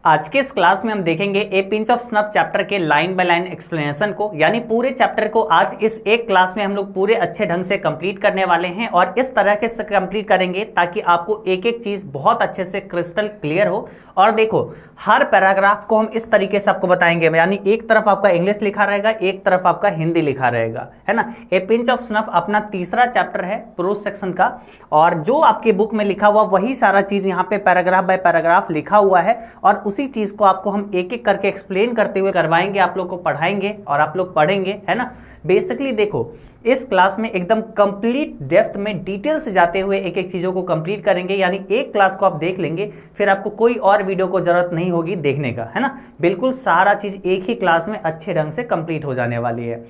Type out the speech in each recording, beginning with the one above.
आज के इस क्लास में हम देखेंगे ए पिंच ऑफ स्नफ चैप्टर के लाइन बाय लाइन एक्सप्लेनेशन को, यानी पूरे चैप्टर को आज इस एक क्लास में हम लोग पूरे अच्छे ढंग से कंप्लीट करने वाले हैं और इस तरह के से कंप्लीट करेंगे ताकि आपको एक एक चीज बहुत अच्छे से क्रिस्टल क्लियर हो। और देखो हर पैराग्राफ को हम इस तरीके से आपको बताएंगे, यानी एक तरफ आपका इंग्लिश लिखा रहेगा, एक तरफ आपका हिंदी लिखा रहेगा, है ना। ए पिंच ऑफ स्नफ अपना तीसरा चैप्टर है प्रोज सेक्शन का, और जो आपकी बुक में लिखा हुआ वही सारा चीज यहाँ पे पैराग्राफ बाय पैराग्राफ लिखा हुआ है और उसी चीज को आपको हम एक एक करके एक्सप्लेन करते हुए करवाएंगे, आप लोग को पढ़ाएंगे और आप लोग पढ़ेंगे, है ना। बेसिकली देखो इस क्लास में एकदम कंप्लीट डेप्थ में डिटेल से जाते हुए एक एक चीजों को कंप्लीट करेंगे, यानी एक क्लास को आप देख लेंगे फिर आपको कोई और वीडियो को जरूरत नहीं होगी देखने का, है ना। बिल्कुल सारा चीज एक ही क्लास में अच्छे ढंग से कंप्लीट हो जाने वाली है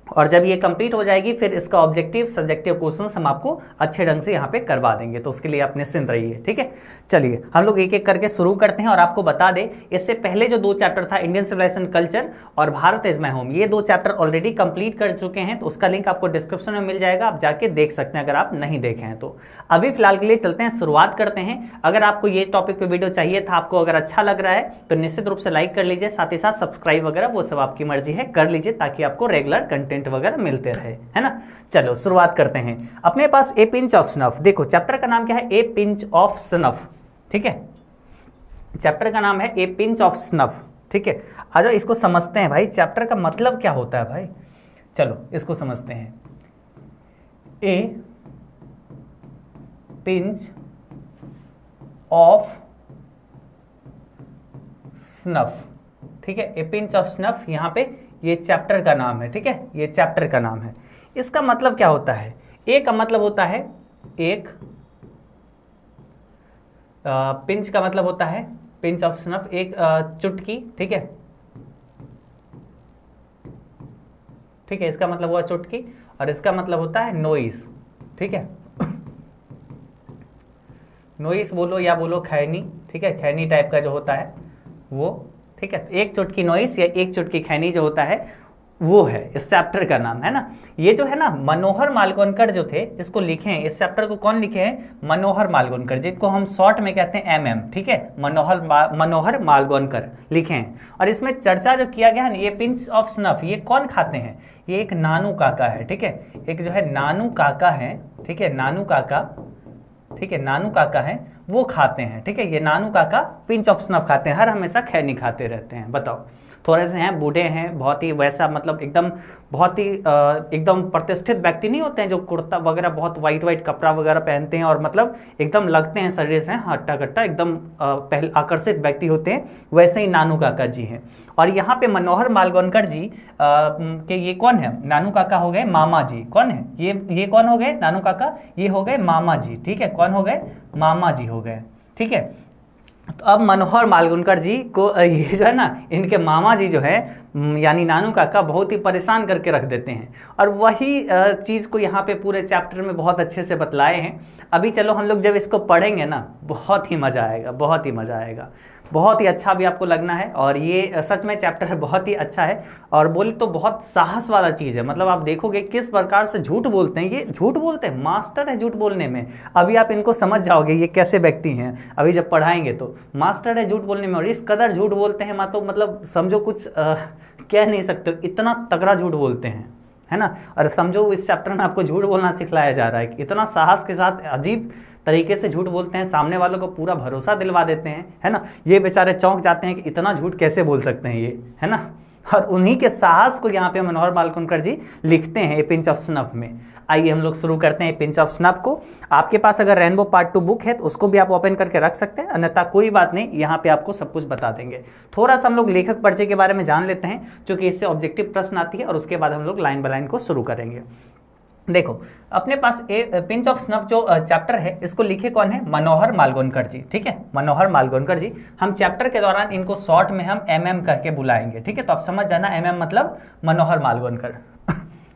और जब ये कंप्लीट हो जाएगी फिर इसका ऑब्जेक्टिव सब्जेक्टिव क्वेश्चंस हम आपको अच्छे ढंग से यहाँ पे करवा देंगे, तो उसके लिए आप निश्चिंत रहिए, ठीक है। चलिए हम लोग एक एक करके शुरू करते हैं और आपको बता दें इससे पहले जो दो चैप्टर था इंडियन सिविलाइजेशन कल्चर और भारत इज माय होम, ये दो चैप्टर ऑलरेडी कंप्लीट कर चुके हैं, तो उसका लिंक आपको डिस्क्रिप्शन में मिल जाएगा, आप जाके देख सकते हैं अगर आप नहीं देखे हैं तो। अभी फिलहाल के लिए चलते हैं, शुरुआत करते हैं। अगर आपको ये टॉपिक पे वीडियो चाहिए था, आपको अगर अच्छा लग रहा है तो निश्चित रूप से लाइक कर लीजिए, साथ ही साथ सब्सक्राइब वगैरह वो सब आपकी मर्जी है कर लीजिए ताकि आपको रेगुलर कंटेंट वगैरह मिलते रहे, है ना। चलो शुरुआत करते हैं। अपने पास ए पिंच ऑफ स्नफ, देखो चैप्टर का नाम क्या है, ए पिंच ऑफ स्नफ, ठीक है। चैप्टर का नाम है ए पिंच ऑफ स्नफ, ठीक है। आ जाओ इसको समझते हैं भाई, चैप्टर का मतलब क्या होता है भाई, चलो इसको समझते हैं। ए पिंच ऑफ स्नफ, ठीक है। ए पिंच ऑफ स्नफ यहाँ पे ये चैप्टर का नाम है, ठीक है, ये चैप्टर का नाम है। इसका मतलब क्या होता है, ए का मतलब होता है एक, पिंच का मतलब होता है, पिंच ऑफ स्नफ एक चुटकी, ठीक है, ठीक है, इसका मतलब हुआ चुटकी और इसका मतलब होता है नोइस, ठीक है। नोइस बोलो या बोलो खैनी, ठीक है, खैनी टाइप का जो होता है वो, ठीक है। एक चुटकी नोइस या एक चुटकी खैनी जो होता है वो है इस चैप्टर का नाम, है ना। ये जो है ना मनोहर मालगोनकर जो थे इसको लिखे हैं, इस चैप्टर को कौन लिखे हैं, मनोहर मालगोनकर, जिनको हम शॉर्ट में कहते हैं MM, ठीक है, मनोहर मालगोनकर लिखे हैं। और इसमें चर्चा जो किया गया है ये पिंच ऑफ स्नफ ये कौन खाते हैं, ये एक नानू काका है, ठीक है, एक जो है नानू काका है, ठीक है, नानू काका, ठीक है, नानू काका है वो खाते हैं, ठीक है। ये नानू काका पिंच ऑफ स्नफ खाते हैं, हर हमेशा खैनी खाते रहते हैं। बताओ थोड़े से हैं, बूढ़े हैं, बहुत ही वैसा मतलब एकदम बहुत ही एकदम प्रतिष्ठित व्यक्ति नहीं होते हैं जो कुर्ता वगैरह बहुत वाइट कपड़ा वगैरह पहनते हैं और मतलब एकदम लगते हैं शरीर से हट्टा कट्टा एकदम पहले आकर्षित व्यक्ति होते हैं, वैसे ही नानू काका जी हैं। और यहाँ पे मनोहर मालगोनकर जी के ये कौन है, नानू काका हो गए मामा जी, कौन है ये कौन हो गए, नानू काका ये हो गए मामा जी, ठीक है, कौन हो गए, मामा जी हो गए, ठीक है। तो अब मनोहर मालगोनकर जी को ये जो है ना इनके मामा जी जो है यानी नानू काका बहुत ही परेशान करके रख देते हैं और वही चीज़ को यहाँ पे पूरे चैप्टर में बहुत अच्छे से बतलाए हैं। अभी चलो हम लोग जब इसको पढ़ेंगे ना बहुत ही मज़ा आएगा, बहुत ही मज़ा आएगा, बहुत ही अच्छा भी आपको लगना है। और ये सच में चैप्टर बहुत ही अच्छा है और बोले तो बहुत साहस वाला चीज़ है, मतलब आप देखोगे किस प्रकार से झूठ बोलते हैं, ये झूठ बोलते हैं, मास्टर है झूठ बोलने में। अभी आप इनको समझ जाओगे ये कैसे व्यक्ति हैं, अभी जब पढ़ाएंगे तो मास्टर है झूठ बोलने में और इस कदर झूठ बोलते हैं तो मतलब समझो कुछ कह नहीं सकते, इतना तगड़ा झूठ बोलते हैं, है ना। और समझो इस चैप्टर में आपको झूठ बोलना सिखलाया जा रहा है, इतना साहस के साथ अजीब तरीके से झूठ बोलते हैं, सामने वालों को पूरा भरोसा दिलवा देते हैं, है ना। ये बेचारे चौंक जाते हैं कि इतना झूठ कैसे बोल सकते हैं ये, है ना। और उन्हीं के साहस को यहाँ पे मनोहर मालगोनकर जी लिखते हैं ए पिंच ऑफ स्नफ में। आइए हम लोग शुरू करते हैं पिंच ऑफ स्नफ को। आपके पास अगर रेनबो पार्ट 2 बुक है तो उसको भी आप ओपन करके रख सकते हैं, अन्यथा कोई बात नहीं, यहाँ पे आपको सब कुछ बता देंगे। थोड़ा सा हम लोग लेखक परिचय के बारे में जान लेते हैं क्योंकि इससे ऑब्जेक्टिव प्रश्न आती है और उसके बाद हम लोग लाइन बाय लाइन को शुरू करेंगे। देखो अपने पास ए पिंच ऑफ स्नफ जो चैप्टर है इसको लिखे कौन है, मनोहर मालगोनकर जी, ठीक है, मनोहर मालगोनकर जी। हम चैप्टर के दौरान इनको शॉर्ट में हम MM करके बुलाएंगे, ठीक है, तो आप समझ जाना MM मतलब मनोहर मालगोनकर,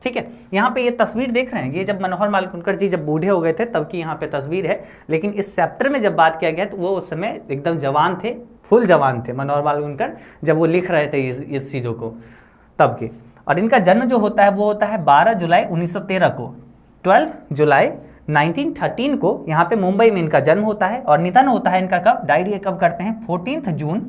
ठीक है। यहाँ पे ये तस्वीर देख रहे हैं, ये जब मनोहर मालगोनकर जी जब बूढ़े हो गए थे तब की यहाँ पे तस्वीर है, लेकिन इस चैप्टर में जब बात किया गया तो वो उस समय एकदम जवान थे, फुल जवान थे मनोहर मालगोनकर जब वो लिख रहे थे इस चीज़ों को तब के। और इनका जन्म जो होता है वो होता है 12 जुलाई 1913 को, 12 जुलाई 1913 को यहाँ पे मुंबई में इनका जन्म होता है और निधन होता है इनका कब, डायरी कब करते हैं 14 जून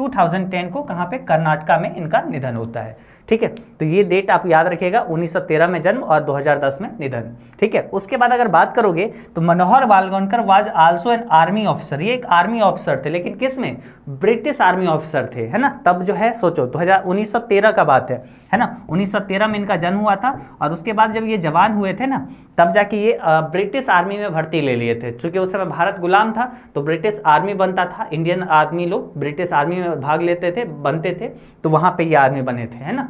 2010 को कहाँ पे, कर्नाटका में इनका निधन होता है। ठीक है, तो ये डेट आप याद रखिएगा, 1913 में जन्म और 2010 में निधन। ठीक है, उसके बाद अगर बात करोगे तो Manohar Malvankar was also an army officer, ये एक आर्मी ऑफिसर थे, लेकिन किस में, ब्रिटिश आर्मी ऑफिसर थे, है ना। तब जो है सोचो 1913 का बात है ना, 1913 में इनका जन्म हुआ था, और उसके बाद जब ये जवान हुए थे ना, तब जाके ये ब्रिटिश आर्मी में भर्ती ले लिए थे। चूंकि उस समय भारत गुलाम था तो ब्रिटिश आर्मी बनता था, इंडियन आदमी लोग ब्रिटिश आर्मी में भाग लेते थे, बनते थे, तो वहां पे ये आर्मी बने थे, है ना।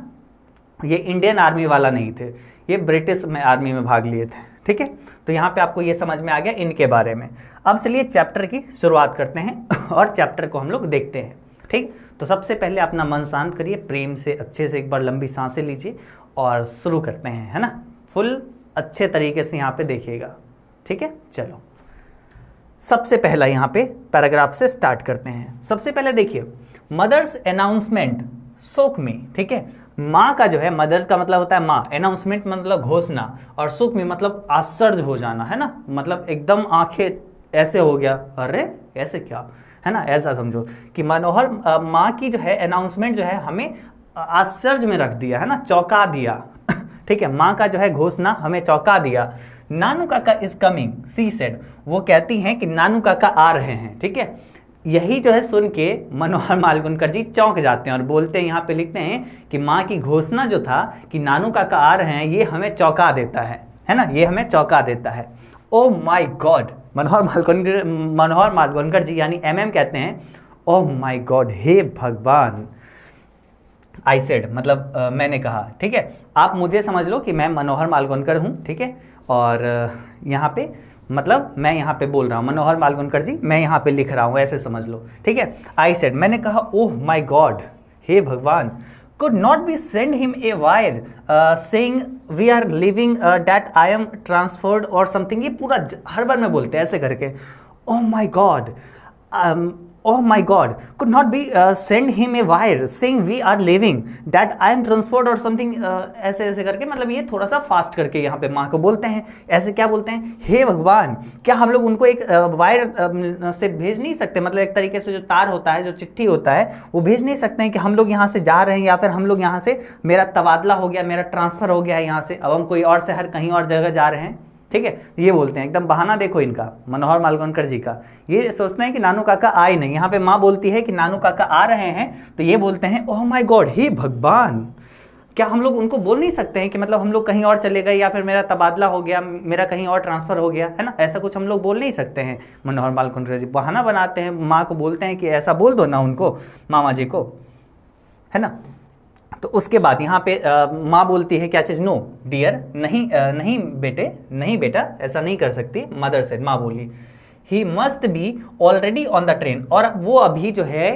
ये इंडियन आर्मी वाला नहीं थे, ये ब्रिटिश में आर्मी में भाग लिए थे। ठीक है, तो यहाँ पे आपको ये समझ में आ गया इनके बारे में। अब चलिए चैप्टर की शुरुआत करते हैं और चैप्टर को हम लोग देखते हैं। ठीक, तो सबसे पहले अपना मन शांत करिए, प्रेम से अच्छे से एक बार लंबी सांसें लीजिए और शुरू करते हैं, है ना। फुल अच्छे तरीके से यहाँ पे देखिएगा। ठीक है, चलो सबसे पहला यहाँ पे पैराग्राफ से स्टार्ट करते हैं। सबसे पहले देखिए, मदर्स अनाउंसमेंट शोक में। ठीक है, माँ का जो है, मदर्स का मतलब होता है माँ, अनाउंसमेंट मतलब घोषणा, और शोक में मतलब आश्चर्य हो जाना, है ना, मतलब एकदम आंखें ऐसे हो गया, अरे ऐसे क्या, है ना, ऐसा समझो कि मनोहर माँ की जो है अनाउंसमेंट जो है हमें आश्चर्य में रख दिया, है ना, चौंका दिया। ठीक है, माँ का जो है घोषणा हमें चौंका दिया। नानू काका इज कमिंग, सी सेड, वो कहती हैं कि नानू काका आ रहे हैं। ठीक है, यही जो है सुन के मनोहर मालवणकर जी चौंक जाते हैं और बोलते हैं, यहाँ पे लिखते हैं कि माँ की घोषणा जो था कि नानू काका आ रहे हैं, ये हमें चौंका देता है ना, ये हमें चौंका देता है। ओ माय गॉड, मनोहर मालवणकर जी यानी MM कहते हैं, ओ माय गॉड, हे भगवान। आई सेड मतलब मैंने कहा। ठीक है, आप मुझे समझ लो कि मैं मनोहर मालवणकर हूँ। ठीक है, और यहाँ पे मतलब मैं यहाँ पे बोल रहा हूँ, मनोहर मालवणकर जी मैं यहाँ पे लिख रहा हूँ, ऐसे समझ लो। ठीक है, आई सेड मैंने कहा, ओह माय गॉड, हे भगवान, could not we send him a wire saying we are leaving that I am transferred or something। ये पूरा हर बार में बोलते हैं ऐसे करके, oh my god, oh my god, could not be send him a wire saying we are leaving that I am transferred or something। ऐसे ऐसे करके, मतलब ये थोड़ा सा फास्ट करके यहाँ पे माँ को बोलते हैं। ऐसे क्या बोलते हैं, हे भगवान, क्या हम लोग उनको एक वायर से भेज नहीं सकते, मतलब एक तरीके से जो तार होता है, जो चिट्ठी होता है, वो भेज नहीं सकते हैं कि हम लोग यहाँ से जा रहे हैं, या फिर हम लोग यहाँ से, मेरा तबादला हो गया, मेरा ट्रांसफर हो गया है यहाँ से, अब हम कोई और शहर कहीं और जगह जा रहे हैं। ठीक है, ये बोलते हैं, एकदम बहाना देखो इनका, मनोहर मालवणकर जी का। ये सोचते हैं कि नानू काका आए नहीं, यहाँ पे माँ बोलती है कि नानू काका आ रहे हैं, तो ये बोलते हैं, ओह माय गॉड, हे भगवान, क्या हम लोग उनको बोल नहीं सकते हैं कि मतलब हम लोग कहीं और चले गए, या फिर मेरा तबादला हो गया, मेरा कहीं और ट्रांसफर हो गया, है ना, ऐसा कुछ हम लोग बोल नहीं सकते हैं। मनोहर मालवणकर जी बहाना बनाते हैं, माँ को बोलते हैं कि ऐसा बोल दो ना उनको, मामा जी को, है ना। तो उसके बाद यहाँ पे माँ बोलती है क्या चीज़, नो डियर, नहीं नहीं बेटे, नहीं बेटा, ऐसा नहीं कर सकती। मदर से, माँ बोली, he must be already on the train, और वो अभी जो है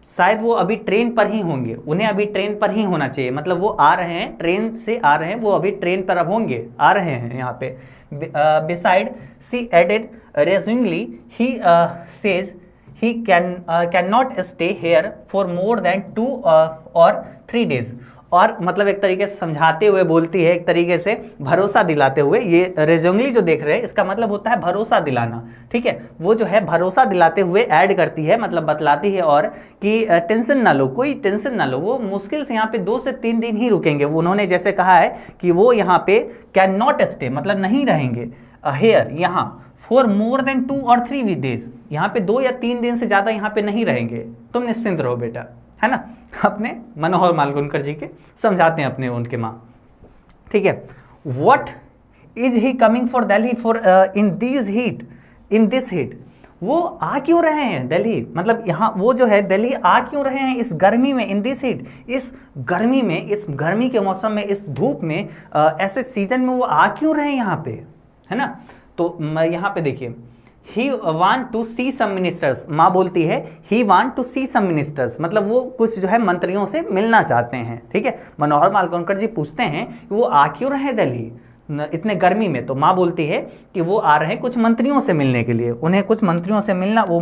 शायद वो अभी ट्रेन पर ही होंगे, उन्हें अभी ट्रेन पर ही होना चाहिए, मतलब वो आ रहे हैं, ट्रेन से आ रहे हैं, वो अभी ट्रेन पर अब होंगे, आ रहे हैं यहाँ पे। Beside she added resumingly, he says he cannot stay here for more than 2 or 3 days। और मतलब एक तरीके से समझाते हुए बोलती है, एक तरीके से भरोसा दिलाते हुए। ये रेज्यूमली जो देख रहे हैं, इसका मतलब होता है भरोसा दिलाना। ठीक है, वो जो है भरोसा दिलाते हुए ऐड करती है, मतलब बतलाती है, और कि टेंशन ना लो, कोई टेंशन ना लो, वो मुश्किल से यहाँ पे 2 से 3 दिन ही रुकेंगे। उन्होंने जैसे कहा है कि वो यहाँ पे कैन नॉट स्टे, मतलब नहीं रहेंगे हेयर, यहाँ, फॉर मोर देन 2 और 3 days, यहाँ पे 2 या 3 दिन से ज़्यादा यहाँ पे नहीं रहेंगे, तुम निश्चिंत रहो बेटा, है ना। अपने मनोहर मालवणकर जी के समझाते हैं अपने उनके माँ। ठीक है, what is he coming for Delhi for in this heat, वो आ क्यों रहे हैं दिल्ली, मतलब यहाँ वो जो है दिल्ली आ क्यों रहे हैं इस गर्मी में, इन दिस हीट, इस गर्मी में, इस गर्मी के मौसम में, इस धूप में, ऐसे सीजन में वो आ क्यों रहे हैं यहाँ पे, है ना। तो यहाँ पे देखिए, he want to see some ministers, माँ बोलती है he want to see some ministers, मतलब वो कुछ जो है मंत्रियों से मिलना चाहते हैं। ठीक है, मनोहर मालवणकर जी पूछते हैं कि वो आ क्यों रहे दिल्ली इतने गर्मी में, तो माँ बोलती है कि वो आ रहे हैं कुछ मंत्रियों से मिलने के लिए, उन्हें कुछ मंत्रियों से मिलना, वो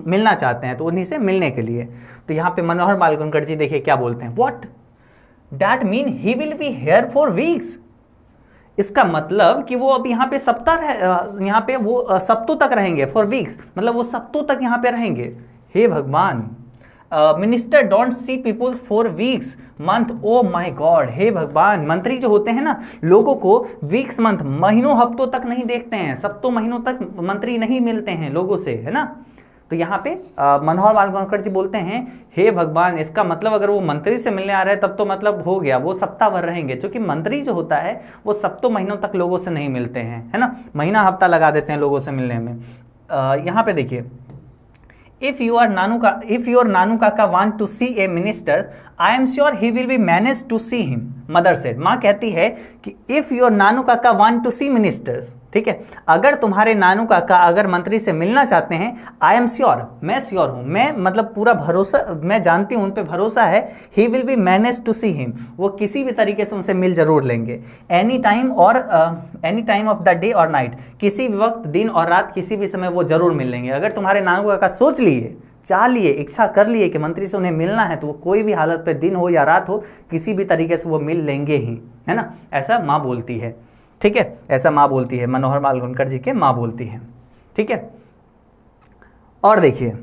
मिलना चाहते हैं, तो उन्हीं से मिलने के लिए। तो यहाँ पे मनोहर मालवणकर जी देखिए क्या बोलते हैं, what that mean he will be here for weeks, इसका मतलब कि वो अब यहाँ पे सप्ताह, यहाँ पे वो सप्तों तक रहेंगे, फॉर वीक्स, मतलब वो सप्तों तक यहाँ पे रहेंगे। हे भगवान, minister don't see peoples for weeks month, oh my god, हे भगवान, मंत्री जो होते हैं ना लोगों को वीक्स मंथ महीनों हफ्तों तक नहीं देखते हैं, सप्तों महीनों तक मंत्री नहीं मिलते हैं लोगों से, है ना। तो यहाँ पे मनोहर मालवणकर जी बोलते हैं हे भगवान, इसका मतलब अगर वो मंत्री से मिलने आ रहे हैं तब तो मतलब हो गया, वो सप्ताह भर रहेंगे, क्योंकि मंत्री जो होता है वो सप्तों महीनों तक लोगों से नहीं मिलते हैं, है ना, महीना हफ्ता लगा देते हैं लोगों से मिलने में। यहाँ पे देखिए, if your Nanu Kaka want to see a minister, I am sure he will be managed to see him, mother said, माँ कहती है कि इफ़ योर नानू काका वांट टू सी मिनिस्टर्स, ठीक है, अगर तुम्हारे नानू काका अगर मंत्री से मिलना चाहते हैं, आई एम श्योर, मैं श्योर हूँ, मैं मतलब पूरा भरोसा, मैं जानती हूँ, उन पे भरोसा है, he will be manage to see him, वो किसी भी तरीके से उनसे मिल जरूर लेंगे, any time of the day और नाइट, किसी भी वक्त, दिन और रात, किसी भी समय वो जरूर मिल लेंगे। अगर तुम्हारे नानू काका सोच लिए, चाह लिए, इच्छा कर लिए कि मंत्री से उन्हें मिलना है, तो वो कोई भी हालत पे, दिन हो या रात हो, किसी भी तरीके से वो मिल लेंगे ही, है ना, ऐसा माँ बोलती है, ठीक है, ऐसा माँ बोलती है, मनोहर मालवणकर जी के माँ बोलती है, ठीक है। और देखिए,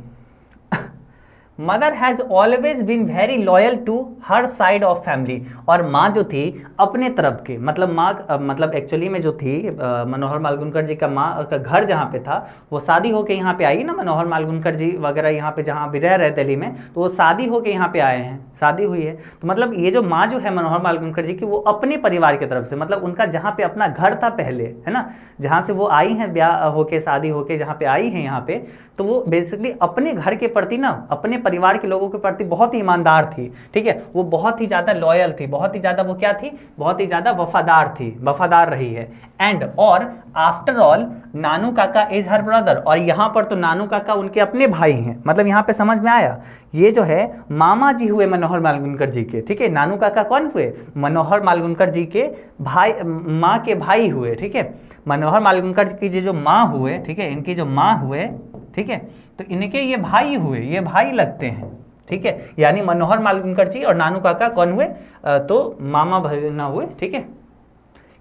mother has always been very loyal to her side of family, और माँ जो थी अपने तरफ के, मतलब माँ मतलब एक्चुअली में जो थी मनोहर मालवणकर जी का माँ का घर जहाँ पे था, वो शादी होके यहाँ पे आई ना, मनोहर मालवणकर जी वगैरह यहाँ पे जहाँ भी रह रहे दिल्ली में, तो वो शादी होके यहाँ पे आए हैं, शादी हुई है, तो मतलब ये जो माँ जो है मनोहर मालवणकर जी की, वो अपने परिवार की तरफ से, मतलब उनका जहाँ पे अपना घर था पहले, है ना, जहाँ से वो आई हैं ब्याह होके, शादी होके जहाँ पे आई हैं यहाँ पे, तो वो बेसिकली अपने घर के प्रति ना, अपने परिवार के लोगों के प्रति बहुत ही ईमानदार थी, ठीक है, वो बहुत ही ज़्यादा लॉयल थी, बहुत ही ज़्यादा वो क्या थी, बहुत ही ज़्यादा वफादार थी, वफादार रही है। एंड और आफ्टर ऑल नानू काका इज हर ब्रदर, और यहाँ पर तो नानू काका उनके अपने भाई हैं, मतलब यहाँ पे समझ में आया, ये जो है मामा जी हुए मनोहर मालवणकर जी के, ठीक है, नानू काका कौन हुए, मनोहर मालवणकर जी के भाई, माँ के भाई हुए, ठीक है, मनोहर मालवणकर की जो माँ हुए, ठीक है, इनकी जो माँ हुए, ठीक है, तो इनके ये भाई हुए, ये भाई लगते हैं, ठीक है, यानी मनोहर मालवणकर जी और नानू काका कौन हुए, तो मामा भगना हुए, ठीक है,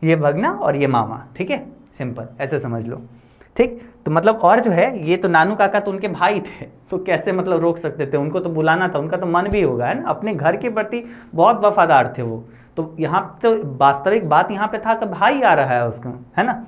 ये भगना और ये मामा, ठीक है, सिंपल ऐसे समझ लो, ठीक। तो मतलब और जो है, ये तो नानू काका तो उनके भाई थे, तो कैसे मतलब रोक सकते थे, उनको तो बुलाना था, उनका तो मन भी होगा, है ना, अपने घर के प्रति बहुत वफादार थे वो, तो यहाँ तो वास्तविक बात यहाँ पे था कि भाई आ रहा है उसको, है ना।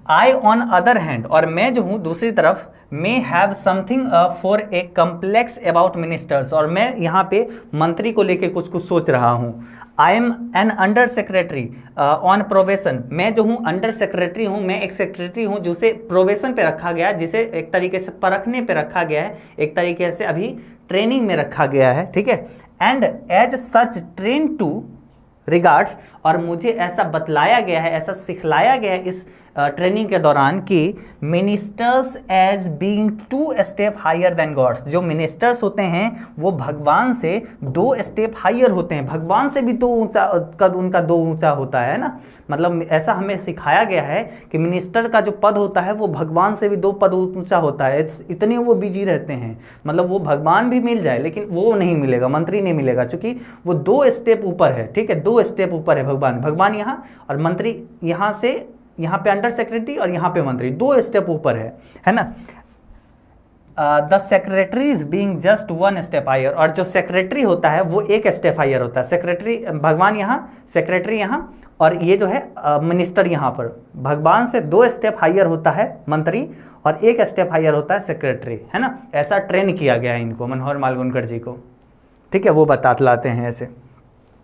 आई ऑन अदर हैंड, और मैं जो हूँ दूसरी तरफ, may have something for a complex about ministers, और मैं यहाँ पे मंत्री को लेके कुछ सोच रहा हूँ। I am an under secretary on probation, मैं जो हूँ अंडर सेक्रेटरी हूँ, मैं एक सेक्रेटरी हूँ जिसे प्रोबेशन पे रखा गया है, जिसे एक तरीके से परखने पे रखा गया है, एक तरीके से अभी ट्रेनिंग में रखा गया है, ठीक है। And as such train to regards, और मुझे ऐसा बतलाया गया है, ऐसा सिखलाया गया है इस ट्रेनिंग के दौरान कि ministers as being 2 step higher than gods, जो मिनिस्टर्स होते हैं वो भगवान से 2 स्टेप हायर होते हैं, भगवान से भी 2 ऊंचा कद उनका 2 ऊंचा होता है ना, मतलब ऐसा हमें सिखाया गया है कि मिनिस्टर का जो पद होता है वो भगवान से भी 2 पद ऊंचा होता है, इतने वो बिजी रहते हैं, मतलब वो भगवान भी मिल जाए लेकिन वो नहीं मिलेगा, मंत्री नहीं मिलेगा, क्योंकि वो 2 स्टेप ऊपर है, ठीक है, 2 स्टेप ऊपर है भगवान यहाँ, और मंत्री यहाँ से, यहाँ पे अंडर सेक्रेटरी और यहाँ पे मंत्री, 2 स्टेप ऊपर है ना। The secretaries being just 1 step higher, और जो सेक्रेटरी होता है वो 1 स्टेप हायर होता है, सेक्रेटरी भगवान यहाँ, सेक्रेटरी यहाँ, और ये जो है मिनिस्टर यहाँ पर, भगवान से 2 स्टेप हायर होता है मंत्री, और 1 स्टेप हायर होता है सेक्रेटरी, है ना, ऐसा ट्रेन किया गया है इनको, मनोहर मालवणकर जी को, ठीक है, वो बताते हैं ऐसे,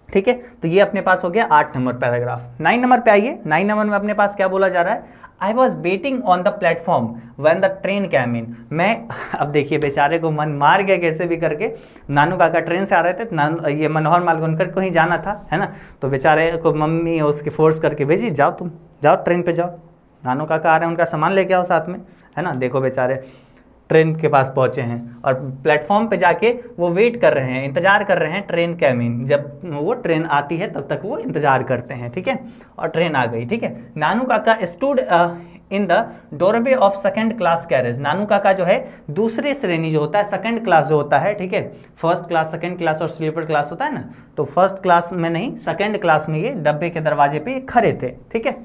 ठीक है। तो ये अपने पास हो गया 8 नंबर पैराग्राफ। 9 नंबर पे आइए, 9 नंबर में अपने पास क्या बोला जा रहा है, I was waiting on the platform when the train came in, मैं, अब देखिए बेचारे को मन मार गया कैसे भी करके, नानू काका ट्रेन से आ रहे थे, ये मनोहर मालवणकर को ही जाना था, है ना, तो बेचारे को मम्मी उसकी फोर्स करके भेजी, जाओ तुम जाओ ट्रेन पे जाओ, नानू काका आ रहे हैं, उनका सामान लेके आओ साथ में, है ना, देखो बेचारे ट्रेन के पास पहुंचे हैं और प्लेटफॉर्म पे जाके वो वेट कर रहे हैं, इंतजार कर रहे हैं ट्रेन कैमिंग, जब वो ट्रेन आती है तब तक वो इंतजार करते हैं, ठीक है, और ट्रेन आ गई, ठीक है। Nanu Kaka stood in the doorway of 2nd class carriage, Nanu Kaka जो है दूसरे श्रेणी जो होता है, 2nd क्लास जो होता है, ठीक है, 1st क्लास 2nd क्लास और स्लीपर क्लास होता है ना, तो 1st क्लास में नहीं 2nd क्लास में ये डब्बे के दरवाजे पे खड़े थे, ठीक है।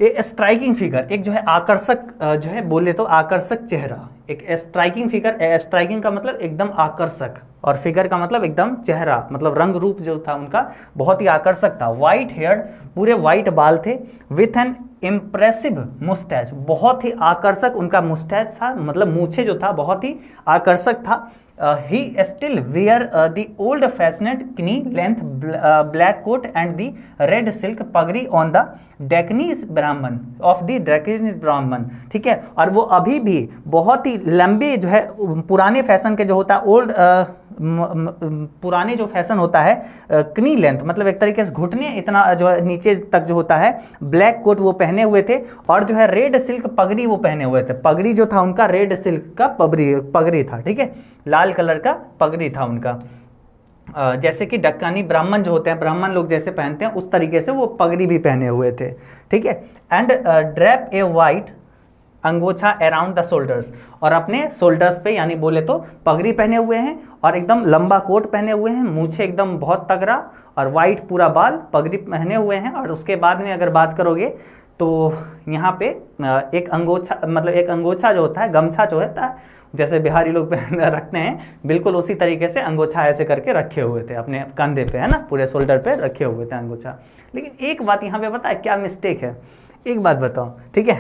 ये स्ट्राइकिंग फिगर, एक जो है आकर्षक जो है बोले तो आकर्षक चेहरा, एक स्ट्राइकिंग फिगर, स्ट्राइकिंग का मतलब एकदम आकर्षक और फिगर का मतलब एकदम चेहरा, मतलब रंग रूप जो था उनका बहुत ही आकर्षक था। वाइट हेयर्ड, पूरे वाइट बाल थे, विथ एन इम्प्रेसिव मुस्टैच, बहुत ही आकर्षक उनका मुस्टैच था, मतलब मूछे जो था बहुत ही आकर्षक था। He still wear the old fashioned knee length black coat and the red silk pagri on the Deccanese Brahmin of the Deccanese ब्राह्मण, ठीक है। और वो अभी भी बहुत ही लंबे जो है पुराने फैशन के जो होता है ओल्ड पुराने जो फैशन होता है क्नी लेंथ, मतलब एक तरीके से घुटने इतना जो है नीचे तक जो होता है, ब्लैक कोट वो पहने हुए थे और जो है रेड सिल्क पगड़ी वो पहने हुए थे। पगड़ी जो था उनका रेड सिल्क का पगड़ी था, ठीक है, लाल कलर का पगड़ी था उनका। जैसे कि डक्कानी ब्राह्मण जो होते हैं, ब्राह्मण लोग जैसे पहनते हैं उस तरीके से वो पगड़ी भी पहने हुए थे, ठीक है। And drape a white angocha around the shoulders, और अपने शोल्डर्स पे यानी बोले तो पगड़ी पहने हुए हैं और एकदम लंबा कोट पहने हुए हैं, मूछे एकदम बहुत तगड़ा और वाइट पूरा बाल, पगड़ी पहने हुए हैं। और उसके बाद में अगर बात करोगे तो यहाँ पे एक अंगोछा, मतलब एक अंगोछा जो होता है, गमछा जो होता है जैसे बिहारी लोग रखते हैं, बिल्कुल उसी तरीके से अंगोछा ऐसे करके रखे हुए थे अपने कंधे पे, है ना, पूरे शोल्डर पे रखे हुए थे अंगोछा। लेकिन एक बात यहाँ पे पता है क्या मिस्टेक है, एक बात बताओ, ठीक है,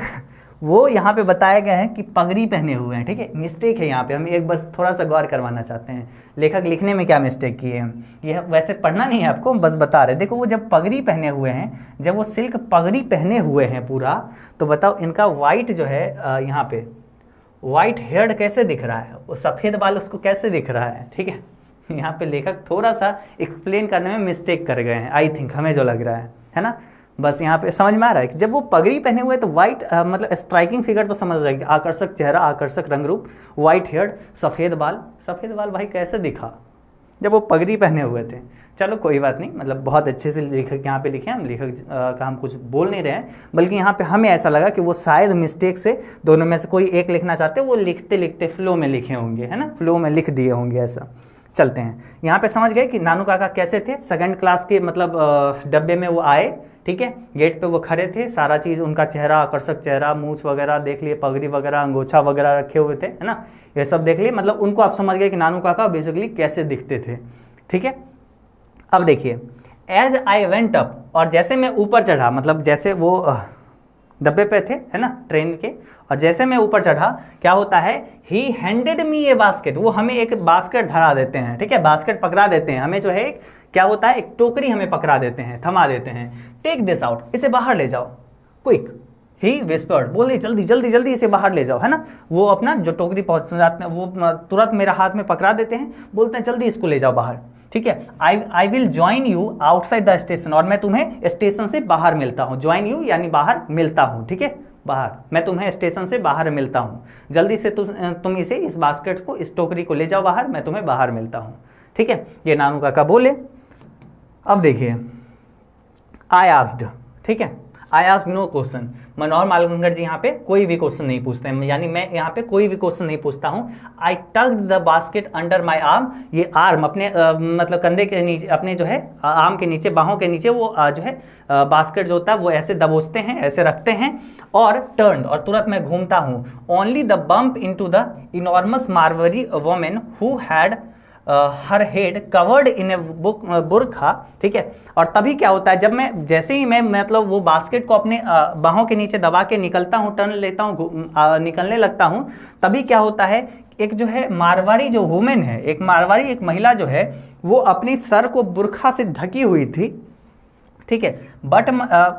वो यहाँ पे बताया गया है कि पगड़ी पहने हुए हैं, ठीक है, मिस्टेक है यहाँ पे, हम एक बस थोड़ा सा गौर करवाना चाहते हैं, लेखक लिखने में क्या मिस्टेक किए हैं। ये वैसे पढ़ना नहीं है आपको, बस बता रहे। देखो वो जब पगड़ी पहने हुए हैं, जब वो सिल्क पगड़ी पहने हुए हैं पूरा, तो बताओ इनका वाइट जो है यहाँ पे वाइट हेयर्ड कैसे दिख रहा है, वो सफ़ेद बाल उसको कैसे दिख रहा है, ठीक है। यहाँ पे लेखक थोड़ा सा एक्सप्लेन करने में मिस्टेक कर गए हैं, आई थिंक, हमें जो लग रहा है ना। बस यहाँ पे समझ में आ रहा है कि जब वो पगड़ी पहने हुए तो वाइट मतलब स्ट्राइकिंग फिगर तो समझ रहे हैं, आकर्षक चेहरा, आकर्षक रंग रूप, वाइट हेयर्ड, सफ़ेद बाल भाई कैसे दिखा जब वो पगड़ी पहने हुए थे। चलो कोई बात नहीं, मतलब बहुत अच्छे से लेखक यहाँ पे लिखे हैं, हम लेखक का हम कुछ बोल नहीं रहे हैं, बल्कि यहाँ पे हमें ऐसा लगा कि वो शायद मिस्टेक से दोनों में से कोई एक लिखना चाहते, वो लिखते लिखते फ्लो में लिखे होंगे, है ना, फ्लो में लिख दिए होंगे ऐसा। चलते हैं, यहाँ पे समझ गए कि नानू काका कैसे थे। सेकंड क्लास के मतलब डब्बे में वो आए, ठीक है, गेट पे वो खड़े थे, सारा चीज़ उनका चेहरा, आकर्षक चेहरा, मूछ वगैरह देख लिए, पगड़ी वगैरह, अंगोछा वगैरह रखे हुए थे, है ना, ये सब देख लिए, मतलब उनको आप समझ गए कि नानू काका बेसिकली कैसे दिखते थे, ठीक है। अब देखिए, एज आई वेंट अप, और जैसे मैं ऊपर चढ़ा, मतलब जैसे वो डब्बे पे थे, है ना, ट्रेन के, और जैसे मैं ऊपर चढ़ा क्या होता है, ही हैंडेड मी ए बास्केट, वो हमें एक बास्केट धरा देते हैं, ठीक है, बास्केट पकड़ा देते हैं हमें, जो है एक क्या होता है, एक टोकरी हमें पकड़ा देते हैं, थमा देते हैं। टेक दिस आउट, इसे बाहर ले जाओ, क्विक, ही विस्पर्ड, बोले जल्दी जल्दी जल्दी इसे बाहर ले जाओ, है ना। वो अपना जो टोकरी पहुंच जाते हैं, वो तुरंत मेरा हाथ में पकड़ा देते हैं, बोलते हैं जल्दी इसको ले जाओ बाहर, ठीक है। I will join you outside the station, और मैं तुम्हें स्टेशन से बाहर मिलता हूँ। ज्वाइन यू यानी बाहर मिलता हूँ, ठीक है, बाहर, मैं तुम्हें स्टेशन से बाहर मिलता हूँ, जल्दी से तुम इसे, इस बास्केट को, इस टोकरी को ले जाओ बाहर, मैं तुम्हें बाहर मिलता हूँ, ठीक है। ये नानू काका बोले। अब देखिए, आई आस्क्ड, ठीक है, आई आस्क नो क्वेश्चन, मनोहर मालवंकर जी यहाँ पे कोई भी क्वेश्चन नहीं पूछते हैं, यानी मैं यहाँ पे कोई भी क्वेश्चन नहीं पूछता हूँ। I tugged the basket under my arm, ये आर्म अपने मतलब कंधे के नीचे, अपने जो है आर्म के नीचे, बाहों के नीचे वो जो है बास्केट जो होता है वो ऐसे दबोचते हैं, ऐसे रखते हैं, और टर्न, और तुरंत मैं घूमता हूँ। Only the bump in to the enormous Marwari women who had her head covered in a burqa, ठीक है। और तभी क्या होता है, जब मैं, जैसे ही मैं मतलब वो बास्केट को अपने बाहों के नीचे दबा के निकलता हूँ, टर्न लेता हूँ, निकलने लगता हूँ, तभी क्या होता है, एक जो है मारवाड़ी जो वुमेन है, एक मारवाड़ी एक महिला जो है, वो अपनी सर को बुरखा से ढकी हुई थी, ठीक है, बट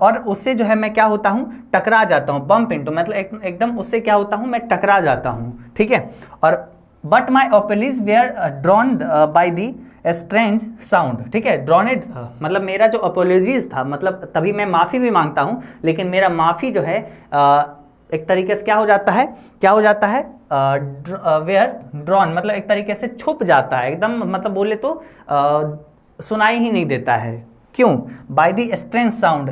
और उससे जो है मैं क्या होता हूँ, टकरा जाता हूँ, बम्प इनटू, मतलब एकदम उससे क्या होता हूँ, मैं टकरा जाता हूँ, ठीक है। और but my appeals were drowned by the strange sound, ठीक है, ड्रॉनेड मतलब मेरा जो अपोलॉजीज था, मतलब तभी मैं माफ़ी भी मांगता हूँ, लेकिन मेरा माफ़ी जो है एक तरीके से क्या हो जाता है, वेयर ड्रॉन, मतलब एक तरीके से छुप जाता है एकदम, मतलब बोले तो सुनाई ही नहीं देता है। क्यों? बाय दी स्ट्रेंज साउंड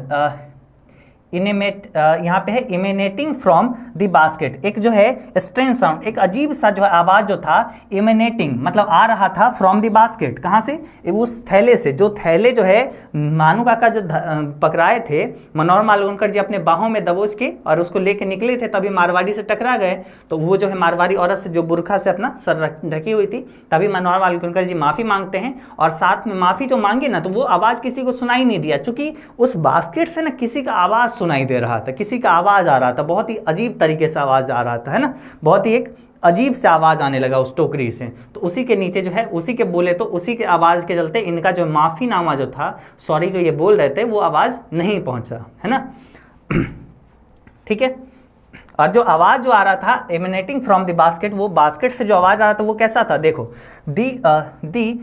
यहाँ पे है इमेनेटिंग फ्रॉम द बास्केट, एक जो है स्ट्रेंज साउंड, एक अजीब सा जो है आवाज जो था इमेनेटिंग मतलब आ रहा था फ्रॉम द बास्केट, कहाँ से, उस थैले से, जो थैले जो है नानू काका जो पकड़ाए थे, मनोहर मालवणकर जी अपने बाहों में दबोच के और उसको लेके निकले थे, तभी मारवाड़ी से टकरा गए। तो वो जो है मारवाड़ी औरत से जो बुरखा से अपना सर ढकी हुई थी, तभी मनोहर मालवणकर जी माफी मांगते हैं, और साथ में माफी जो मांगे ना तो वो आवाज किसी को सुनाई नहीं दिया, चूंकि उस बास्केट से ना किसी का आवाज सुनाई दे रहा था, किसी का आवाज आ रहा था, बहुत ही अजीब तरीके से आवाज आ रहा था, है ना, बहुत ही एक अजीब से आवाज आने लगा उस टोकरी से। तो उसी के नीचे जो है, उसी के बोले तो उसी के आवाज के चलते इनका जो माफीनामा जो था, सॉरी जो ये बोल रहे थे, वो आवाज नहीं पहुंचा, है ना। ठीक है, और जो आवाज जो आ रहा था एमिनेटिंग फ्रॉम द बास्केट, वो बास्केट से जो आवाज आ रहा था वो कैसा था, देखो, दी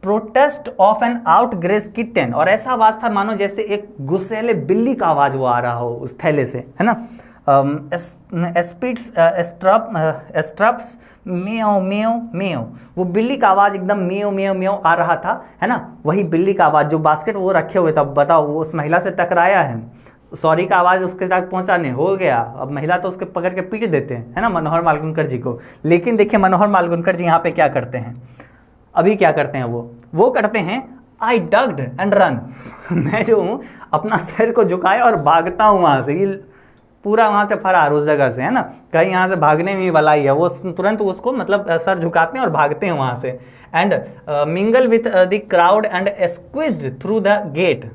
protest of N outgress kitten, और ऐसा आवाज था मानो जैसे एक गुस्सैले बिल्ली का आवाज वो आ रहा हो उस थैले से, है ना। स्ट्रप्स मेओ मेओ मेओ, वो बिल्ली का आवाज एकदम मेओ मेओ मेओ आ रहा था, है ना, वही बिल्ली का आवाज जो बास्केट वो रखे हुए था। बताओ, वो उस महिला से टकराया है, सॉरी का आवाज उसके तक पहुंचाने हो गया, अब महिला तो उसके पकड़ के पीट देते हैं, है ना, मनोहर मालवणकर जी को। लेकिन देखिए मनोहर मालवणकर जी यहाँ पे क्या करते हैं, अभी क्या करते हैं, वो करते हैं आई डग्ड एंड रन। मैं जो हूँ अपना सिर को झुकाया और भागता हूँ वहाँ से, ये पूरा वहाँ से फरार उस जगह से, है ना, कहीं यहाँ से भागने में भलाई है, वो तुरंत उसको मतलब सर झुकाते हैं और भागते हैं वहाँ से। And mingle with the crowd and squeezed through the gate,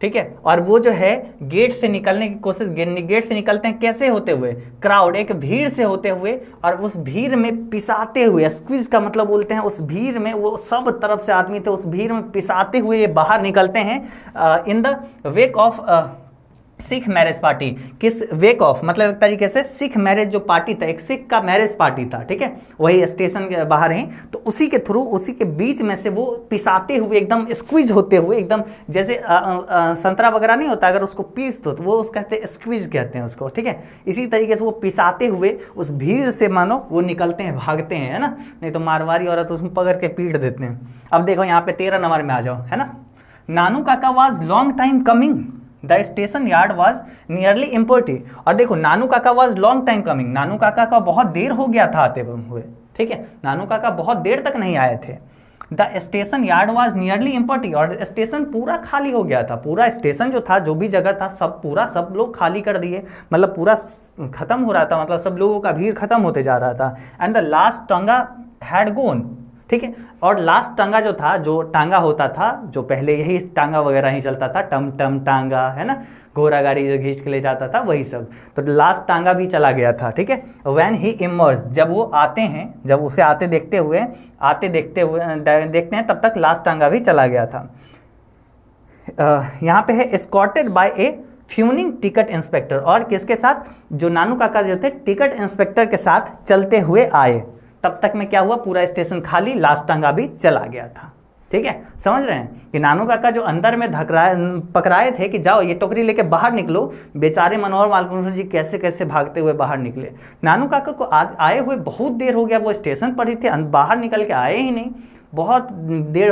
ठीक है, और वो जो है गेट से निकलने की कोशिश, गेट से निकलते हैं कैसे होते हुए, क्राउड, एक भीड़ से होते हुए, और उस भीड़ में पिसाते हुए, स्क्वीज का मतलब बोलते हैं उस भीड़ में, वो सब तरफ से आदमी थे, उस भीड़ में पिसाते हुए ये बाहर निकलते हैं in the wake of Sikh marriage party. किस वेक ऑफ मतलब एक तरीके से सिख मैरिज जो पार्टी था, एक सिख का मैरिज पार्टी था, ठीक है, वही स्टेशन के बाहर ही, तो उसी के थ्रू, उसी के बीच में से वो पिसाते हुए एकदम स्क्वीज होते हुए, एकदम जैसे संतरा वगैरह नहीं होता, अगर उसको पीस दो तो वो उस कहते हैं स्क्वीज कहते हैं उसको, ठीक है, इसी तरीके से वो पिसाते हुए उस भीड़ से मानो वो निकलते हैं, भागते हैं, है ना, नहीं तो मारवाड़ी औरत उसमें पकड़ के पीट देते हैं। अब देखो यहाँ पे 13 नंबर में आ जाओ, है ना, नानू Kaka was long time coming, the station yard was nearly empty. और देखो नानू Kaka was long time coming, नानू काका का बहुत देर हो गया था आते हुए, ठीक है, नानू काका बहुत देर तक नहीं आए थे। The station yard was nearly empty, और स्टेशन पूरा खाली हो गया था, पूरा स्टेशन जो था, जो भी जगह था, सब लोग खाली कर दिए, मतलब पूरा खत्म हो रहा था, मतलब सब लोगों का भीड़ खत्म होते जा रहा था। एंड द लास्ट टांगा हैड गोन, ठीक है, और लास्ट टांगा जो था, जो टांगा होता था, जो पहले यही टांगा वगैरह ही चलता था, टम टम टांगा, है ना, घोड़ा गाड़ी जो खींच के ले जाता था, वही सब, तो लास्ट टांगा भी चला गया था, ठीक है। व्हेन ही इमर्ज, जब वो आते हैं, जब उसे आते देखते हैं, तब तक लास्ट टांगा भी चला गया था। यहाँ पे है एस्कॉर्टेड बाय ए फ्यूनिंग टिकट इंस्पेक्टर, और किसके साथ, जो नानू काका जो थे टिकट इंस्पेक्टर के साथ चलते हुए आए। तब तक में क्या हुआ, पूरा स्टेशन खाली, लास्ट टांगा भी चला गया था, ठीक है। समझ रहे हैं कि नानू काका जो अंदर में पकड़ाए थे कि जाओ ये टोकरी लेके बाहर निकलो, बेचारे मनोहर मालवणकर जी कैसे कैसे भागते हुए बाहर निकले। नानू काका को आए हुए बहुत देर हो गया, वो स्टेशन पर ही थे, बाहर निकल के आए ही नहीं, बहुत देर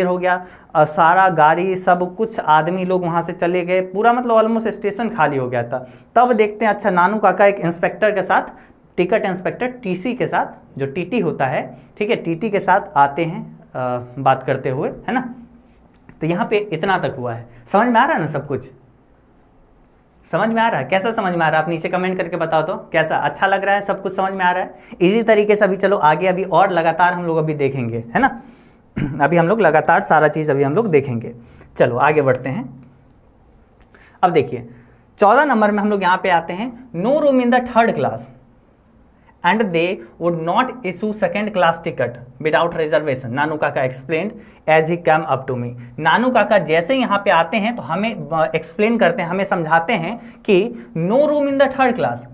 हो गया, सारा गाड़ी सब कुछ आदमी लोग वहाँ से चले गए, पूरा मतलब ऑलमोस्ट स्टेशन खाली हो गया था। तब देखते हैं, अच्छा नानू काका एक इंस्पेक्टर के साथ, टिकट इंस्पेक्टर टीसी के साथ, जो टीटी होता है, ठीक है, टीटी के साथ आते हैं बात करते हुए, है ना। तो यहाँ पे इतना तक हुआ है, समझ में आ रहा है ना, सब कुछ समझ में आ रहा है, कैसा समझ में आ रहा है, आप नीचे कमेंट करके बताओ तो, कैसा अच्छा लग रहा है, सब कुछ समझ में आ रहा है। इसी तरीके से अभी चलो आगे, अभी और लगातार हम लोग अभी देखेंगे, है ना, अभी हम लोग लगातार सारा चीज़ अभी हम लोग देखेंगे। चलो आगे बढ़ते हैं। अब देखिए 14 नंबर में हम लोग यहाँ पे आते हैं, no room in the third class and they would not issue second class ticket without reservation, नानू काका explained as he came up to me। नानू काका जैसे यहाँ पे आते हैं तो हमें एक्सप्लेन करते हैं, हमें समझाते हैं कि no room in the third class,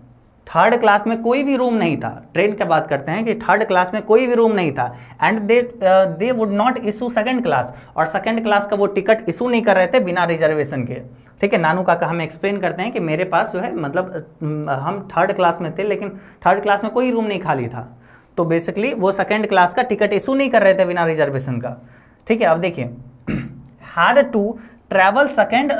third class में कोई भी रूम नहीं था, ट्रेन की बात करते हैं कि थर्ड क्लास में कोई भी रूम नहीं था। And they would not issue second class, और सेकंड क्लास का वो टिकट इशू नहीं कर रहे थे बिना रिजर्वेशन के, ठीक है। नानू काका हमें एक्सप्लेन करते हैं कि मेरे पास जो है मतलब हम थर्ड क्लास में थे, लेकिन थर्ड क्लास में कोई रूम नहीं खाली था, तो बेसिकली वो सेकंड क्लास का टिकट इशू नहीं कर रहे थे बिना रिजर्वेशन का, ठीक है। अब देखिए had to travel second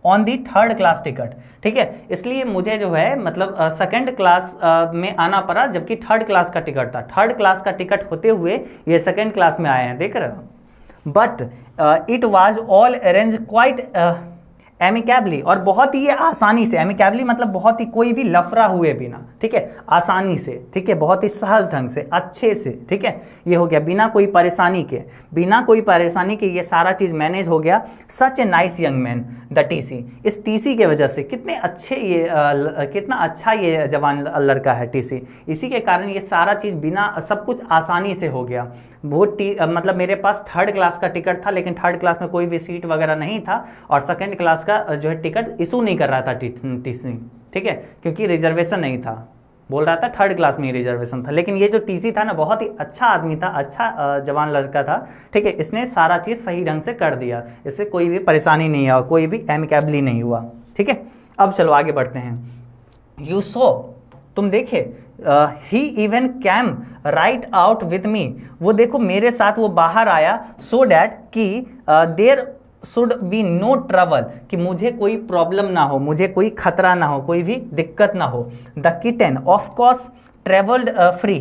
on the third class ticket, ठीक है। इसलिए मुझे जो है मतलब सेकंड क्लास में आना पड़ा, जबकि थर्ड क्लास का टिकट था। थर्ड क्लास का टिकट होते हुए ये सेकंड क्लास में आए हैं, देख रहे हो। But it was all arrange quite amicably, और बहुत ही आसानी से, एमिकेबली मतलब बहुत ही कोई भी लफड़ा हुए बिना, ठीक है, आसानी से, ठीक है, बहुत ही सहज ढंग से, अच्छे से, ठीक है, ये हो गया बिना कोई परेशानी के, बिना कोई परेशानी के ये सारा चीज़ मैनेज हो गया। Such a nice young man the TC, इस टीसी के वजह से कितने अच्छे ये कितना अच्छा ये जवान लड़का है टीसी, इसी के कारण ये सारा चीज़ बिना, सब कुछ आसानी से हो गया। वो मतलब मेरे पास थर्ड क्लास का टिकट था, लेकिन थर्ड क्लास में कोई भी सीट वगैरह नहीं था, और सेकंड क्लास का जो है टिकट इशू नहीं कर रहा था टीसी, ठीक है, क्योंकि रिजर्वेशन नहीं था, बोल रहा था थर्ड क्लास में ही रिजर्वेशन था। लेकिन ये जो टीसी था ना, बहुत ही अच्छा आदमी था, अच्छा जवान लड़का था, ठीक है, इसने सारा चीज़ सही ढंग से कर दिया, इससे कोई भी परेशानी नहीं हुआ, कोई भी एमिकेबली नहीं हुआ, ठीक है। अब चलो आगे बढ़ते हैं। यू सो, तुम देखे, he even came right out with me, वो देखो मेरे साथ वो बाहर आया, सो डैट कि there should be no trouble, कि मुझे कोई प्रॉब्लम ना हो, मुझे कोई खतरा ना हो, कोई भी दिक्कत ना हो। The kitten of course travelled free,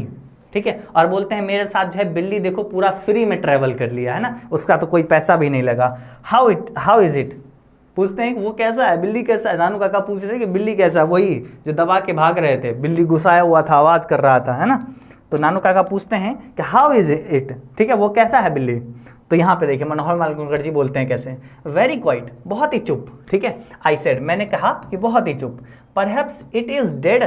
ठीक है, और बोलते हैं मेरे साथ जो है बिल्ली देखो पूरा फ्री में ट्रेवल कर लिया है ना, उसका तो कोई पैसा भी नहीं लगा। हाउ इज इट, पूछते हैं वो कैसा है, बिल्ली कैसा है, नानू काका पूछ रहे हैं कि बिल्ली कैसा है, वही जो दबा के भाग रहे थे, बिल्ली गुस्साया हुआ था, आवाज़ कर रहा था, है ना। तो नानू काका पूछते हैं कि हाउ इज इट, ठीक है, वो कैसा है बिल्ली। तो यहाँ पे देखिए मनोहर मालगुणकर जी बोलते हैं कैसे, वेरी क्वाइट, बहुत ही चुप, ठीक है। आई सेड, मैंने कहा कि बहुत ही चुप। Perhaps it is dead,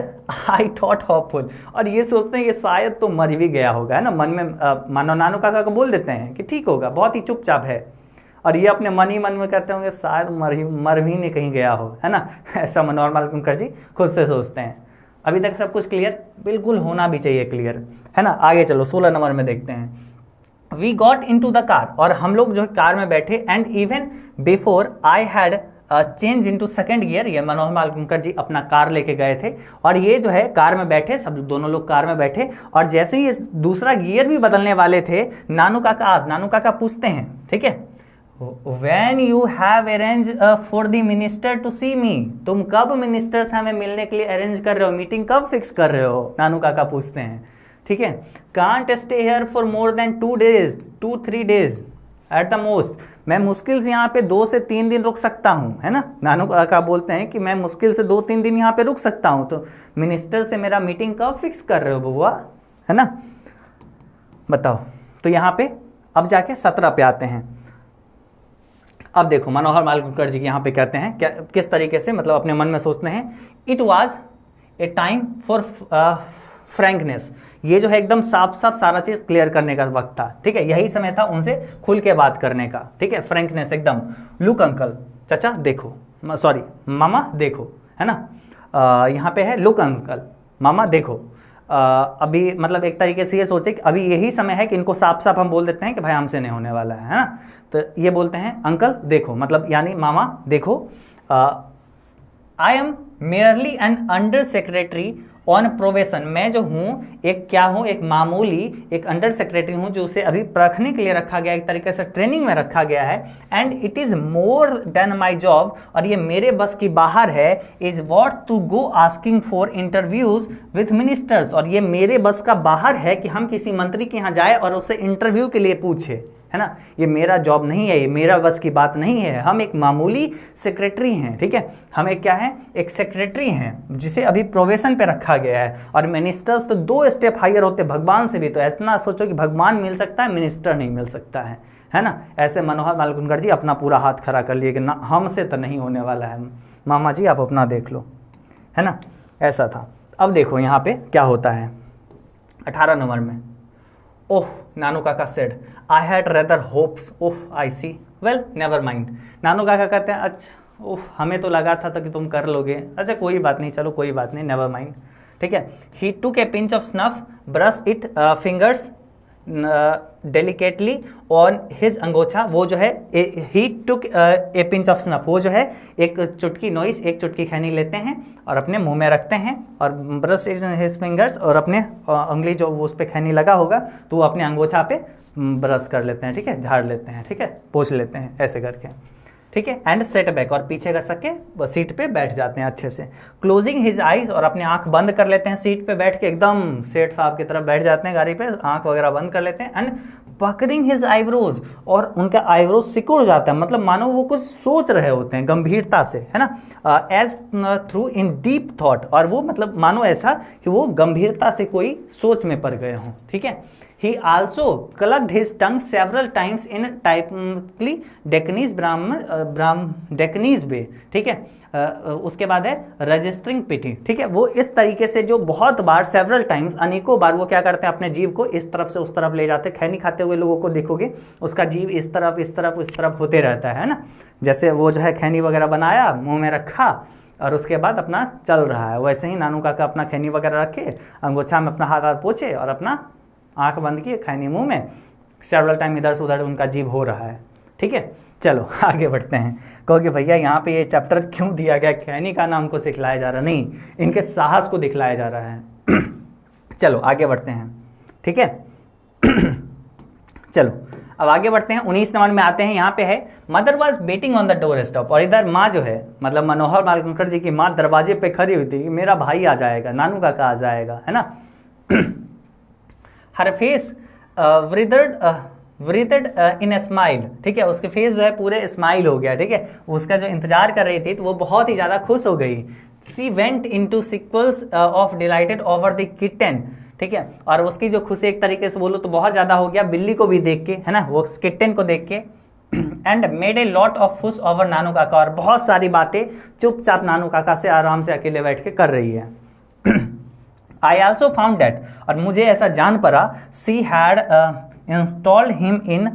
I thought hopeful, और ये सोचते हैं कि शायद तो मर भी गया होगा, है ना, मन में मानो नानू काका को बोल देते हैं कि ठीक होगा, बहुत ही चुपचाप है, और ये अपने मन ही मन में कहते होंगे शायद मर भी नहीं कहीं गया हो, है ना, ऐसा मनोहर मालगुणकर जी खुद से सोचते हैं। अभी तक सब कुछ क्लियर, बिल्कुल होना भी चाहिए क्लियर, है ना। आगे चलो 16 नंबर में देखते हैं। We got in to the car, और हम लोग जो है कार में बैठे, and even before I had change into second gear, ये मनोहर मालगुणकर जी अपना कार लेके गए थे, और ये जो है कार में बैठे, सब दोनों लोग कार में बैठे, और जैसे ही ये दूसरा गियर भी बदलने वाले थे, नानू काका पूछते हैं, ठीक है, When you have arranged for the minister to see me, तुम कब मिनिस्टर से हमें मिलने के लिए अरेंज कर रहे हो, मीटिंग कब फिक्स कर रहे हो, नानू काका पूछते हैं, ठीक है। Can't stay here for more than 2-3 days at the most, मैं मुश्किल से यहाँ पे 2 से 3 दिन रुक सकता हूँ, है ना। नानू काका बोलते हैं कि मैं मुश्किल से 2-3 दिन यहाँ पे रुक सकता हूँ, तो मिनिस्टर से मेरा मीटिंग कब फिक्स कर रहे हो बबुआ, है ना, बताओ। तो यहाँ पे अब जाके 17 पे आते हैं। अब देखो मनोहर मालगुणकर जी यहाँ पे कहते हैं क्या, किस तरीके से मतलब अपने मन में सोचते हैं। It was a time for frankness, ये जो है एकदम साफ साफ सारा चीज़ क्लियर करने का वक्त था, ठीक है, यही समय था उनसे खुल के बात करने का, ठीक है, फ्रैंकनेस एकदम। लुक अंकल, चाचा देखो, सॉरी मामा देखो, है ना, यहाँ पे है लुक अंकल, मामा देखो। अभी मतलब एक तरीके से ये सोचे कि अभी यही समय है कि इनको साफ साफ हम बोल देते हैं कि भाई हमसे नहीं होने वाला है ना। तो ये बोलते हैं अंकल देखो, मतलब यानी मामा देखो, I am merely N under secretary on probation, मैं जो हूँ एक क्या हूँ, एक मामूली एक अंडर सेक्रेटरी हूँ जो उसे अभी परखने के लिए रखा गया, एक तरीके से ट्रेनिंग में रखा गया है। And it is more than my job, और ये मेरे बस की बाहर है, is what to go asking for interviews with ministers, और ये मेरे बस का बाहर है कि हम किसी मंत्री के यहाँ जाए और उससे इंटरव्यू के लिए पूछे, है ना। ये मेरा जॉब नहीं है, ये मेरा बस की बात नहीं है, हम एक मामूली सेक्रेटरी हैं, ठीक है, हम एक क्या है, एक सेक्रेटरी हैं जिसे अभी प्रोबेशन पे रखा गया है। और मिनिस्टर्स तो 2 स्टेप हायर होते भगवान से भी, तो ऐसा सोचो कि भगवान मिल सकता है, मिनिस्टर नहीं मिल सकता है ना। ऐसे मनोहर मालगुणकर जी अपना पूरा हाथ खड़ा कर लिए कि ना हमसे तो नहीं होने वाला है, मामा जी आप अपना देख लो, है ना, ऐसा था। अब देखो यहाँ पे क्या होता है 18 नंबर में। Oh Nanu Kaka said, I had rather hopes, oh I see, well never mind. Nanu Kaka कहते हैं अच्छा ओह हमें तो लगा था कि तुम कर लोगे, अच्छा कोई बात नहीं, चलो कोई बात नहीं, नेवर माइंड, ठीक है। He took a pinch of snuff, brush it fingers delicately on his angocha, वो जो है he took a pinch of snuff, वो जो है एक चुटकी नोइस, एक चुटकी खैनी लेते हैं और अपने मुंह में रखते हैं, और ब्रश इट हिज फिंगर्स, और अपने उंगली जो उस पर खैनी लगा होगा तो वो अपने अंगोछा पे ब्रश कर लेते हैं, ठीक है, झाड़ लेते हैं, ठीक है, पोंछ लेते हैं ऐसे करके, ठीक है, एंड सेट बैक, और पीछे कर सके सीट पे बैठ जाते हैं अच्छे से। क्लोजिंग हिज आईज, और अपने आंख बंद कर लेते हैं सीट पे बैठ के, एकदम सेठ साहब की तरफ बैठ जाते हैं गाड़ी पे, आंख वगैरह बंद कर लेते हैं। एंड पकड़िंग हिज आईब्रोज, और उनका आईब्रोज सिकुड़ जाता है, मतलब मानो वो कुछ सोच रहे होते हैं गंभीरता से, है ना, as through in deep thought, और वो मतलब मानो ऐसा कि वो गंभीरता से कोई सोच में पड़ गए हों, ठीक है। He also clucked his tongue several times in typically Deccanese way, ठीक है। उसके बाद है रजिस्टरिंग पिटी, ठीक है, वो इस तरीके से जो बहुत बार सेवरल टाइम्स, अनेकों बार वो क्या करते हैं, अपने जीव को इस तरफ से उस तरफ ले जाते हैं। खैनी खाते हुए लोगों को देखोगे उसका जीव इस तरफ इस तरफ इस तरफ होते रहता है ना, जैसे वो जो है खैनी वगैरह बनाया, मुंह में रखा और उसके बाद अपना चल रहा है, वैसे ही नानू काका अपना खैनी वगैरह रखे, अंगोछा में अपना हाथ पोछे और अपना आंख बंद किए, खैनी मुंह में, सेवरल टाइम इधर से उधर उनका जीव हो रहा है, ठीक है। चलो आगे बढ़ते हैं। कहोगे भैया यहाँ पे ये चैप्टर क्यों दिया गया, खैनी का नाम को सिखलाया जा रहा, नहीं, इनके साहस को दिखलाया जा रहा है। चलो आगे बढ़ते हैं, ठीक है। चलो अब आगे बढ़ते हैं, 19 नंबर में आते हैं। यहाँ पे है mother was waiting on the door stop, और इधर माँ जो है, मतलब मनोहर मालवणकर जी की माँ दरवाजे पे खड़ी हुई थी कि मेरा भाई आ जाएगा, नानू काका आ जाएगा, है ना। Her face writhed in a smile, ठीक है, उसके फेस जो है पूरे स्माइल हो गया, ठीक है, उसका जो इंतजार कर रही थी तो वो बहुत ही ज़्यादा खुश हो गई। She went into squeals of delighted over the kitten, ठीक है, और उसकी जो खुशी एक तरीके से बोलो तो बहुत ज़्यादा हो गया बिल्ली को भी देख के, है ना, वो किटन को देख के। And made a lot of फुस ओवर नानू काका, और बहुत सारी बातें चुपचाप नानू काका से आराम से अकेले बैठ के कर रही है। आई ऑल्सो फाउंड दैट, और मुझे ऐसा जान पड़ा, she had installed him in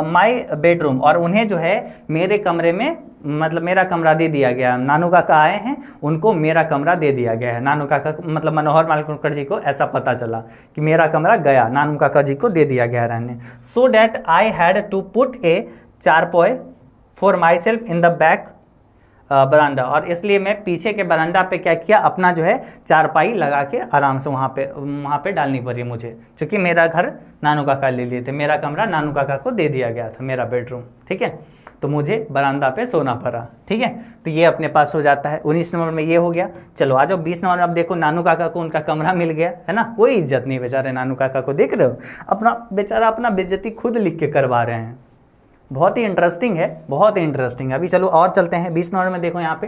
my bedroom, और उन्हें जो है मेरे कमरे में, मतलब मेरा कमरा दे दिया गया। नानू काका आए हैं, उनको मेरा कमरा दे दिया गया है। नानू काका मतलब मनोहर मालवणकर जी को ऐसा पता चला कि मेरा कमरा गया, नानू काका जी को दे दिया गया रहने। So that I had to put a charpoy for myself in the back verandah, और इसलिए मैं पीछे के बरांडा पे क्या किया, अपना जो है चारपाई लगा के आराम से वहाँ पे डालनी पड़ी मुझे, क्योंकि मेरा घर नानू काका ले लिए थे, मेरा कमरा नानू काका को दे दिया गया था, मेरा बेडरूम, ठीक है, तो मुझे बरामदा पे सोना पड़ा, ठीक है। तो ये अपने पास हो जाता है। 19 नंबर में ये हो गया। चलो आ जाओ 20 नंबर में। अब देखो नानू काका को उनका कमरा मिल गया, है ना, कोई इज्जत नहीं बेचारे नानू काका को, देख रहे हो, अपना बेचारा अपना बेइज्जती खुद लिख के करवा रहे हैं। बहुत ही इंटरेस्टिंग है, बहुत ही इंटरेस्टिंग है। अभी चलो और चलते हैं 20 नंबर में। देखो यहाँ पे,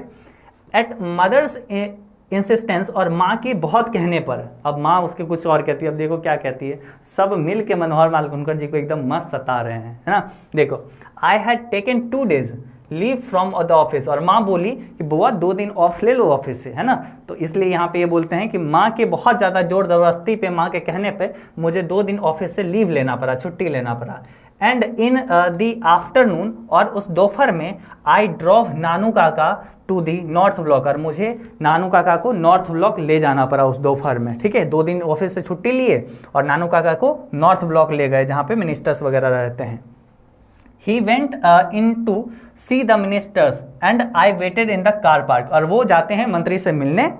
एट मदर्स इंसिस्टेंस, और माँ के बहुत कहने पर, अब माँ उसके कुछ और कहती है। अब देखो क्या कहती है, सब मिल के मनोहर मालवणकर जी को एकदम मस्त सता रहे हैं, है ना। देखो, I had taken 2 days leave from the office, और माँ बोली कि बुआ 2 दिन ऑफ ले लो ऑफिस से, है ना। तो इसलिए यहाँ पे ये बोलते हैं कि माँ के बहुत ज़्यादा जोर जबरदस्ती पे, माँ के कहने पे मुझे 2 दिन ऑफिस से लीव लेना पड़ा, छुट्टी लेना पड़ा। एंड इन दी आफ्टरनून, और उस दोपहर में, आई ड्रॉव नानू काका टू दी नॉर्थ ब्लॉक, और मुझे नानू काका को नॉर्थ ब्लॉक ले जाना पड़ा उस दोपहर में, ठीक है। 2 दिन ऑफिस से छुट्टी लिए और नानू काका को नॉर्थ ब्लॉक ले गए, जहाँ पे मिनिस्टर्स वगैरह रहते हैं। He went in to see the ministers and I waited in the car park, और वो जाते हैं मंत्री से मिलने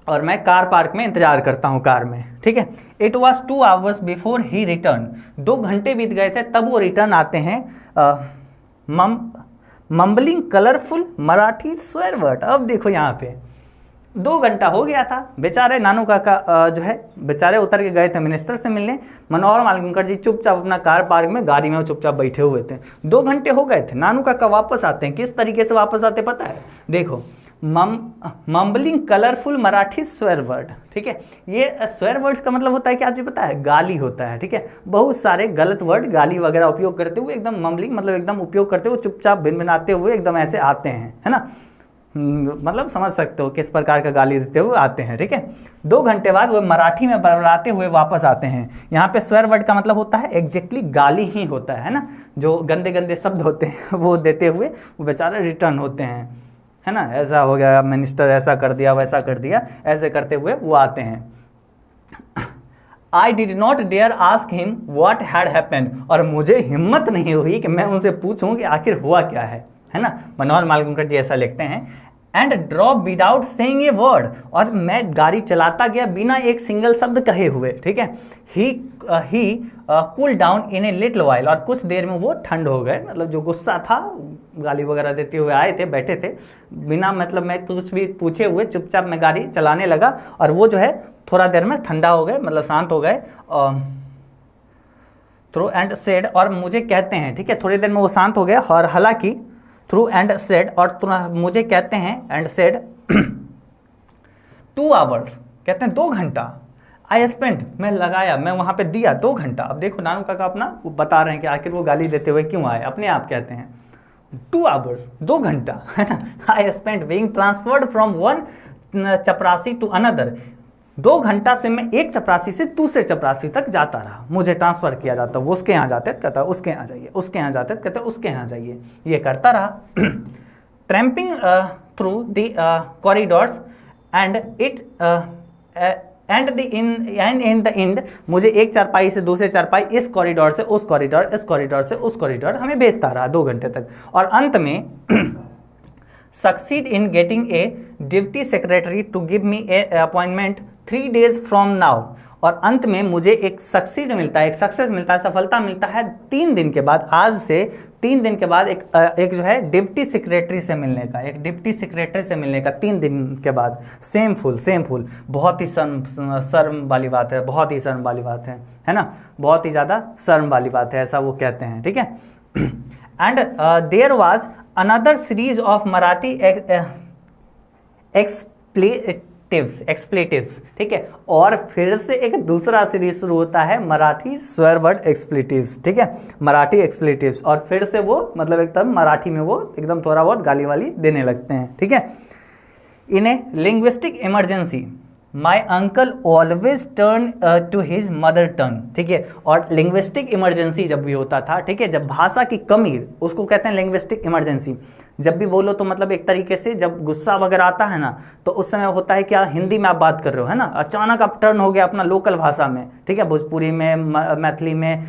और मैं कार पार्क में इंतजार करता हूँ, कार में, ठीक है। It was 2 hours before he returned, 2 घंटे बीत गए थे तब वो रिटर्न आते हैं। Mumbling colourful Marathi swear word. अब देखो यहाँ पे 2 घंटा हो गया था, बेचारे नानू काका जो है बेचारे उतर के गए थे मिनिस्टर से मिलने। मनोहर मालवणकर जी चुपचाप अपना कार पार्क में गाड़ी में चुपचाप बैठे हुए थे। 2 घंटे हो गए थे, नानू काका वापस आते हैं। किस तरीके से वापस आते पता है? देखो, mumbling colourful Marathi swear word, ठीक है। ये स्वेर वर्ड्स का मतलब होता है क्या, जी पता है? गाली होता है, ठीक है। बहुत सारे गलत वर्ड, गाली वगैरह उपयोग करते हुए, एकदम मम्बलिंग मतलब एकदम उपयोग करते हुए, चुपचाप भिनभिनाते हुए एकदम ऐसे आते हैं, है ना। मतलब समझ सकते हो किस प्रकार का गाली देते हुए आते हैं, ठीक है। 2 घंटे बाद वो मराठी में बड़बड़ाते हुए वापस आते हैं। यहाँ पे स्वेर वर्ड का मतलब होता है एग्जैक्टली गाली ही होता है ना, जो गंदे गंदे शब्द होते हैं वो देते हुए वो बेचारे रिटर्न होते हैं, है ना। ऐसा हो गया, मिनिस्टर ऐसा कर दिया, वैसा कर दिया, ऐसे करते हुए वो आते हैं। I did not dare ask him what had happened, और मुझे हिम्मत नहीं हुई कि मैं उनसे पूछूं कि आखिर हुआ क्या है ना। मनोहर मालवणकर जी ऐसा लिखते हैं। And drop without saying a word, और मैं गाड़ी चलाता गया बिना एक सिंगल शब्द कहे हुए, ठीक है। He cool down in a little while, और कुछ देर में वो ठंड हो गए, मतलब जो गुस्सा था, गाली वगैरह देते हुए आए थे, बैठे थे, बिना मतलब मैं कुछ भी पूछे हुए चुपचाप मैं गाड़ी चलाने लगा, और वो जो है थोड़ा देर में ठंडा हो गए, मतलब शांत हो गए। थ्रू एंड सेड, और मुझे कहते हैं, ठीक है, थोड़ी देर में वो शांत हो गया, और हालांकि थ्रू एंड सेड, और मुझे कहते हैं एंड सेड 2 hours, कहते हैं 2 घंटा। आई स्पेंड, मैं लगाया, मैं वहां पे दिया 2 घंटा। अब देखो नानू काका अपना वो बता रहे हैं कि आखिर वो गाली देते हुए क्यों आए, अपने आप कहते हैं 2 hours, 2 घंटा, है ना। I spend being transferred from one चपरासी टू अनदर, 2 घंटा से मैं एक चपरासी से दूसरे चपरासी तक जाता रहा, मुझे ट्रांसफर किया जाता, वो उसके यहाँ जाते कहता उसके यहाँ जाइए, उसके यहाँ जाते कहते उसके यहाँ जाइए, ये करता रहा। Tramping through the corridors and in the end, मुझे एक चारपाई से दूसरे चारपाई, इस कॉरिडोर से उस कॉरिडोर, इस कॉरिडोर से उस कॉरिडोर, हमें भेजता रहा 2 घंटे तक, और अंत में succeed in getting a deputy secretary to give me a appointment 3 days from now, और अंत में मुझे एक सक्सीड मिलता है, एक सक्सेस मिलता है, सफलता मिलता है 3 दिन के बाद, आज से 3 दिन के बाद एक जो है डिप्टी सेक्रेटरी से मिलने का, एक डिप्टी सेक्रेटरी से मिलने का 3 दिन के बाद। सेम फुल, बहुत ही शर्म वाली बात है, बहुत ही शर्म वाली बात है ना, बहुत ही ज़्यादा शर्म वाली बात है, ऐसा वो कहते हैं, ठीक है। And there was another series of Marathi expletives, ठीक है, और फिर से एक दूसरा सीरीज शुरू होता है, मराठी स्वेर वर्ड एक्सप्लेटिव्स, ठीक है, मराठी एक्सप्लेटिव्स, और फिर से वो मतलब एकदम मराठी में वो एकदम थोड़ा बहुत गाली वाली देने लगते हैं, ठीक है। In a linguistic emergency my uncle always turn to his mother tongue, ठीक है, और लिंग्विस्टिक इमरजेंसी जब भी होता था, ठीक है, जब भाषा की कमी, उसको कहते हैं लिंग्विस्टिक इमरजेंसी। जब भी बोलो तो मतलब एक तरीके से जब गुस्सा वगैरह आता है ना, तो उस समय होता है क्या, हिंदी में आप बात कर रहे हो, है ना, अचानक आप टर्न हो गया अपना लोकल भाषा में, ठीक है, भोजपुरी में, मैथिली में,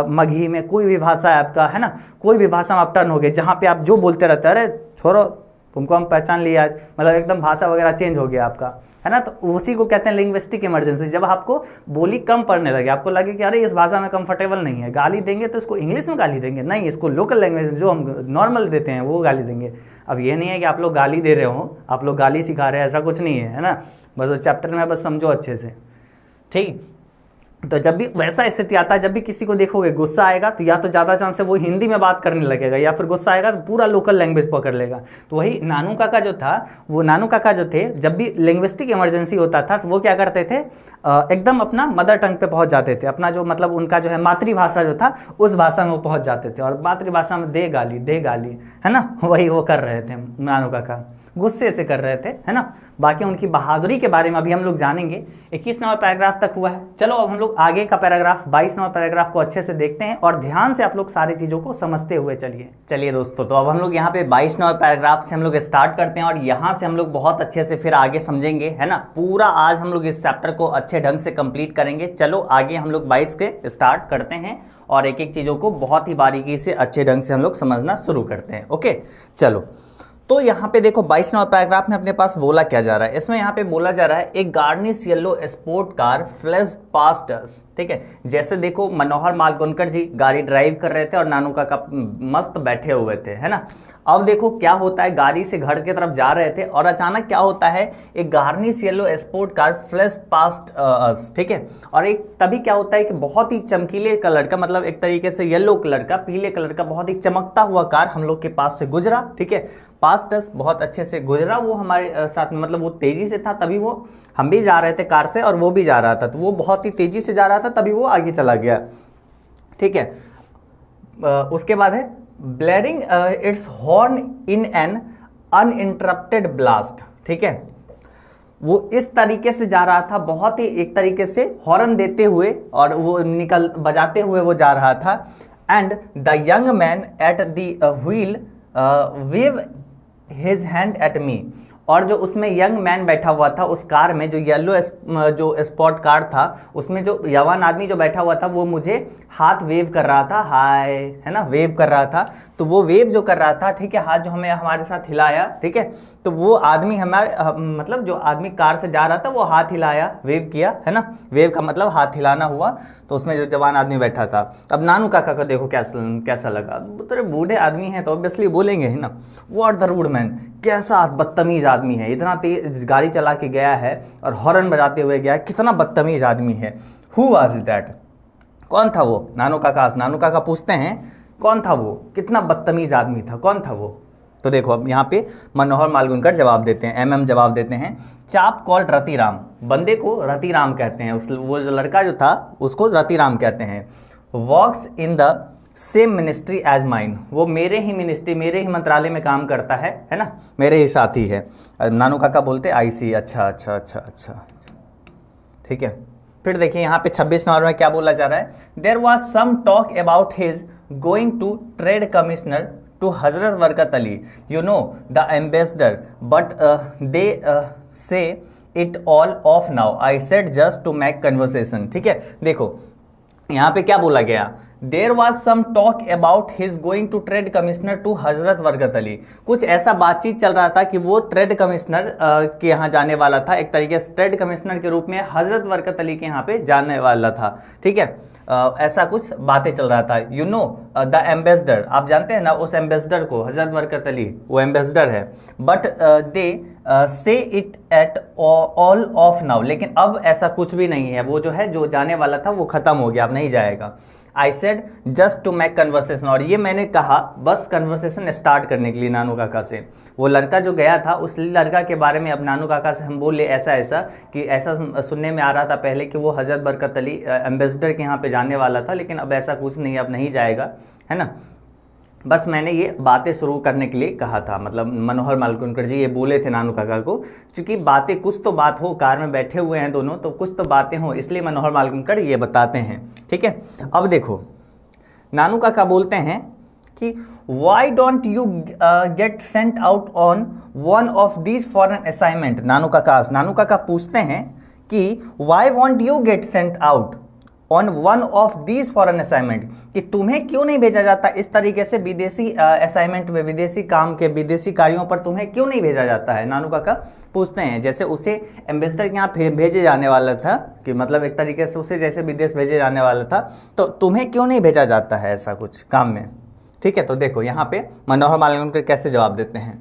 मगही में, कोई भी भाषा है आपका, है ना, कोई भी भाषा में आप टर्न हो गए, जहाँ पे आप जो बोलते रहते हैं, अरे छोड़ो तुमको हम पहचान लिया आज, मतलब एकदम भाषा वगैरह चेंज हो गया आपका, है ना, तो उसी को कहते हैं लिंग्विस्टिक इमरजेंसी। जब आपको बोली कम पड़ने लगे, आपको लगे कि अरे इस भाषा में कंफर्टेबल नहीं है, गाली देंगे तो इसको इंग्लिश में गाली देंगे, नहीं, इसको लोकल लैंग्वेज जो हम नॉर्मल देते हैं वो गाली देंगे। अब ये नहीं है कि आप लोग गाली दे रहे हो, आप लोग गाली सिखा रहे हैं, ऐसा कुछ नहीं है ना, बस उस चैप्टर में बस समझो अच्छे से, ठीक। तो जब भी वैसा स्थिति आता है, जब भी किसी को देखोगे गुस्सा आएगा, तो या तो ज़्यादा चांस है वो हिंदी में बात करने लगेगा, या फिर गुस्सा आएगा तो पूरा लोकल लैंग्वेज पकड़ लेगा। तो वही नानू काका जो था, वो नानू काका जो थे, जब भी लिंग्विस्टिक इमरजेंसी होता था तो वो क्या करते थे, एकदम अपना मदर टंग पे पहुंच जाते थे, अपना जो मतलब उनका जो है मातृभाषा जो था उस भाषा में वो पहुंच जाते थे, और मातृभाषा में दे गाली, है ना, वही वो कर रहे थे नानू काका, गुस्से से कर रहे थे, है ना। बाकी उनकी बहादुरी के बारे में अभी हम लोग जानेंगे। 21 नंबर पैराग्राफ तक हुआ है। चलो अब हम लोग आगे का पैराग्राफ 22 नंबर पैराग्राफ को अच्छे से देखते हैं, और ध्यान से आप लोग सारी चीज़ों को समझते हुए चलिए दोस्तों। तो अब हम लोग यहाँ पे 22 नंबर पैराग्राफ से हम लोग स्टार्ट करते हैं, और यहाँ से हम लोग बहुत अच्छे से फिर आगे समझेंगे, है ना। पूरा आज हम लोग इस चैप्टर को अच्छे ढंग से कंप्लीट करेंगे। चलो आगे हम लोग 22 के स्टार्ट करते हैं, और एक एक चीज़ों को बहुत ही बारीकी से अच्छे ढंग से हम लोग समझना शुरू करते हैं। ओके, चलो। तो यहाँ पे देखो 22 नंबर पैराग्राफ में अपने पास बोला क्या जा रहा है, इसमें यहाँ पे बोला जा रहा है एक garish yellow sport car flash past us, ठीक है। जैसे देखो मनोहर मालगोनकर जी गाड़ी ड्राइव कर रहे थे और नानू काका मस्त बैठे हुए थे, है ना। अब देखो क्या होता है, गाड़ी से घर की तरफ जा रहे थे और अचानक क्या होता है, एक garish yellow sport car flash past us, ठीक है। और एक तभी क्या होता है कि बहुत ही चमकीले कलर का, मतलब एक तरीके से येलो कलर का, पीले कलर का बहुत ही चमकता हुआ कार हम लोग के पास से गुजरा, ठीक है। पास्ट अस बहुत अच्छे से गुजरा, वो हमारे साथ में, मतलब वो तेजी से था, तभी वो, हम भी जा रहे थे कार से और वो भी जा रहा था, तो वो बहुत ही तेजी से जा रहा था, तभी वो आगे चला गया, ठीक है। उसके बाद है ब्लेरिंग it's horn in an uninterrupted blast, ठीक है। वो इस तरीके से जा रहा था, बहुत ही एक तरीके से हॉर्न देते हुए, और वो बजाते हुए वो जा रहा था। And the young man at the wheel wave his hand at me, और जो उसमें यंग मैन बैठा हुआ था उस कार में, जो येलो जो स्पॉट कार था, उसमें जो जवान आदमी जो बैठा हुआ था वो मुझे हाथ वेव कर रहा था, हाय, है ना, वेव कर रहा था। तो वो वेव जो कर रहा था, ठीक है, हाथ जो हमें हमारे साथ हिलाया, ठीक है, तो वो आदमी हमारे मतलब जो आदमी कार से जा रहा था वो हाथ हिलाया, वेव किया, है ना, वेव का मतलब हाथ हिलाना हुआ। तो उसमें जो जवान आदमी बैठा था, अब नानू काका को देखो कैसा लगा, तेरे बूढ़े आदमी हैं तो ऑब्वियसली बोलेंगे ही ना, व्हाट द रूड मैन, कैसा बदतमीज आदमी है, इतना तेज गाड़ी चला के गया है और हॉर्न बजाते हुए गया है, कितना बदतमीज आदमी है। हु वाज दैट, कौन था वो? नानू काका पूछते हैं कौन था वो, कितना बदतमीज आदमी था, कौन था वो? तो देखो अब यहाँ पे मनोहर मालगुनकर जवाब देते हैं, एमएम जवाब देते हैं, चाप कॉल्ड रतिराम, बंदे को रतिराम कहते हैं, वो जो लड़का जो था उसको रतिराम कहते हैं। Works in the same ministry as mine, वो मेरे ही मिनिस्ट्री, मेरे ही मंत्रालय में काम करता है ना, मेरे ही साथी है। नानू काका बोलते आई सी, अच्छा अच्छा अच्छा अच्छा, ठीक है। फिर देखिए यहाँ पे 26 नंबर में क्या बोला जा रहा है, there was some talk about his going to trade commissioner to Hazrat Barkat Ali, you know the ambassador, but they say it all off now, I said just to make conversation. ठीक है, देखो यहाँ पे क्या बोला गया, there was some talk about his going to trade commissioner to Hazrat Barkat Ali, कुछ ऐसा बातचीत चल रहा था कि वो ट्रेड कमिश्नर के यहाँ जाने वाला था, एक तरीके से ट्रेड कमिश्नर के रूप में हजरत बरकत अली के यहाँ पे जाने वाला था। ठीक है, ऐसा कुछ बातें चल रहा था। यू नो द एम्बेसडर, आप जानते हैं ना उस एम्बेसडर को, हजरत बरकत अली वो एम्बेसडर है, but they say it at all off now, लेकिन अब ऐसा कुछ भी नहीं है, वो जो है जो जाने वाला था वो खत्म हो गया, अब नहीं जाएगा। I said just to make conversation, और ये मैंने कहा बस कन्वर्सेशन स्टार्ट करने के लिए नानू काका से। वो लड़का जो गया था उस लड़का के बारे में अब नानू काका से हम बोले ऐसा ऐसा कि ऐसा सुनने में आ रहा था पहले कि वो हजरत बरकत अली एम्बेसडर के यहाँ पे जाने वाला था, लेकिन अब ऐसा कुछ नहीं, अब नहीं जाएगा, है ना। बस मैंने ये बातें शुरू करने के लिए कहा था, मतलब मनोहर मालगुनकर जी ये बोले थे नानू काका को, क्योंकि बातें कुछ तो बात हो, कार में बैठे हुए हैं दोनों तो कुछ तो बातें हो, इसलिए मनोहर मालगुनकर ये बताते हैं। ठीक है, अब देखो नानू काका बोलते हैं कि why don't you get sent out on one of these foreign assignment. Nanu Kaka पूछते हैं कि why won't you get sent out on one of these foreign assignment, कि तुम्हें क्यों नहीं भेजा जाता इस तरीके से विदेशी असाइनमेंट में, विदेशी काम के विदेशी कार्यों पर तुम्हें क्यों नहीं भेजा जाता है। नानू काका पूछते हैं, जैसे उसे एम्बेसडर के यहाँ भेजे जाने वाला था, कि मतलब एक तरीके से उसे जैसे विदेश भेजे जाने वाला था, तो तुम्हें क्यों नहीं भेजा जाता है ऐसा कुछ काम में। ठीक है, तो देखो यहाँ पे मनोहर मालगुनकर कैसे जवाब देते हैं,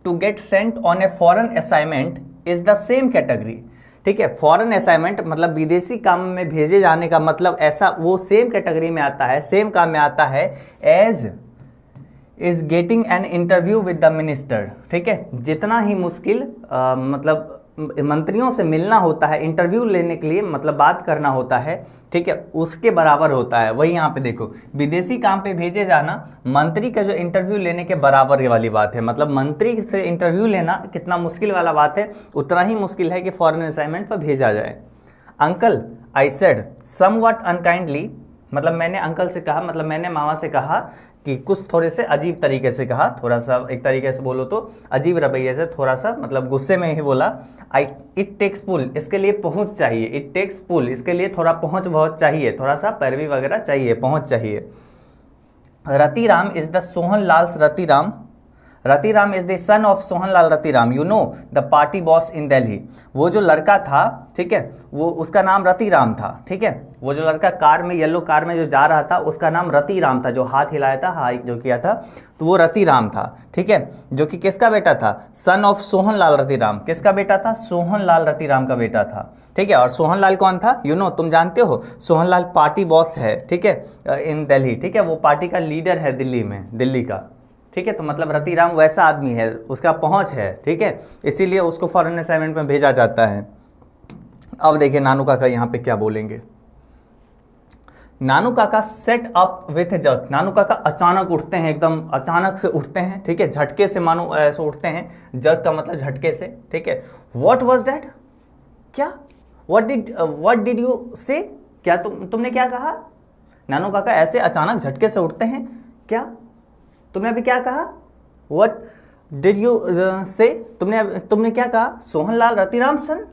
to get sent on a foreign assignment is the same category. ठीक है, फॉरेन असाइनमेंट मतलब विदेशी काम में भेजे जाने का मतलब ऐसा वो सेम कैटेगरी में आता है, सेम काम में आता है as is getting an interview with the minister. ठीक है, जितना ही मुश्किल मतलब मंत्रियों से मिलना होता है, इंटरव्यू लेने के लिए मतलब बात करना होता है, ठीक है, उसके बराबर होता है। वही यहाँ पे देखो, विदेशी काम पे भेजे जाना मंत्री का जो इंटरव्यू लेने के बराबर वाली बात है, मतलब मंत्री से इंटरव्यू लेना कितना मुश्किल वाला बात है, उतना ही मुश्किल है कि फॉरेन असाइनमेंट पर भेजा जाए। Uncle I said somewhat unkindly, मतलब मैंने अंकल से कहा, मतलब मैंने मामा से कहा कि कुछ थोड़े से अजीब तरीके से कहा, थोड़ा सा एक तरीके से बोलो तो अजीब रवैये से, थोड़ा सा मतलब गुस्से में ही बोला। इट टेक्स पुल, इसके लिए पहुंच चाहिए, इट टेक्स पुल, इसके लिए थोड़ा पहुंच बहुत चाहिए, थोड़ा सा पैरवी वगैरह चाहिए, पहुंच चाहिए। Ratiram is the Sohan Lal Ratiram, Ratiram is the son of Sohanlal Ratiram, you know the party boss इन दिल्ली। वो जो लड़का था, ठीक है, वो उसका नाम रतिराम था। ठीक है, वो जो लड़का कार में, येलो कार में जो जा रहा था, उसका नाम रतिराम था, जो हाथ हिलाया था, हाथ जो किया था, तो वो रतिराम था। ठीक है, जो कि किसका बेटा था, सन ऑफ सोहनलाल रतिराम, किसका बेटा था, सोहनलाल रतिराम का बेटा था। ठीक है, और सोहनलाल कौन था, यू नो तुम जानते हो, सोहनलाल पार्टी बॉस है, ठीक है, इन दिल्ली। ठीक है, वो पार्टी का लीडर है दिल्ली में, दिल्ली का। ठीक है, तो मतलब रतिराम वैसा आदमी है, उसका पहुंच है, ठीक है, इसीलिए उसको फॉरेन असाइनमेंट में भेजा जाता है। अब देखिए नानू काका यहाँ पे क्या बोलेंगे। नानू काका सेट अप विथ जर्क, नानू काका अचानक उठते हैं, एकदम अचानक से उठते हैं, ठीक है, झटके से मानो ऐसे उठते हैं, जर्क का मतलब झटके से। ठीक है, व्हाट वाज दैट, क्या, व्हाट डिड यू से, क्या तुमने क्या कहा। नानू काका ऐसे अचानक झटके से उठते हैं, क्या तुमने अभी क्या कहा, डिड यू से, तुमने क्या कहा? सोहनलाल रतिराम सन,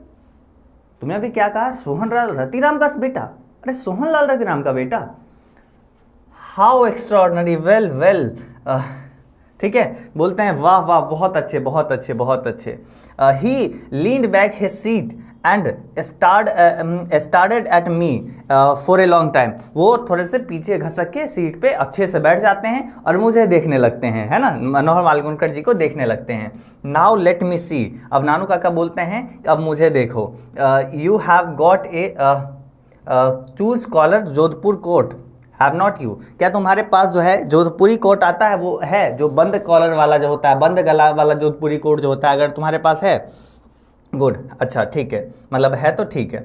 तुमने अभी क्या कहा? सोहनलाल रतिराम का बेटा। अरे सोहनलाल रतिराम का बेटा, हाउ एक्स्ट्राऑर्डिनरी, वेल वेल, ठीक है, बोलते हैं वाह वाह, बहुत अच्छे बहुत अच्छे बहुत अच्छे। He leaned back his seat and started at me for a long time. वो थोड़े से पीछे घसक के सीट पे अच्छे से बैठ जाते हैं और मुझे देखने लगते हैं, है ना, मनोहर मालगुनकर जी को देखने लगते हैं। नाउ लेट मी सी, अब नानू काका बोलते हैं अब मुझे देखो। You have got a choose collar Jodhpur coat, have not you, क्या तुम्हारे पास जो है जोधपुरी कोट आता है, वो है जो बंद कॉलर वाला जो होता है, बंद गला वाला जोधपुरी कोट जो होता है, अगर तुम्हारे पास है, गुड, अच्छा ठीक है, मतलब है तो ठीक है।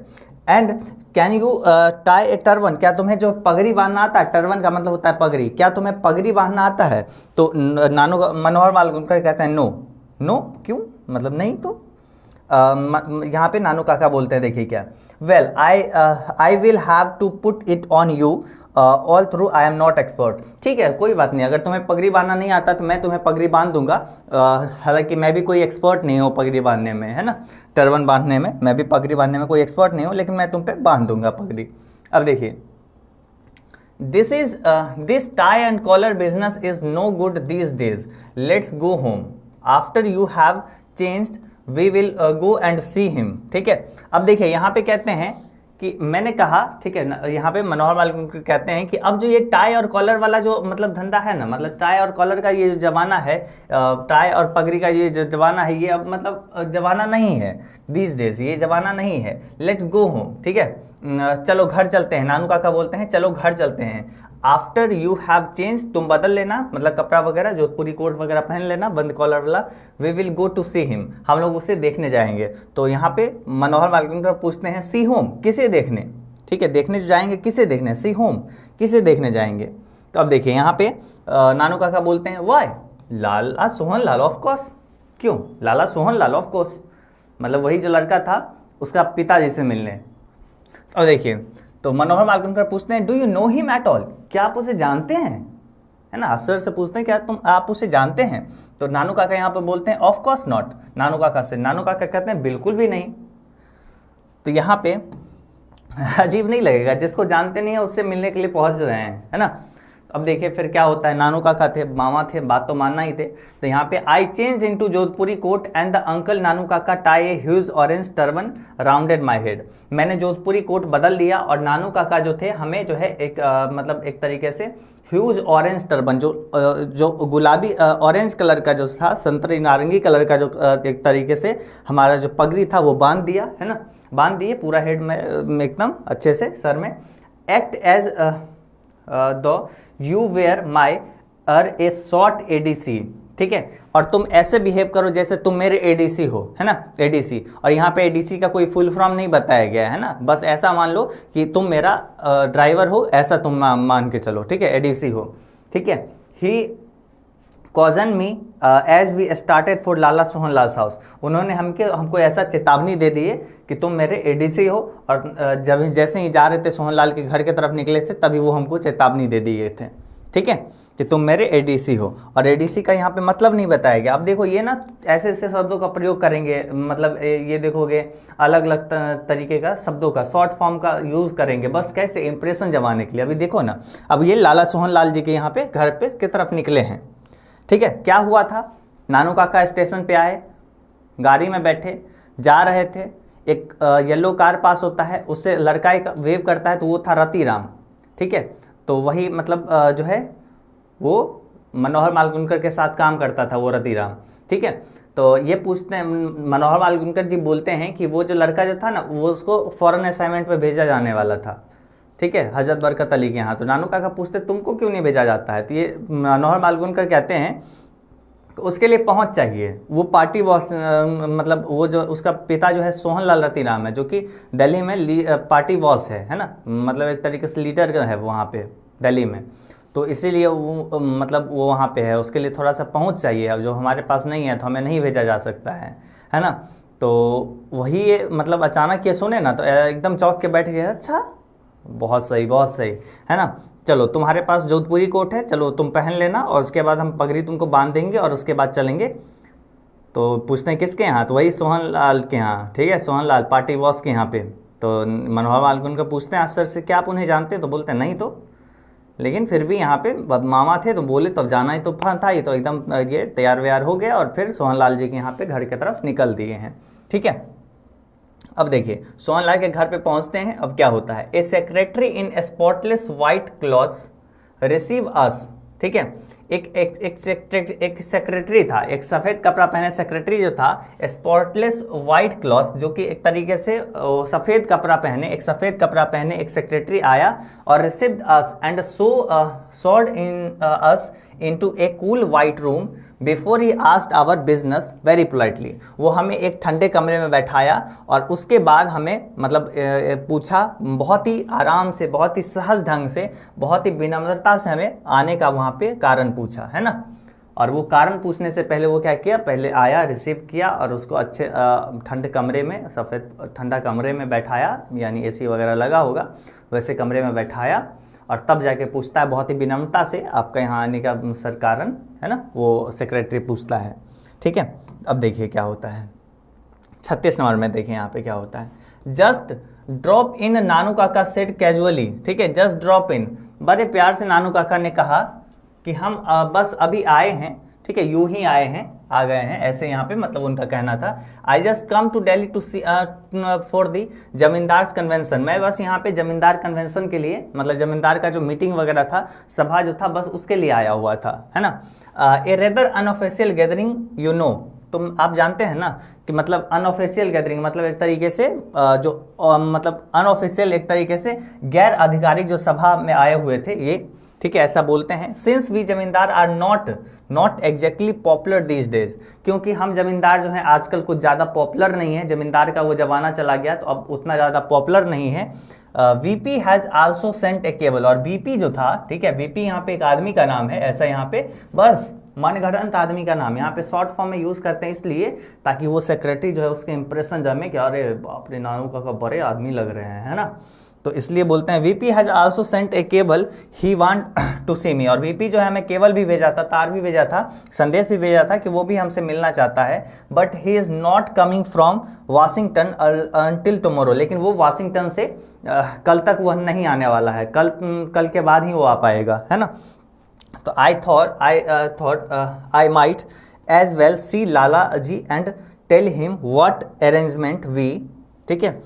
And can you tie A turban, क्या तुम्हें जो पगड़ी बांधना आता है, टर्बन का मतलब होता है पगड़ी, क्या तुम्हें पगड़ी बांधना आता है? तो मनोहर मालगुनकर कहते हैं नो। नो क्यों, मतलब नहीं, तो यहाँ पे नानू काका बोलते हैं, देखिए क्या, well I will have to put it on you all through, I am not expert. ठीक है, कोई बात नहीं, अगर तुम्हें पगड़ी बांधना नहीं आता तो मैं तुम्हें पगड़ी बांध दूंगा, हालांकि मैं भी कोई एक्सपर्ट नहीं हूँ पगड़ी बांधने में, है ना, टर्बन बांधने में, मैं भी पगड़ी बांधने में कोई एक्सपर्ट नहीं हूँ, लेकिन मैं तुम पे बांध दूंगा पगड़ी। अब देखिए, this tie and collar business is no good these days, let's go home, after you have changed we will go and see him. ठीक है, अब देखिए यहाँ पे कहते हैं कि मैंने कहा, ठीक है, यहाँ पे मनोहर मालगुनकर कहते हैं कि अब जो ये टाई और कॉलर वाला जो मतलब धंधा है ना, मतलब टाई और कॉलर का ये जो जमाना है, टाई और पगड़ी का ये जो जमाना है, ये अब मतलब जमाना नहीं है, दीज डेज ये जमाना नहीं है, लेट्स गो होम। ठीक है, चलो घर चलते हैं, नानू काका बोलते हैं चलो घर चलते हैं। आफ्टर यू हैव चेंज, तुम बदल लेना, मतलब कपड़ा वगैरह जोधपुरी कोट वगैरह पहन लेना बंद कॉलर वाला। We will go to see him, हम लोग उसे देखने जाएंगे। तो यहाँ पे मनोहर मालगुनकर पूछते हैं सी होम, किसे देखने? ठीक है, देखने जो जाएंगे किसे देखने, सी होम किसे देखने जाएंगे? तो अब देखिए यहाँ पे नानू काका बोलते हैं why, Lala Sohanlal of course, क्यों लाला सोहनलाल ऑफ कोर्स, मतलब वही जो लड़का था उसका पिताजी से मिलने। और देखिए, तो मनोहर मालगुनकर पूछते हैं do you know him at all, क्या आप उसे जानते हैं, है ना, असर से पूछते हैं क्या आप उसे जानते हैं? तो नानू काका यहाँ पे बोलते हैं ऑफ कोर्स नॉट, नानू काका से, नानू काका कहते हैं बिल्कुल भी नहीं। तो यहाँ पे अजीब नहीं लगेगा, जिसको जानते नहीं है उससे मिलने के लिए पहुंच रहे हैं, है ना। अब देखिए फिर क्या होता है, नानू काका थे, मामा थे, बात तो मानना ही थे। तो यहाँ पे I change into Jodhpuri coat and the uncle Nanu Kaka tie a huge orange turban rounded my head, मैंने जोधपुरी कोट बदल लिया और नानू काका जो थे हमें जो है एक मतलब एक तरीके से ह्यूज ऑरेंज टर्बन, जो गुलाबी ऑरेंज कलर का जो था, संतरी नारंगी कलर का जो एक तरीके से हमारा जो पगड़ी था वो बांध दिया, है ना, बांध दिए पूरा हेड में एकदम अच्छे से सर में। Act as the you were my a short ADC, ठीक है, और तुम ऐसे बिहेव करो जैसे तुम मेरे एडीसी हो, है ना, एडीसी। और यहाँ पे एडीसी का कोई फुल फॉर्म नहीं बताया गया है ना, बस ऐसा मान लो कि तुम मेरा ड्राइवर हो, ऐसा तुम मान के चलो, ठीक है, एडीसी हो, ठीक है। He cautioned me as we started for Lala Sohanlal house, उन्होंने हमको ऐसा चेतावनी दे दी है कि तुम मेरे एडीसी हो, और जब जैसे ही जा रहे थे सोहनलाल के घर के तरफ निकले थे तभी वो हमको चेतावनी दे दिए थे, ठीक है, कि तुम मेरे एडीसी हो। और एडीसी का यहाँ पे मतलब नहीं बताया गया। अब देखो ये ना ऐसे ऐसे शब्दों का प्रयोग करेंगे, मतलब ये देखोगे अलग अलग तरीके का शब्दों का शॉर्ट फॉर्म का यूज़ करेंगे, बस कैसे इंप्रेशन जमाने के लिए। अभी देखो ना, अब ये लाला सोहनलाल जी के यहाँ पे घर पे की तरफ निकले हैं, ठीक है। क्या हुआ था, नानू काका स्टेशन पे आए, गाड़ी में बैठे जा रहे थे, एक येलो कार पास होता है, उससे लड़का एक वेव करता है, तो वो था रतिराम, ठीक है। तो वही मतलब जो है वो मनोहर मालगुनकर के साथ काम करता था वो रतिराम, ठीक है। तो ये पूछते हैं, मनोहर मालगुनकर जी बोलते हैं कि वो जो लड़का जो था ना, वो उसको फॉरेन असाइनमेंट पे भेजा जाने वाला था, ठीक है, हजरत बरकत अली के यहाँ। तो नानू काका पूछते तुमको क्यों नहीं भेजा जाता है? तो ये मनोहर मालगुनकर कहते हैं तो उसके लिए पहुंच चाहिए, वो पार्टी वॉस, मतलब वो जो उसका पिता जो है सोहनलाल रतिराम है, जो कि दिल्ली में पार्टी वॉस है ना, मतलब एक तरीके से लीडर है वहाँ पे दिल्ली में। तो इसीलिए वो मतलब वो वहाँ पे है, उसके लिए थोड़ा सा पहुँच चाहिए, अब जो हमारे पास नहीं है तो हमें नहीं भेजा जा सकता है ना। तो वही ये मतलब अचानक ये सुने ना तो एकदम चौंक के बैठ गए, अच्छा बहुत सही, है ना, चलो तुम्हारे पास जोधपुरी कोट है, चलो तुम पहन लेना, और उसके बाद हम पगड़ी तुमको बांध देंगे और उसके बाद चलेंगे तो पूछते हैं किसके यहाँ, तो वही सोहन लाल के यहाँ, ठीक है, सोहन लाल पार्टी बॉस के यहाँ पे। तो मनोहर लाल को उनका पूछते हैं आश्चर्य से, क्या आप उन्हें जानते हैं, तो बोलते हैं नहीं तो, लेकिन फिर भी यहाँ पे मामा थे तो बोले, तो अब जाना ही तो था ही, तो एकदम ये तैयार व्यार हो गया और फिर सोहन लाल जी के यहाँ पे घर की तरफ निकल दिए हैं, ठीक है। अब देखिए सोहन लाल के घर पे पहुंचते हैं, अब क्या होता है, a secretary in spotless white clothes receive us, ठीक है। एक सेक्रेटरी था, एक सफ़ेद कपड़ा पहने सेक्रेटरी जो था, स्पॉटलेस वाइट क्लॉथ, जो कि एक तरीके से सफ़ेद कपड़ा पहने, एक सफ़ेद कपड़ा पहने एक सेक्रेटरी आया और received us and showed in us into a cool white room before he asked our business very politely. वो हमें एक ठंडे कमरे में बैठाया और उसके बाद हमें मतलब पूछा, बहुत ही आराम से, बहुत ही सहज ढंग से, बहुत ही विनम्रता से हमें आने का वहाँ पे कारण पूछा, है ना। और वो कारण पूछने से पहले वो क्या किया, पहले आया, रिसीव किया और उसको अच्छे ठंडे कमरे में, सफ़ेद ठंडा कमरे में बैठाया, यानी एसी वगैरह लगा होगा वैसे कमरे में बैठाया, और तब जाके पूछता है बहुत ही विनम्रता से, आपका यहाँ आने का सर कारण, है ना, वो सेक्रेटरी पूछता है, ठीक है। अब देखिए क्या होता है 36 नंबर में, देखिए यहाँ पे क्या होता है, just drop in, Nanu Kaka said casually, ठीक है, जस्ट ड्रॉप इन, बड़े प्यार से नानू काका ने कहा कि हम बस अभी आए हैं, ठीक है, यूं ही आए हैं, आ गए हैं, ऐसे यहाँ पे मतलब उनका कहना था। I just come to Delhi to see for the zamindars convention, मैं बस यहाँ पे जमींदार कन्वेंशन के लिए, मतलब जमींदार का जो मीटिंग वगैरह था, सभा जो था, बस उसके लिए आया हुआ था, है ना। A rather unofficial gathering, you know, तुम आप जानते हैं ना कि मतलब अनऑफिशियल गैदरिंग मतलब एक तरीके से मतलब अनऑफिशियल, एक तरीके से गैर आधिकारिक जो सभा में आए हुए थे ये, ठीक है, ऐसा बोलते हैं। Since we zamindar are not exactly popular these days, क्योंकि हम जमींदार जो हैं आजकल कुछ ज़्यादा पॉपुलर नहीं है, जमींदार का वो जमाना चला गया तो अब उतना ज़्यादा पॉपुलर नहीं है। VP has also sent a cable, और वीपी जो था, ठीक है, वीपी यहाँ पे एक आदमी का नाम है, ऐसा यहाँ पे बस मनगढ़ंत आदमी का नाम यहाँ पे शॉर्ट फॉर्म में यूज़ करते हैं, इसलिए ताकि वो सेक्रेटरी जो है उसके इंप्रेशन जमे कि अरे बाप रे नानू काका बड़े आदमी लग रहे हैं, है ना, तो इसलिए बोलते हैं VP has also sent a cable he want to see me, और वीपी जो है हमें केबल भी भेजा था, तार भी भेजा था, संदेश भी भेजा था कि वो भी हमसे मिलना चाहता है, but he is not coming from Washington until tomorrow, लेकिन वो वाशिंगटन से कल तक वह नहीं आने वाला है, कल के बाद ही वो आ पाएगा, है ना। तो I thought I might as well see Lala ji and tell him what arrangement we, ठीक है,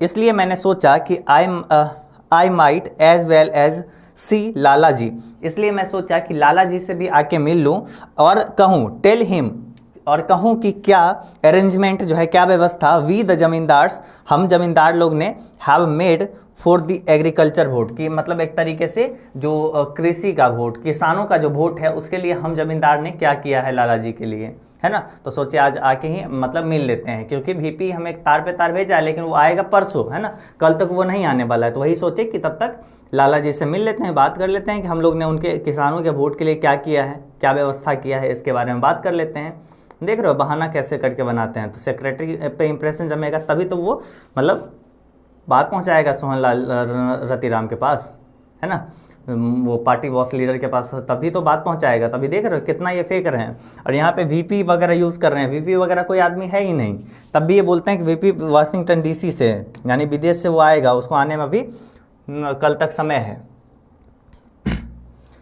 इसलिए मैंने सोचा कि I might as well as see Lala ji, इसलिए मैं सोचा कि लाला जी से भी आके मिल लूँ और कहूँ, टेल हिम, और कहूँ कि क्या अरेंजमेंट जो है, क्या व्यवस्था, वी द जमींदार्स, हम जमींदार लोग ने, have made for the agriculture vote, की मतलब एक तरीके से जो कृषि का वोट, किसानों का जो वोट है उसके लिए हम जमींदार ने क्या किया है लाला जी के लिए, है ना। तो सोचे आज आके ही मतलब मिल लेते हैं, क्योंकि वीपी हमें तार पे तार भेजा है, लेकिन वो आएगा परसों, है ना, कल तक वो नहीं आने वाला है, तो वही सोचे कि तब तक लाला जी से मिल लेते हैं, बात कर लेते हैं कि हम लोग ने उनके किसानों के वोट के लिए क्या किया है, क्या व्यवस्था किया है, इसके बारे में बात कर लेते हैं। देख रहे हो बहाना कैसे करके बनाते हैं, तो सेक्रेटरी पे इंप्रेशन जमेगा तभी तो वो मतलब बात पहुँचाएगा सोहन लाल रतिराम के पास, है ना, वो पार्टी बॉस लीडर के पास, तभी तो बात पहुंचाएगा, तभी देख रहे हो कितना ये फेक रहे हैं। और यहाँ पे वीपी वगैरह यूज़ कर रहे हैं, वीपी वगैरह कोई आदमी है ही नहीं, तब भी ये बोलते हैं कि वीपी वाशिंगटन डीसी से, यानी विदेश से वो आएगा, उसको आने में भी कल तक समय है।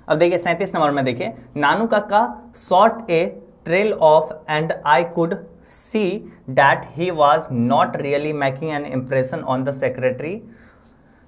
अब देखिए 37 नंबर में देखिए, नानू काका sought a trail off and I could see that he was not really making an impression on the secretary.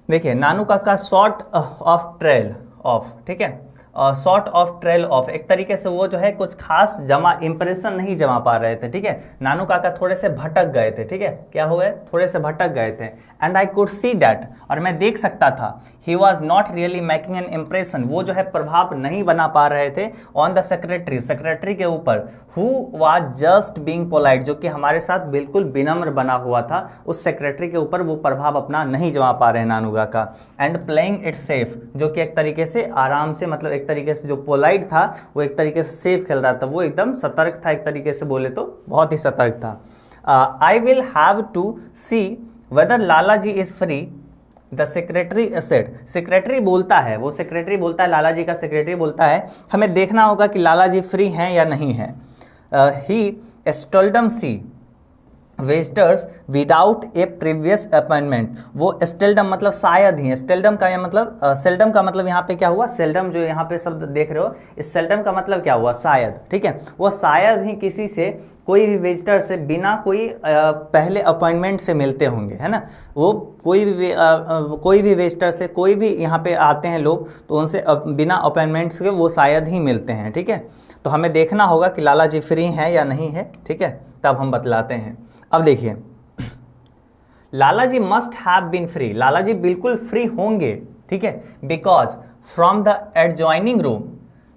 देखिए नानू काका सॉर्ट ऑफ ट्रेल ऑफ, ठीक है, सॉर्ट ऑफ ट्रेल ऑफ, एक तरीके से वो जो है कुछ खास इंप्रेशन नहीं जमा पा रहे थे, ठीक है, नानू काका थोड़े से भटक गए थे, ठीक है, क्या हुए, थोड़े से भटक गए थे। And I could see that, और मैं देख सकता था, ही was not really making an impression, वो जो है प्रभाव नहीं बना पा रहे थे ऑन द सेक्रेटरी, सेक्रेटरी के ऊपर, who was just being polite, जो कि हमारे साथ बिल्कुल विनम्र बना हुआ था, उस सेक्रेटरी के ऊपर वो प्रभाव अपना नहीं जमा पा रहे नानू काका। एंड प्लेइंग इट सेफ, जो कि एक तरीके से आराम से, मतलब एक तरीके से जो पोलाइट था वो एक तरीके से सेफ खेल रहा था, वो एकदम सतर्क था, एक तरीके से बोले तो बहुत ही सतर्क था। I will have to see whether Lala ji is free, the secretary said, secretary बोलता है, वो सेक्रेटरी बोलता है, लाला जी का सेक्रेटरी बोलता है, हमें देखना होगा कि लाला जी फ्री हैं या नहीं है। He seldom see visitors without a previous appointment. वो स्टेल्डम मतलब शायद ही, स्टेल्डम का मतलब सेल्डम का मतलब यहाँ पे क्या हुआ, सेल्डम जो यहाँ पे शब्द देख रहे हो, इस सेल्डम का मतलब क्या हुआ, शायद, ठीक है। वो शायद ही किसी से, कोई भी विजिटर से बिना कोई पहले अपॉइंटमेंट से मिलते होंगे, है ना। वो कोई भी विजिटर से, कोई भी यहाँ पे आते हैं लोग, तो उनसे बिना अपॉइंटमेंट के वो शायद ही मिलते हैं, ठीक है। तो हमें देखना होगा कि लाला जी फ्री हैं या नहीं है, ठीक है, तब हम बतलाते हैं। अब देखिए, Lala ji must have been free, Lala ji बिल्कुल फ्री होंगे, ठीक है, because from the adjoining room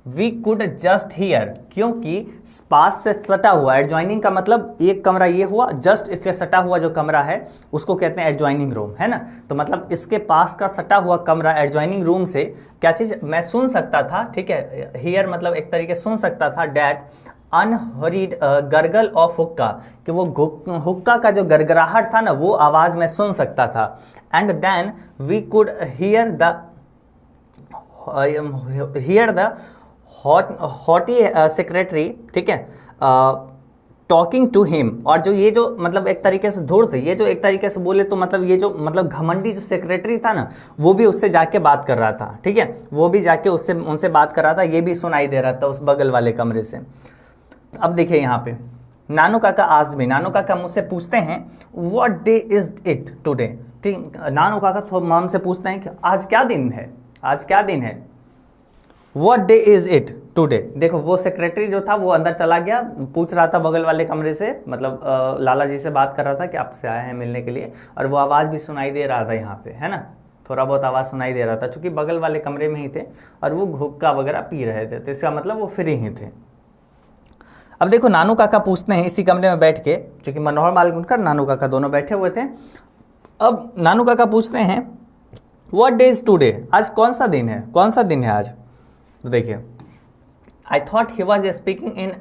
we could just hear, क्योंकि पास से सटा हुआ, एडजॉइनिंग का मतलब एक कमरा ये हुआ, जस्ट इससे सटा हुआ जो कमरा है उसको कहते हैं एडजॉइनिंग रूम, है ना। तो मतलब इसके पास का सटा हुआ कमरा एडजॉइनिंग रूम से क्या चीज़ मैं सुन सकता था, ठीक है, हियर मतलब एक तरीके सुन सकता था, डैट अनहरीड गरगल ऑफ हुक्का, कि वो हुक्का का जो गरगराहट था ना वो आवाज़ में सुन सकता था। And then we could hear the haughty secretary, ठीक है, टॉकिंग टू हिम। और जो ये जो मतलब एक तरीके से धूर्त, ये जो एक तरीके से बोले तो मतलब ये जो मतलब घमंडी जो सेक्रेटरी था ना, वो भी उससे जाके बात कर रहा था, ठीक है, वो भी जाके उनसे बात कर रहा था, ये भी सुनाई दे रहा था उस बगल वाले कमरे से। अब देखिए यहाँ पे नानू काका आज भी, नानू काका मुझसे पूछते हैं what day is it today, ठीक, नानू काका तो माम से पूछते हैं कि आज क्या दिन है, आज क्या दिन है, what day is it today. देखो वो सेक्रेटरी जो था वो अंदर चला गया, पूछ रहा था बगल वाले कमरे से, मतलब लाला जी से बात कर रहा था कि आपसे आए हैं मिलने के लिए, और वो आवाज़ भी सुनाई दे रहा था यहाँ पे, है ना, थोड़ा बहुत आवाज़ सुनाई दे रहा था, चूंकि बगल वाले कमरे में ही थे और वो हुक्का वगैरह पी रहे थे, तो इसका मतलब वो फ्री ही थे। अब देखो नानू काका पूछते हैं इसी कमरे में बैठ के, चूंकि मनोहर मालगुनकर नानू काका दोनों बैठे हुए थे। अब नानू काका पूछते हैं व्हाट डे इज टुडे, आज कौन सा दिन है, कौन सा दिन है आज। तो देखिए, I thought he was speaking in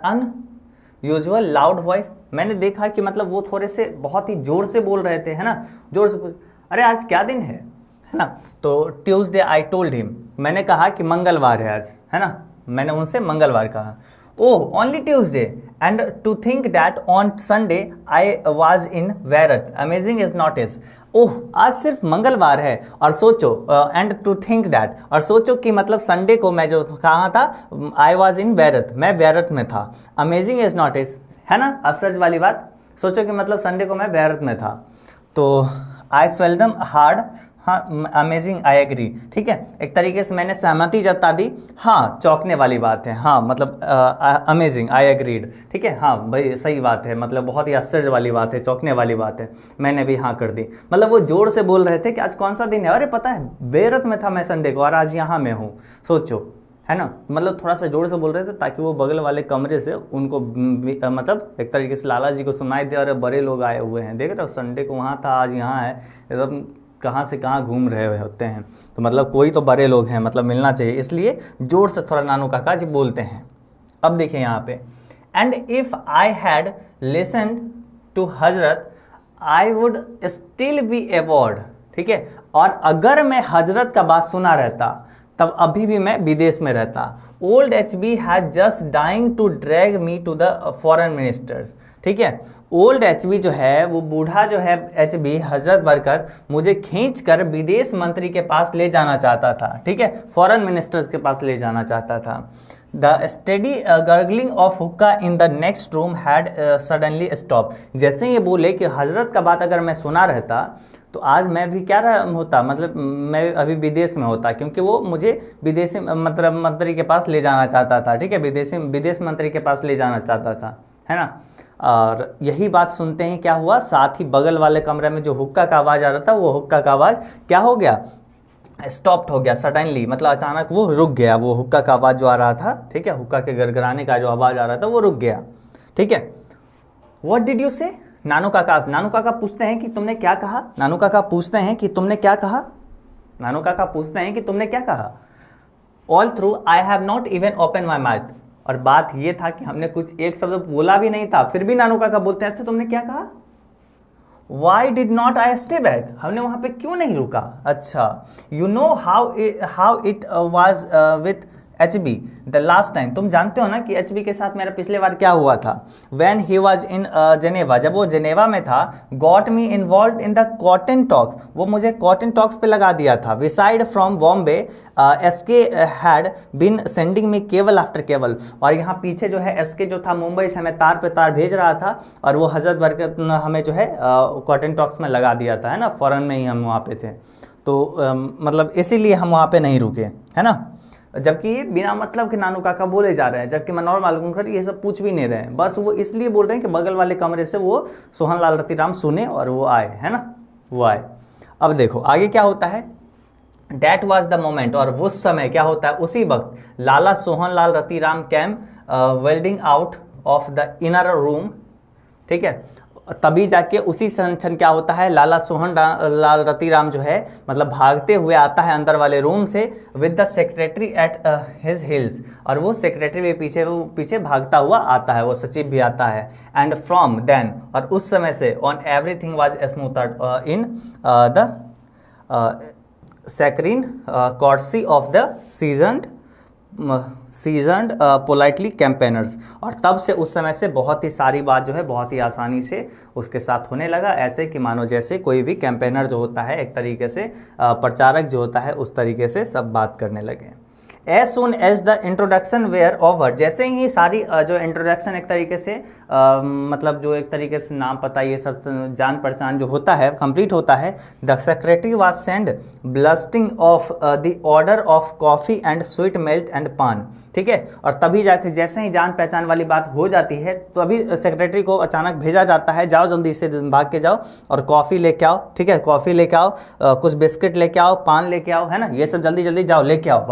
unusual loud voice, मैंने देखा कि मतलब वो थोड़े से बहुत ही जोर से बोल रहे थे, है ना, जोर से, अरे आज क्या दिन है ना। तो ट्यूसडे आई टोल्ड हिम, मैंने कहा कि मंगलवार है आज, है ना, मैंने उनसे मंगलवार कहा। Oh only Tuesday and to think that on Sunday I was in Beirut, amazing is not is. ओह आज सिर्फ मंगलवार है, और सोचो एंड टू थिंक दैट, और सोचो कि मतलब संडे को मैं जो कहाँ था, आई वाज इन वैरत, मैं वैरत में था, अमेजिंग इज नॉट इज, है ना, आश्चर्य वाली बात, सोचो कि मतलब संडे को मैं वैरत में था। तो आई स्वेल्डम हार्ड, हाँ अमेजिंग आई एग्री, ठीक है, एक तरीके से मैंने सहमति जता दी, हाँ चौंकने वाली बात है, हाँ मतलब अमेजिंग आई एग्रीड, ठीक है, हाँ भाई सही बात है, मतलब बहुत ही आश्चर्य वाली बात है, चौंकने वाली बात है, मैंने भी हाँ कर दी। मतलब वो जोर से बोल रहे थे कि आज कौन सा दिन है, अरे पता है बेरत में था मैं संडे को और आज यहाँ मैं हूँ, सोचो, है ना, मतलब थोड़ा सा जोर से बोल रहे थे ताकि वो बगल वाले कमरे से उनको मतलब एक तरीके से लाला जी को सुनाई दे, अरे बड़े लोग आए हुए हैं, देख रहे हो संडे को वहाँ था आज यहाँ है, एकदम कहाँ से कहाँ घूम रहे होते हैं, तो मतलब कोई तो बड़े लोग हैं, मतलब मिलना चाहिए, इसलिए जोर से थोड़ा नानू काका जी बोलते हैं। अब देखिए यहाँ पे, and if I had listened to Hazrat I would still be abroad, ठीक है, और अगर मैं हजरत का बात सुना रहता तब अभी भी मैं विदेश में रहता। Old HB has just dying to drag me to the foreign ministers, ठीक है, ओल्ड HB जो है वो बूढ़ा जो है HB हजरत बरकत मुझे खींच कर विदेश मंत्री के पास ले जाना चाहता था, ठीक है, फॉरेन मिनिस्टर्स के पास ले जाना चाहता था। द स्टेडी गर्गलिंग ऑफ हुक्का in the next room had suddenly stop, जैसे ये बोले कि हजरत का बात अगर मैं सुना रहता तो आज मैं भी क्या होता, मतलब मैं अभी विदेश में होता, क्योंकि वो मुझे विदेशी मतलब मंत्री के पास ले जाना चाहता था, ठीक है, विदेश मंत्री के पास ले जाना चाहता था, है ना। और यही बात सुनते ही क्या हुआ, साथ ही बगल वाले कमरे में जो हुक्का का आवाज़ आ रहा था वो हुक्का का आवाज़ क्या हो गया, स्टॉप्ड हो गया सडनली, मतलब अचानक वो रुक गया, वो हुक्का का आवाज़ जो आ रहा था, ठीक है, हुक्का के गड़गड़ाने का जो आवाज़ आ रहा था वो रुक गया, ठीक है। व्हाट डिड यू से, नानू काका पूछते हैं कि तुमने क्या कहा, नानू काका पूछते हैं कि तुमने क्या कहा, नानू काका पूछते हैं कि तुमने क्या कहा। All through I have not even open my mouth, और बात ये था कि हमने कुछ एक शब्द बोला भी नहीं था, फिर भी नानू काका बोलते हैं अच्छा तुमने क्या कहा। Why did not I stay back, हमने वहां पे क्यों नहीं रुका। अच्छा, you know how it was with HB the last time, तुम जानते हो ना कि HB के साथ मेरा पिछले बार क्या हुआ था, when he was in Geneva, जब वो जेनेवा में था, got me involve in the cotton talks, वो मुझे कॉटन टॉक्स पे लगा दिया था। Beside from Bombay SK had been sending me cable after cable, और यहाँ पीछे जो है SK जो था मुंबई से हमें तार पे तार भेज रहा था, और वो हजरत बरकत हमें जो है कॉटन टॉक्स में लगा दिया था, है ना, फॉरेन में ही हम वहाँ पे थे, तो मतलब इसीलिए हम वहाँ पे नहीं रुके, है ना। जबकि बिना मतलब के नानू काका बोले जा रहे हैं, जबकि मनोहर मालूमकर ये सब पूछ भी नहीं रहे हैं, बस वो इसलिए बोल रहे हैं कि बगल वाले कमरे से वो सोहनलाल रतिराम सुने और वो आए, है ना, वो आए। अब देखो आगे क्या होता है, डैट वॉज द मोमेंट, और उस समय क्या होता है, उसी वक्त Lala Sohanlal Ratiram came waddling out of the inner room, ठीक है, तभी जाके उसी क्षण क्या होता है, लाला सोहनलाल रतिराम जो है मतलब भागते हुए आता है अंदर वाले रूम से, with the secretary at his hills, और वो सेक्रेटरी भी पीछे भागता हुआ आता है, वो सचिव भी आता है। एंड फ्रॉम देन, और उस समय से, on everything was smoothed in the saccharine courtesy of the seasoned politely campaigners, और तब से उस समय से बहुत ही सारी बात जो है बहुत ही आसानी से उसके साथ होने लगा, ऐसे कि मानो जैसे कोई भी कैंपेनर जो होता है, एक तरीके से प्रचारक जो होता है, उस तरीके से सब बात करने लगे। As soon as the introduction were over, जैसे ही सारी जो इंट्रोडक्शन एक तरीके से मतलब जो एक तरीके से नाम पता ये सब जान पहचान जो होता है कंप्लीट होता है, the secretary was send bustling off the order of coffee and sweet melt and paan, ठीक है, और तभी जाके जैसे ही जान पहचान वाली बात हो जाती है तो अभी सेक्रेटरी को अचानक भेजा जाता है, जाओ जल्दी से भाग के जाओ और कॉफ़ी लेके आओ, ठीक है, कॉफ़ी लेके आओ, कुछ बिस्किट लेके आओ, पान लेके आओ, है ना, ये सब जल्दी जल्दी जाओ लेके आओ,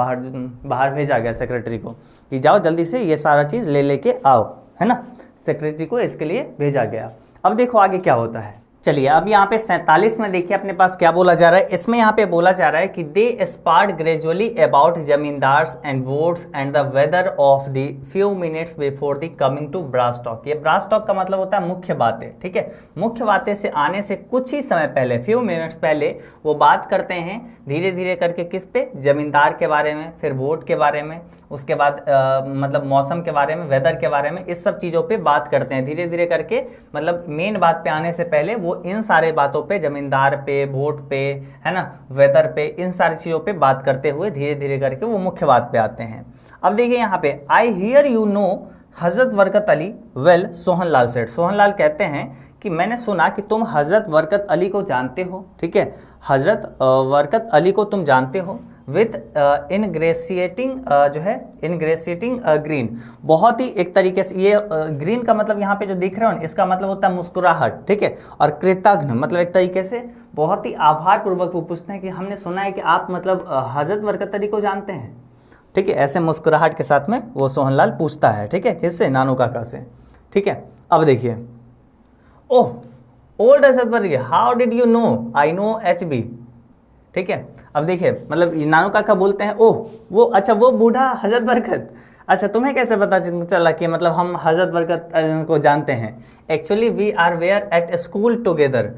बाहर भेजा गया सेक्रेटरी को कि जाओ जल्दी से ये सारा चीज़ लेके आओ, है ना, सेक्रेटरी को इसके लिए भेजा गया। अब देखो आगे क्या होता है, चलिए अब यहाँ पे 47 में देखिए अपने पास क्या बोला जा रहा है, इसमें यहाँ पे बोला जा रहा है कि they sparred gradually about zamindars and votes and the weather of the few minutes before the coming to brass talk. ये ब्रास टॉक का मतलब होता है मुख्य बातें, ठीक है, मुख्य बातें से आने से कुछ ही समय पहले, फ्यू मिनट्स पहले वो बात करते हैं धीरे धीरे करके, किस पे, जमींदार के बारे में, फिर वोट के बारे में, उसके बाद मतलब मौसम के बारे में, वेदर के बारे में, इस सब चीज़ों पे बात करते हैं धीरे धीरे करके, मतलब मेन बात पे आने से पहले वो इन सारे बातों पे, जमींदार पे, वोट पे, है ना, वेदर पे, इन सारी चीज़ों पे बात करते हुए धीरे धीरे करके वो मुख्य बात पे आते हैं। अब देखिए यहाँ पे, I hear you know Hazrat Barkat Ali well, Sohanlal सेठ, सोहनलाल कहते हैं कि मैंने सुना कि तुम हजरत बरकत अली को जानते हो, ठीक है, हजरत बरकत अली को तुम जानते हो, विथ इनग्रेसिएटिंग जो है इनग्रेसिएटिंग ग्रीन, बहुत ही एक तरीके से, ये ग्रीन का मतलब यहाँ पे जो दिख रहा है इसका मतलब होता है मुस्कुराहट, ठीक है, और कृतज्ञ मतलब एक तरीके से बहुत ही आभार पूर्वक वो पूछते हैं कि हमने सुना है कि आप मतलब हजरत बरकत अली को जानते हैं, ठीक है, ऐसे मुस्कुराहट के साथ में वो सोहनलाल पूछता है, ठीक है, किससे, नानू काका से, ठीक है। अब देखिए, ओह ओल्ड हजरत बरकत, how did you know, I know HB, ठीक है। अब देखिए मतलब नानू काका बोलते हैं, ओह वो, अच्छा वो बूढ़ा हजरत बरकत, अच्छा तुम्हें कैसे पता चला कि मतलब हम हजरत बरकत को जानते हैं, actually we are were at school together,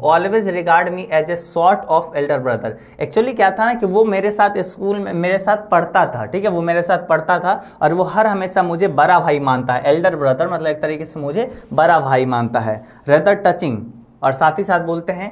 always regard me as a sort of elder brother. Actually क्या था ना कि वो मेरे साथ स्कूल में मेरे साथ पढ़ता था, ठीक है, वो मेरे साथ पढ़ता था और वो हर हमेशा मुझे बड़ा भाई मानता है, एल्डर ब्रदर मतलब एक तरीके से मुझे बड़ा भाई मानता है, रेदर टचिंग, और साथ ही साथ बोलते हैं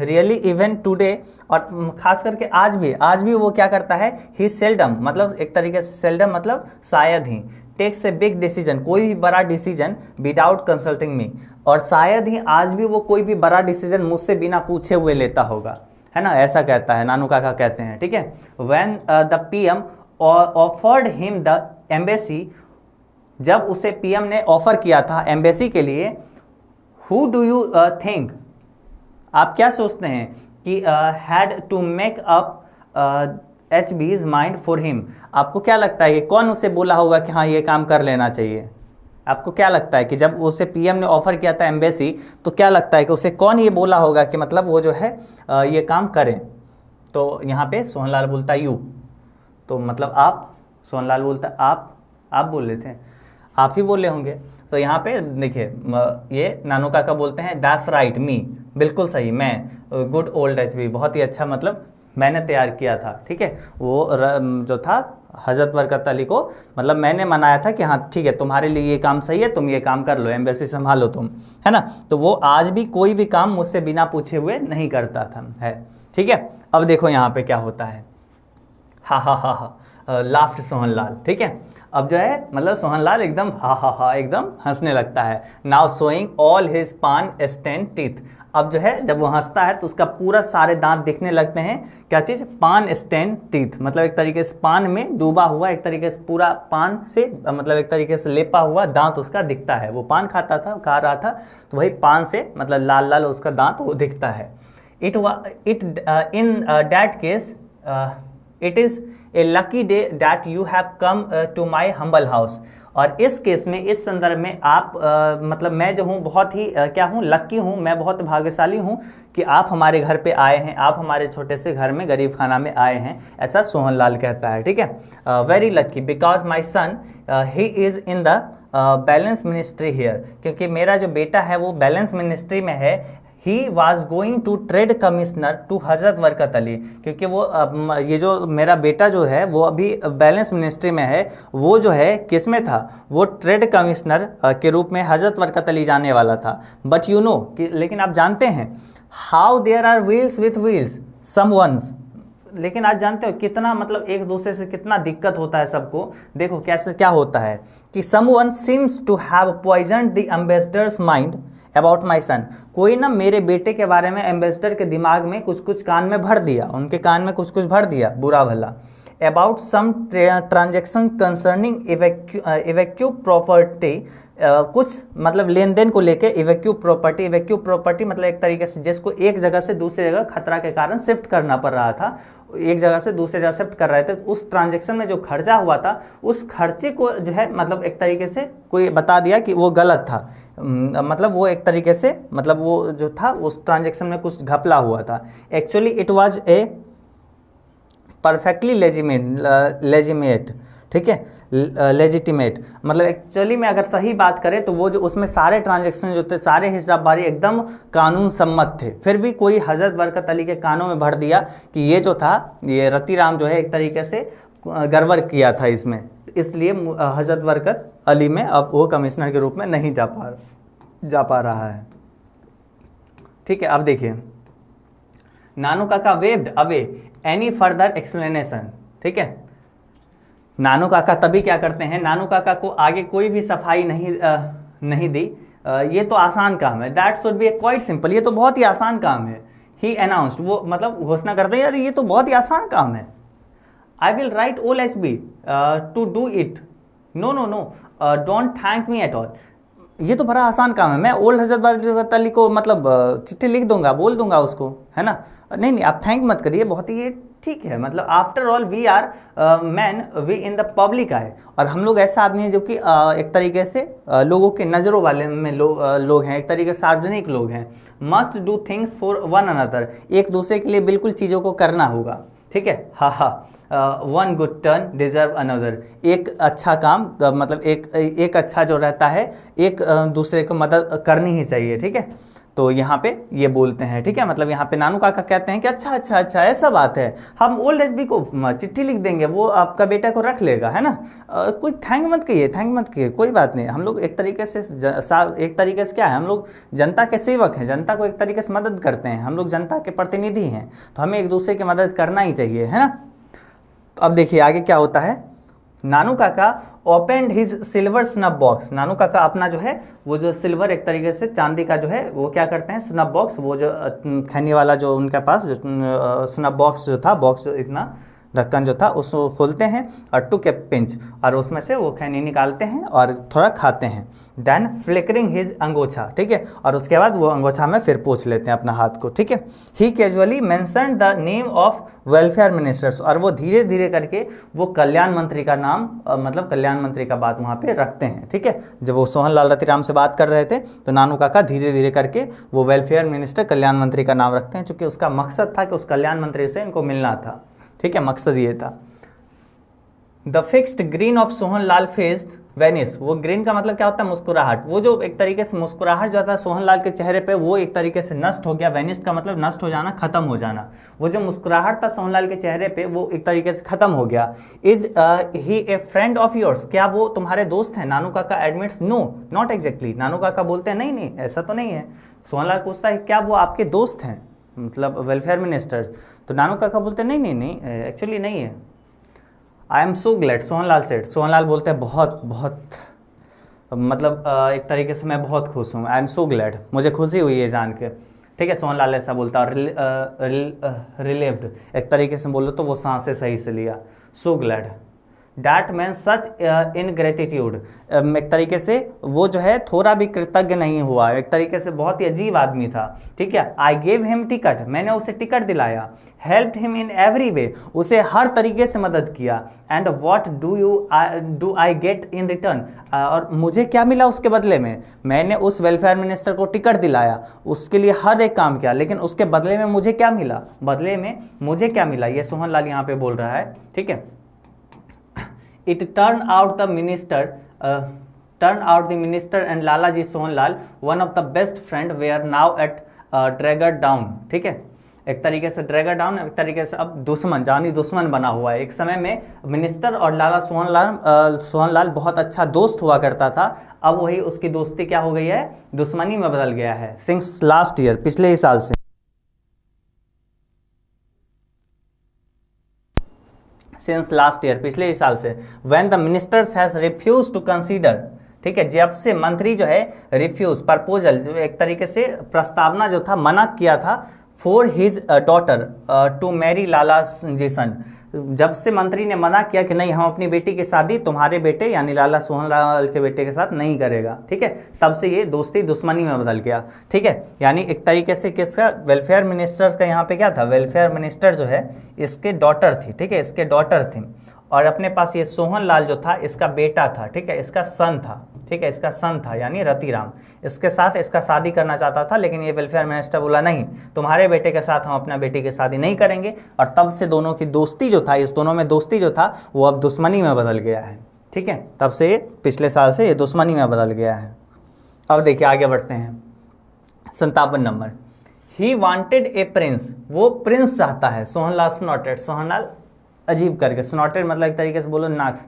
रियली इवन टुडे, और खास करके आज भी वो क्या करता है, ही सेल्डम मतलब एक तरीके से सेल्डम मतलब शायद ही, टेक्स ए बिग डिसीजन, कोई भी बड़ा डिसीजन विदाउट कंसल्टिंग मी, और शायद ही आज भी वो कोई भी बड़ा डिसीजन मुझसे बिना पूछे हुए लेता होगा, है ना, ऐसा कहता है नानू काका कहते हैं, ठीक है। When the PM offered him the embassy, जब उसे PM ने ऑफर किया था एम्बेसी के लिए, Who do you think, आप क्या सोचते हैं कि had to make up HB's mind for him, आपको क्या लगता है कि कौन उसे बोला होगा कि हाँ ये काम कर लेना चाहिए, आपको क्या लगता है कि जब उसे PM ने ऑफर किया था एम्बेसी, तो क्या लगता है कि उसे कौन ये बोला होगा कि मतलब वो जो है ये काम करें, तो यहाँ पे सोहनलाल बोलता यू, तो मतलब आप, सोहनलाल बोलता आप बोल रहे थे, आप ही बोले होंगे, तो यहाँ पे देखिए ये नानू काका बोलते हैं दैट्स राइट मी, बिल्कुल सही, मैं, गुड ओल्ड HB, बहुत ही अच्छा मतलब मैंने तैयार किया था, ठीक है। वो जो था हजरत बरकत अली को मतलब मैंने मनाया था कि हाँ ठीक है तुम्हारे लिए ये काम सही है, तुम ये काम कर लो, एम्बेसी संभालो तुम, है ना। तो वो आज भी कोई भी काम मुझसे बिना पूछे हुए नहीं करता था, है, ठीक है। अब देखो यहाँ पे क्या होता है, हा हा हा हा लाफ्ट सोहनलाल, ठीक है। अब जो है मतलब सोहनलाल एकदम हा हा हा एकदम हंसने लगता है। नाउ शोइंग ऑल हिज पान स्टैंड टीथ। अब जो है जब वो हंसता है तो उसका पूरा सारे दांत दिखने लगते हैं। क्या चीज़? पान स्टैंड टीथ, मतलब एक तरीके से पान में डूबा हुआ, एक तरीके से पूरा पान से मतलब एक तरीके से लेपा हुआ दांत उसका दिखता है। वो पान खाता था, खा रहा था, तो वही पान से मतलब लाल लाल उसका दांत वो दिखता है। It in that case it is a lucky day that you have come to my humble house. और इस केस में, इस संदर्भ में आप मतलब मैं जो हूँ बहुत ही क्या हूँ, लक्की हूँ, मैं बहुत भाग्यशाली हूँ कि आप हमारे घर पे आए हैं, आप हमारे छोटे से घर में गरीब खाना में आए हैं, ऐसा सोहनलाल कहता है, ठीक है। Very lucky because my son he is in the balance ministry here, क्योंकि मेरा जो बेटा है वो बैलेंस मिनिस्ट्री में है। He was going to trade commissioner to Hazrat Barkat Ali, क्योंकि वो ये जो मेरा बेटा जो है वो अभी बैलेंस मिनिस्ट्री में है, वो जो है किस में था, वो ट्रेड कमिश्नर के रूप में हजरत बरकत अली जाने वाला था। बट यू नो कि लेकिन आप जानते हैं how there are wheels with wheels some ones, लेकिन आज जानते हो कितना मतलब एक दूसरे से कितना दिक्कत होता है सबको। देखो कैसे क्या होता है कि someone seems to have poisoned the ambassador's mind about my son. कोई ना मेरे बेटे के बारे में एम्बेसडर के दिमाग में कुछ कुछ कान में भर दिया, उनके कान में कुछ कुछ भर दिया बुरा भला। About some transaction concerning evacuee property, कुछ मतलब लेन देन को लेके इवेक्यू प्रॉपर्टी मतलब एक तरीके से जिसको एक जगह से दूसरी जगह खतरा के कारण शिफ्ट करना पड़ रहा था, एक जगह से दूसरी जगह शिफ्ट कर रहे थे, तो उस ट्रांजेक्शन में जो खर्चा हुआ था उस खर्चे को जो है मतलब एक तरीके से कोई बता दिया कि वो गलत था। मतलब वो एक तरीके से मतलब वो जो था उस ट्रांजेक्शन में कुछ घपला हुआ था। Actually it was a perfectly legitimate, ठीक है, लेजिटिमेट, मतलब एक्चुअली में अगर सही बात करें तो वो जो उसमें सारे ट्रांजैक्शन जो थे, सारे हिसाबबारी एकदम कानून सम्मत थे, फिर भी कोई हजरत बरकत अली के कानों में भर दिया कि ये जो था ये रतिराम जो है एक तरीके से गड़बड़ किया था इसमें, इसलिए हजरत बरकत अली में अब वो कमिश्नर के रूप में नहीं जा पा रहा है, ठीक है। अब देखिए नानू काका waived away any further explanation, ठीक है। नानू काका तभी क्या करते हैं, नानू काका को आगे कोई भी सफाई नहीं दी। ये तो आसान काम है, that should be quite simple, ये तो बहुत ही आसान काम है। ही अनाउंस्ड, वो मतलब घोषणा करते हैं यार ये तो बहुत ही आसान काम है। I will write old S B to do it, no no no don't thank me at all. ये तो बड़ा आसान काम है, मैं ओल्ड हजरत बरकत अली को मतलब चिट्ठी लिख दूंगा, बोल दूंगा उसको, है ना। नहीं आप थैंक मत करिए, बहुत ही ये ठीक है, मतलब after all we are man we in the public eye, और हम लोग ऐसा आदमी हैं जो कि एक तरीके से लोगों के नज़रों वाले में लोग हैं, एक तरीके से सार्वजनिक लोग हैं। Must do things for one another, एक दूसरे के लिए बिल्कुल चीज़ों को करना होगा, ठीक है। हा one good turn deserve another, एक अच्छा काम मतलब एक अच्छा जो रहता है एक दूसरे को मदद करनी ही चाहिए, ठीक है। तो यहाँ पे ये बोलते हैं, ठीक है, मतलब यहाँ पे नानू काका कहते हैं कि अच्छा ऐसा बात है, हम ओल्ड एच बी को चिट्ठी लिख देंगे, वो आपका बेटा को रख लेगा, है ना। कोई थैंक मत कहिए, कोई बात नहीं, हम लोग एक तरीके से क्या है, हम लोग जनता के सेवक हैं, जनता को एक तरीके से मदद करते हैं, हम लोग जनता के प्रतिनिधि हैं, तो हमें एक दूसरे की मदद करना ही चाहिए, है ना। तो अब देखिए आगे क्या होता है, Nanu Kaka opened his silver snuff box, Nanu Kaka अपना जो है वो जो सिल्वर एक तरीके से चांदी का जो है वो क्या करते हैं, स्नफ बॉक्स, वो जो खैनी वाला जो उनके पास जो स्नफ बॉक्स जो था, बॉक्स जो इतना ढक्कन जो था उसको खोलते हैं और टुक ए पिंच, और उसमें से वो खैनी निकालते हैं और थोड़ा खाते हैं। देन फ्लिकरिंग हिज अंगोछा, ठीक है, और उसके बाद वो अंगोछा में फिर पोंछ लेते हैं अपना हाथ को, ठीक है। He casually mention the name of welfare ministers, और वो धीरे धीरे करके वो कल्याण मंत्री का नाम मतलब कल्याण मंत्री का बात वहाँ पे रखते हैं, ठीक है। जब वो सोहनलाल रतिराम से बात कर रहे थे तो नानू काका धीरे धीरे करके वो वेलफेयर मिनिस्टर कल्याण मंत्री का नाम रखते हैं, चूँकि उसका मकसद था कि उस कल्याण मंत्री से इनको मिलना था, ठीक है, मकसद ये था। The fixed green of Sohanlal faced Venice, वो ग्रीन का मतलब क्या होता है, मुस्कुराहट। वो जो एक तरीके से मुस्कुराहट जो था सोहनलाल के चेहरे पे वो एक तरीके से नष्ट हो गया। वेनिस का मतलब नष्ट हो जाना, खत्म हो जाना। वो जो मुस्कुराहट था सोहनलाल के चेहरे पे वो एक तरीके से खत्म हो गया। Is he A friend of yours, क्या वो तुम्हारे दोस्त हैं? नानू काका एडमिट्स नो नॉट एग्जैक्टली। नानू काका बोलते हैं नहीं नहीं ऐसा तो नहीं है। सोहनलाल पूछता है क्या वो आपके दोस्त हैं, मतलब वेलफेयर मिनिस्टर? तो नानू काका बोलते हैं नहीं नहीं नहीं एक्चुअली नहीं है। I am so glad, Sohanlal सेठ। सोहनलाल बोलते हैं बहुत बहुत, मतलब एक तरीके से मैं बहुत खुश हूँ। आई एम सो ग्लैड, मुझे खुशी हुई है जान के। ठीक है, सोहनलाल ऐसा बोलता है। रिलीव्ड एक तरीके से बोलो तो वो सांसें सही से लिया। सो ग्लैड डैट मैन सच इनग्रेटिट्यूड, एक तरीके से वो जो है थोड़ा भी कृतज्ञ नहीं हुआ, एक तरीके से बहुत ही अजीब आदमी था। ठीक है, आई गेव हिम टिकट, मैंने उसे टिकट दिलाया। Helped him in every way, उसे हर तरीके से मदद किया। And what do I get in return, और मुझे क्या मिला उसके बदले में? मैंने उस वेलफेयर मिनिस्टर को टिकट दिलाया, उसके लिए हर एक काम किया, लेकिन उसके बदले में मुझे क्या मिला? बदले में मुझे क्या मिला, ये सोहनलाल यहाँ पे बोल रहा है। ठीक है, It turned out the minister and Lalaji Sohanlal, one of the best friend, were now at Dragger Down। ठीक है, एक तरीके से ड्रैगर डाउन, एक तरीके से अब दुश्मन, जानी दुश्मन बना हुआ है। एक समय में मिनिस्टर और लाला सोहनलाल बहुत अच्छा दोस्त हुआ करता था, अब वही उसकी दोस्ती क्या हो गई है, दुश्मनी में बदल गया है। सिंस लास्ट ईयर, पिछले ही साल से। सिंस लास्ट ईयर, पिछले ही साल से। When the ministers has refuse to consider, ठीक है, जब से मंत्री जो है रिफ्यूज, प्रपोजल जो एक तरीके से प्रस्तावना जो था मना किया था, for his daughter to marry Lala जीसन, जब से मंत्री ने मना किया कि नहीं हम अपनी बेटी की शादी तुम्हारे बेटे यानी लाला सोहनलाल के बेटे के साथ नहीं करेगा। ठीक है, तब से ये दोस्ती दुश्मनी में बदल गया। ठीक है, यानी एक तरीके से किसका, वेलफेयर मिनिस्टर्स का यहाँ पे क्या था, वेलफेयर मिनिस्टर जो है इसके डॉटर थी। ठीक है, इसके डॉटर थी, और अपने पास ये सोहनलाल जो था इसका बेटा था। ठीक है, इसका सन था। ठीक है, इसका सन था यानी रतिराम, इसके साथ इसका शादी करना चाहता था, लेकिन ये वेलफेयर मिनिस्टर बोला नहीं, तुम्हारे बेटे के साथ हम अपना बेटी की शादी नहीं करेंगे। और तब से दोनों की दोस्ती जो था, इस दोनों में दोस्ती जो था वो अब दुश्मनी में बदल गया है। ठीक है, तब से ये पिछले साल से ये दुश्मनी में बदल गया है। अब देखिए आगे बढ़ते हैं, 57 number. He wanted A Prince, वो प्रिंस चाहता है। सोहनलाल स्नॉटेड, सोहनलाल अजीब करके, स्नॉटेड मतलब एक तरीके से बोलो नाक्स,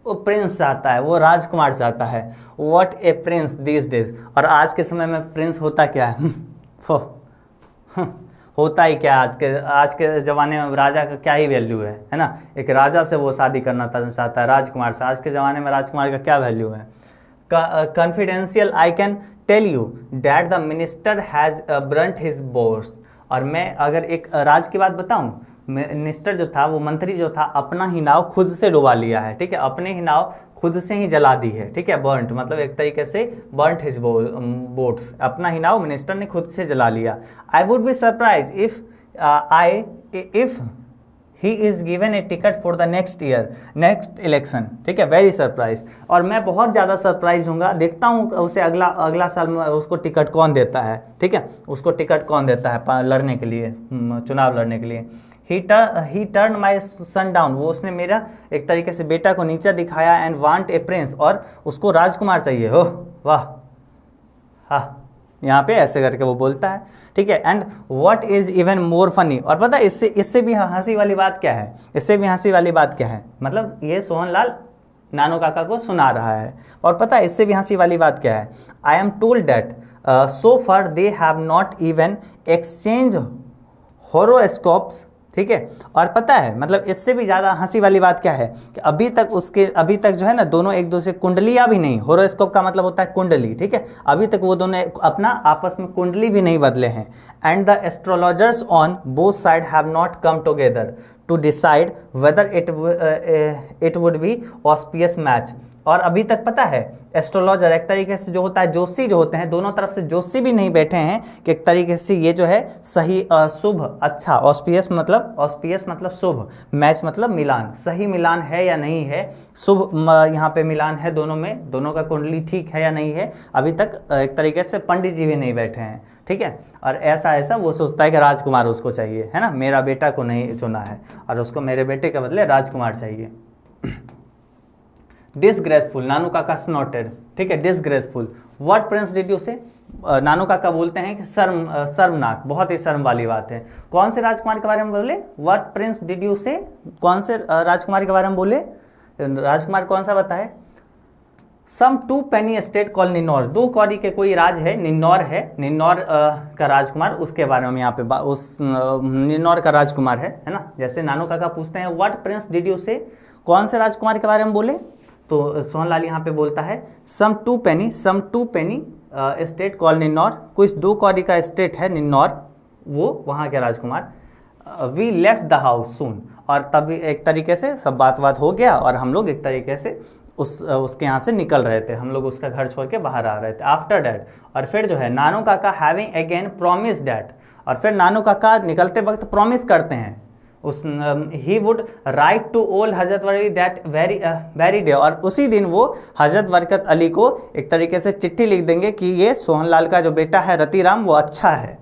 वो प्रिंस चाहता है, वो राजकुमार चाहता है। What A Prince these days, और आज के समय में प्रिंस होता क्या है, होता ही क्या आज के ज़माने में राजा का क्या ही वैल्यू है ना। एक राजा से वो शादी करना चाहता है, राजकुमार से। आज के ज़माने में राजकुमार का क्या वैल्यू है। Confidential, I can tell you that the minister has brunt his boast, और मैं अगर एक राज की बात बताऊं, मिनिस्टर जो था, वो मंत्री जो था, अपना ही नाव खुद से डुबा लिया है। ठीक है, अपने ही नाव खुद से ही जला दी है। ठीक है, बर्न्ट मतलब एक तरीके से बर्न्ट हिज बोट्स, अपना ही नाव मिनिस्टर ने खुद से जला लिया। I would be surprise if he is given A ticket for the next next election. ठीक है, वेरी सरप्राइज, और मैं बहुत ज़्यादा सरप्राइज हूँगा, देखता हूँ उसे अगला साल में उसको टिकट कौन देता है। ठीक है, उसको टिकट कौन देता है लड़ने के लिए, चुनाव लड़ने के लिए। ही टर्न माई सन डाउन, वो उसने मेरा एक तरीके से बेटा को नीचा दिखाया। एंड वांट ए प्रिंस, और उसको राजकुमार चाहिए हो। वाह, हाँ, यहाँ पे ऐसे करके वो बोलता है। ठीक है, and what is even more funny, और पता है इससे भी हंसी वाली बात क्या है, इससे भी हंसी वाली बात क्या है, मतलब ये सोहनलाल नानू काका को सुना रहा है, और पता है इससे भी हंसी वाली बात क्या है। I am told that so far they have not even exchange horoscopes. ठीक है, और पता है मतलब इससे भी ज़्यादा हंसी वाली बात क्या है कि अभी तक जो है ना दोनों एक दूसरे कुंडलियाँ भी नहीं, होरोस्कोप का मतलब होता है कुंडली। ठीक है, अभी तक वो दोनों अपना आपस में कुंडली भी नहीं बदले हैं। And the astrologers on both side have not come together to decide whether it would be auspicious match, और अभी तक पता है एस्ट्रोलॉजर एक तरीके से जो होता है, जोशी जो होते हैं, दोनों तरफ से जोशी भी नहीं बैठे हैं कि एक तरीके से ये जो है सही शुभ अच्छा, ऑस्पियस मतलब शुभ, मैच मतलब मिलान, सही मिलान है या नहीं है, शुभ यहाँ पे मिलान है दोनों में, दोनों का कुंडली ठीक है या नहीं है, अभी तक एक तरीके से पंडित जी भी नहीं बैठे हैं। ठीक है, और ऐसा वो सोचता है कि राजकुमार उसको चाहिए, है ना, मेरा बेटा को नहीं चुना है और उसको मेरे बेटे के बदले राजकुमार चाहिए। डिसग्रेसफुल, नानू काका स्नॉटेड, ठीक है, disgraceful. What Prince did you से, नानू काका बोलते हैं कि शर्मनाक, बहुत ही शर्म वाली बात है। कौन से राजकुमार के बारे में बोले, व्हाट प्रिंस डिड यू से, कौन से राजकुमार के बारे में बोले, राजकुमार कौन सा बताए, सम 2 पेनी स्टेट कॉल निन्नौर, 2 कौड़ी के कोई राज है, निन्नौर है, निन्नौर का राजकुमार, उसके बारे में यहाँ पे उस निन्नौर का राजकुमार है ना। जैसे नानू काका पूछते हैं व्हाट प्रिंस डिड यू से, कौन से राजकुमार के बारे में बोले, तो सोहनलाल यहाँ पे बोलता है सम टू पेनी स्टेट कॉल निन्नौर, कुछ 2 कौड़ी का स्टेट है निन्नौर, वो वहाँ के राजकुमार। वी लेफ्ट द हाउस सून, और तभी एक तरीके से सब बात हो गया और हम लोग एक तरीके से उसके यहाँ से निकल रहे थे, हम लोग उसका घर छोड़ के बाहर आ रहे थे। आफ्टर डैट, और फिर जो है नानू काका हैविंग अगेन प्रॉमिस डैट, और फिर नानू काका निकलते वक्त प्रॉमिस करते हैं उस he would write to old Hazrat Ali that very day, और उसी दिन वो हजरत बरकत अली को एक तरीके से चिट्ठी लिख देंगे कि ये सोहनलाल का जो बेटा है रतिराम वो अच्छा है,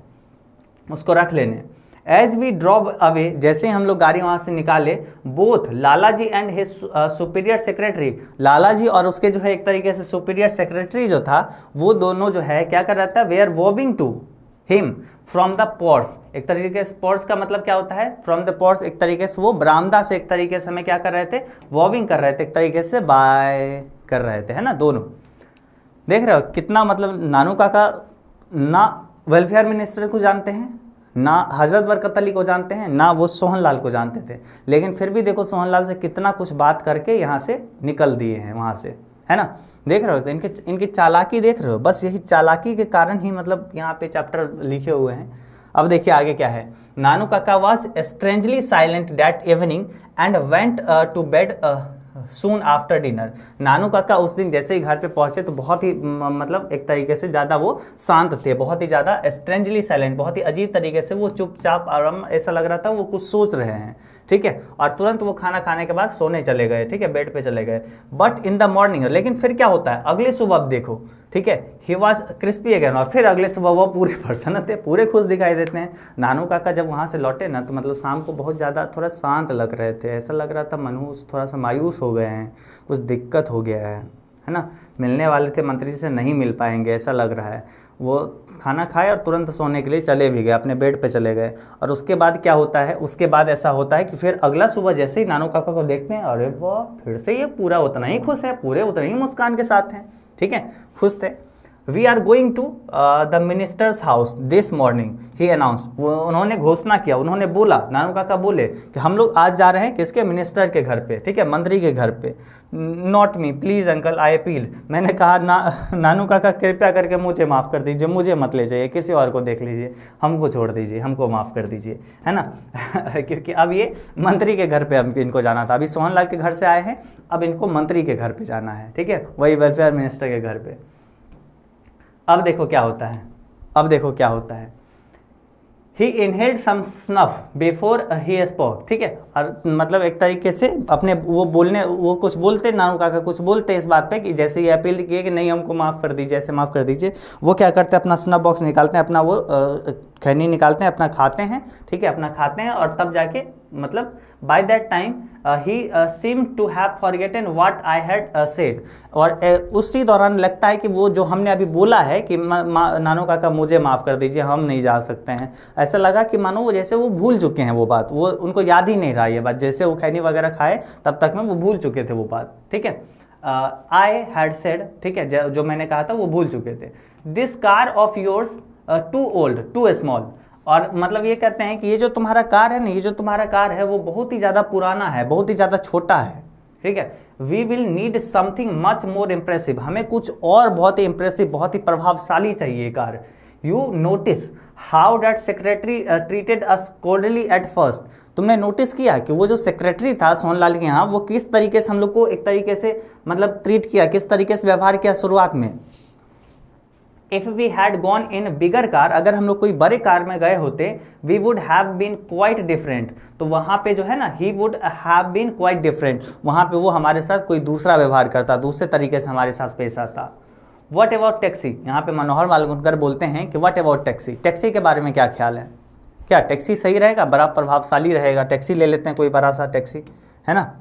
उसको रख लेने। एज वी ड्रॉप अवे, जैसे हम लोग गाड़ी वहां से निकाले, both Lalaji and his superior secretary, Lalaji और उसके जो है एक तरीके से सुपीरियर सेक्रेटरी जो था, वो दोनों जो है क्या कर रहा था, we are waving to him from the porch, एक तरीके से पोर्स का मतलब क्या होता है, फ्रॉम द पोर्स, एक तरीके से वो बरामदा से एक तरीके से हमें क्या कर रहे थे, वॉविंग कर रहे थे, एक तरीके से बाय कर रहे थे, है ना। दोनों देख रहे हो कितना, मतलब नानू काका ना वेलफेयर मिनिस्टर को जानते हैं, ना हजरत बरकत अली को जानते हैं, ना वो सोहनलाल को जानते थे, लेकिन फिर भी देखो सोहनलाल से कितना कुछ बात करके यहाँ से निकल दिए हैं वहाँ से, है ना। देख रहे हो तो इनकी चालाकी देख रहे हो, बस यही चालाकी के कारण ही मतलब यहाँ पे चैप्टर लिखे हुए हैं। अब देखिए आगे क्या है, Nanu Kaka was strangely silent that evening and went to bed soon after dinner, Nanu Kaka उस दिन जैसे ही घर पे पहुंचे तो बहुत ही मतलब एक तरीके से ज़्यादा वो शांत थे, बहुत ही ज़्यादा स्ट्रेंजली साइलेंट, बहुत ही अजीब तरीके से वो चुपचाप आराम, ऐसा लग रहा था वो कुछ सोच रहे हैं, ठीक है। और तुरंत वो खाना खाने के बाद सोने चले गए, ठीक है, बेड पे चले गए। बट इन द मॉर्निंग, लेकिन फिर क्या होता है अगले सुबह, अब देखो, ठीक है, ही वॉज क्रिस्पी अगेन, और फिर अगले सुबह वो पूरे प्रसन्न थे, पूरे खुश दिखाई देते हैं। नानू काका जब वहाँ से लौटे ना तो मतलब शाम को बहुत ज़्यादा थोड़ा शांत लग रहे थे, ऐसा लग रहा था मनहूस, थोड़ा सा मायूस हो गए हैं, कुछ दिक्कत हो गया है ना, मिलने वाले थे मंत्री से नहीं मिल पाएंगे ऐसा लग रहा है। वो खाना खाए और तुरंत सोने के लिए चले भी गए, अपने बेड पे चले गए। और उसके बाद क्या होता है, उसके बाद ऐसा होता है कि फिर अगला सुबह जैसे ही नानू काका को देखते हैं, अरे वाह, फिर से ये पूरा उतना ही खुश है, पूरे उतने ही मुस्कान के साथ हैं, ठीक है, खुश थे। We are going to the ministers house this morning, he announce, उन्होंने घोषणा किया, उन्होंने बोला, नानू काका बोले कि हम लोग आज जा रहे हैं किसके, मिनिस्टर के घर पे, ठीक है, मंत्री के घर पे। Not me please uncle I appeal, मैंने कहा नानू काका कृपया करके मुझे माफ़ कर दीजिए, मुझे मत ले जाइए, किसी और को देख लीजिए, हमको छोड़ दीजिए, हमको माफ़ कर दीजिए, है ना। क्योंकि अब ये मंत्री के घर पे अब इनको जाना था, अभी सोहनलाल के घर से आए हैं, अब इनको मंत्री के घर पे जाना है, ठीक है, वही वेलफेयर मिनिस्टर के घर पे। अब देखो क्या होता है, अब देखो क्या होता है, he inhaled some snuff before he spoke, ठीक है, और मतलब एक तरीके से अपने वो कुछ बोलते, नानू काका कुछ बोलते इस बात पे कि जैसे ये अपील किए कि नहीं हमको माफ़ कर दीजिए, ऐसे माफ़ कर दीजिए, वो क्या करते हैं, अपना स्नफ बॉक्स निकालते हैं, अपना वो खैनी निकालते हैं, अपना खाते हैं, ठीक है, अपना खाते हैं, और तब जाके मतलब by that time he seem to have forgotten what I had said, और उसी दौरान लगता है कि वो जो हमने अभी बोला है कि नानू काका मुझे माफ़ कर दीजिए, हम नहीं जा सकते हैं, ऐसा लगा कि मानो वो जैसे वो भूल चुके हैं वो बात, वो उनको याद ही नहीं रहा ये बात, जैसे वो खैनी वगैरह खाए तब तक में वो भूल चुके थे वो बात, ठीक है। आई हैड सेड, ठीक है, जो मैंने कहा था वो भूल चुके थे। This car of yours too old too small, और मतलब ये कहते हैं कि ये जो तुम्हारा कार है ना, ये जो तुम्हारा कार है वो बहुत ही ज़्यादा पुराना है, बहुत ही ज़्यादा छोटा है, ठीक है। We will need something much more impressive, हमें कुछ और बहुत ही इम्प्रेसिव, बहुत ही प्रभावशाली चाहिए car. You notice how that secretary treated us coldly at first, तुमने नोटिस किया कि वो जो सेक्रेटरी था सोहनलाल के यहाँ, वो किस तरीके से हम लोग को एक तरीके से मतलब ट्रीट किया, किस तरीके से व्यवहार किया शुरुआत में। If we had gone in bigger car, अगर हम लोग कोई बड़े कार में गए होते, we would have been quite different, तो वहाँ पे जो है ना, he would have been quite different, वहाँ पे वो हमारे साथ कोई दूसरा व्यवहार करता, दूसरे तरीके से हमारे साथ पेश आता। व्हाट अबाउट टैक्सी, यहाँ पे मनोहर मालगुनकर बोलते हैं कि व्हाट अबाउट टैक्सी, टैक्सी के बारे में क्या ख्याल है, क्या टैक्सी सही रहेगा, बड़ा प्रभावशाली रहेगा, टैक्सी ले लेते हैं कोई बड़ा सा टैक्सी, है ना।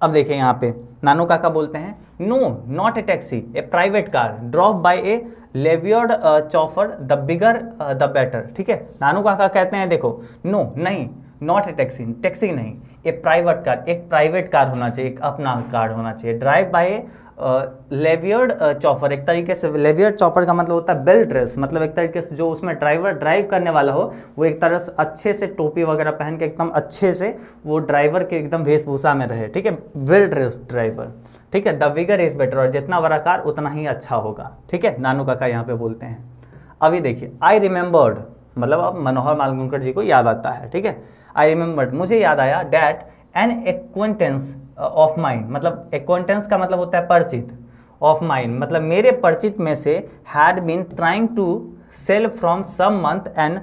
अब देखिए यहाँ पे नानू काका बोलते हैं no not a taxi, a private car drop by a liveried chauffeur, the bigger the better. ठीक है, नानू काका कहते हैं देखो नो नहीं, नॉट ए टैक्सी, टैक्सी नहीं, ए प्राइवेट कार, एक प्राइवेट कार होना चाहिए, एक अपना कार होना चाहिए, ड्राइव बाय ए लेवियर्ड चॉपर। एक तरीके से लेवियर्ड चॉपर का मतलब होता है वेल ड्रेस, मतलब एक तरीके से जो उसमें ड्राइवर ड्राइव करने वाला हो वो एक तरह से अच्छे से टोपी वगैरह पहन के एकदम अच्छे से वो ड्राइवर के एकदम वेशभूषा में रहे। ठीक है, वेल ड्रेस ड्राइवर। ठीक है, द बिगर इज बेटर, और जितना बड़ा कार उतना ही अच्छा होगा। ठीक है, नानू काका यहाँ पे बोलते हैं। अभी देखिए आई रिमेंबर्ड, मतलब अब मनोहर मालगुनकर जी को याद आता है। ठीक है, आई रिमेंबर्ड, मुझे याद आया, that an acquaintance of mind, मतलब एक्वेंटेंस का मतलब होता है परिचित, ऑफ माइंड मतलब मेरे परिचित में से had been trying to sell from some month an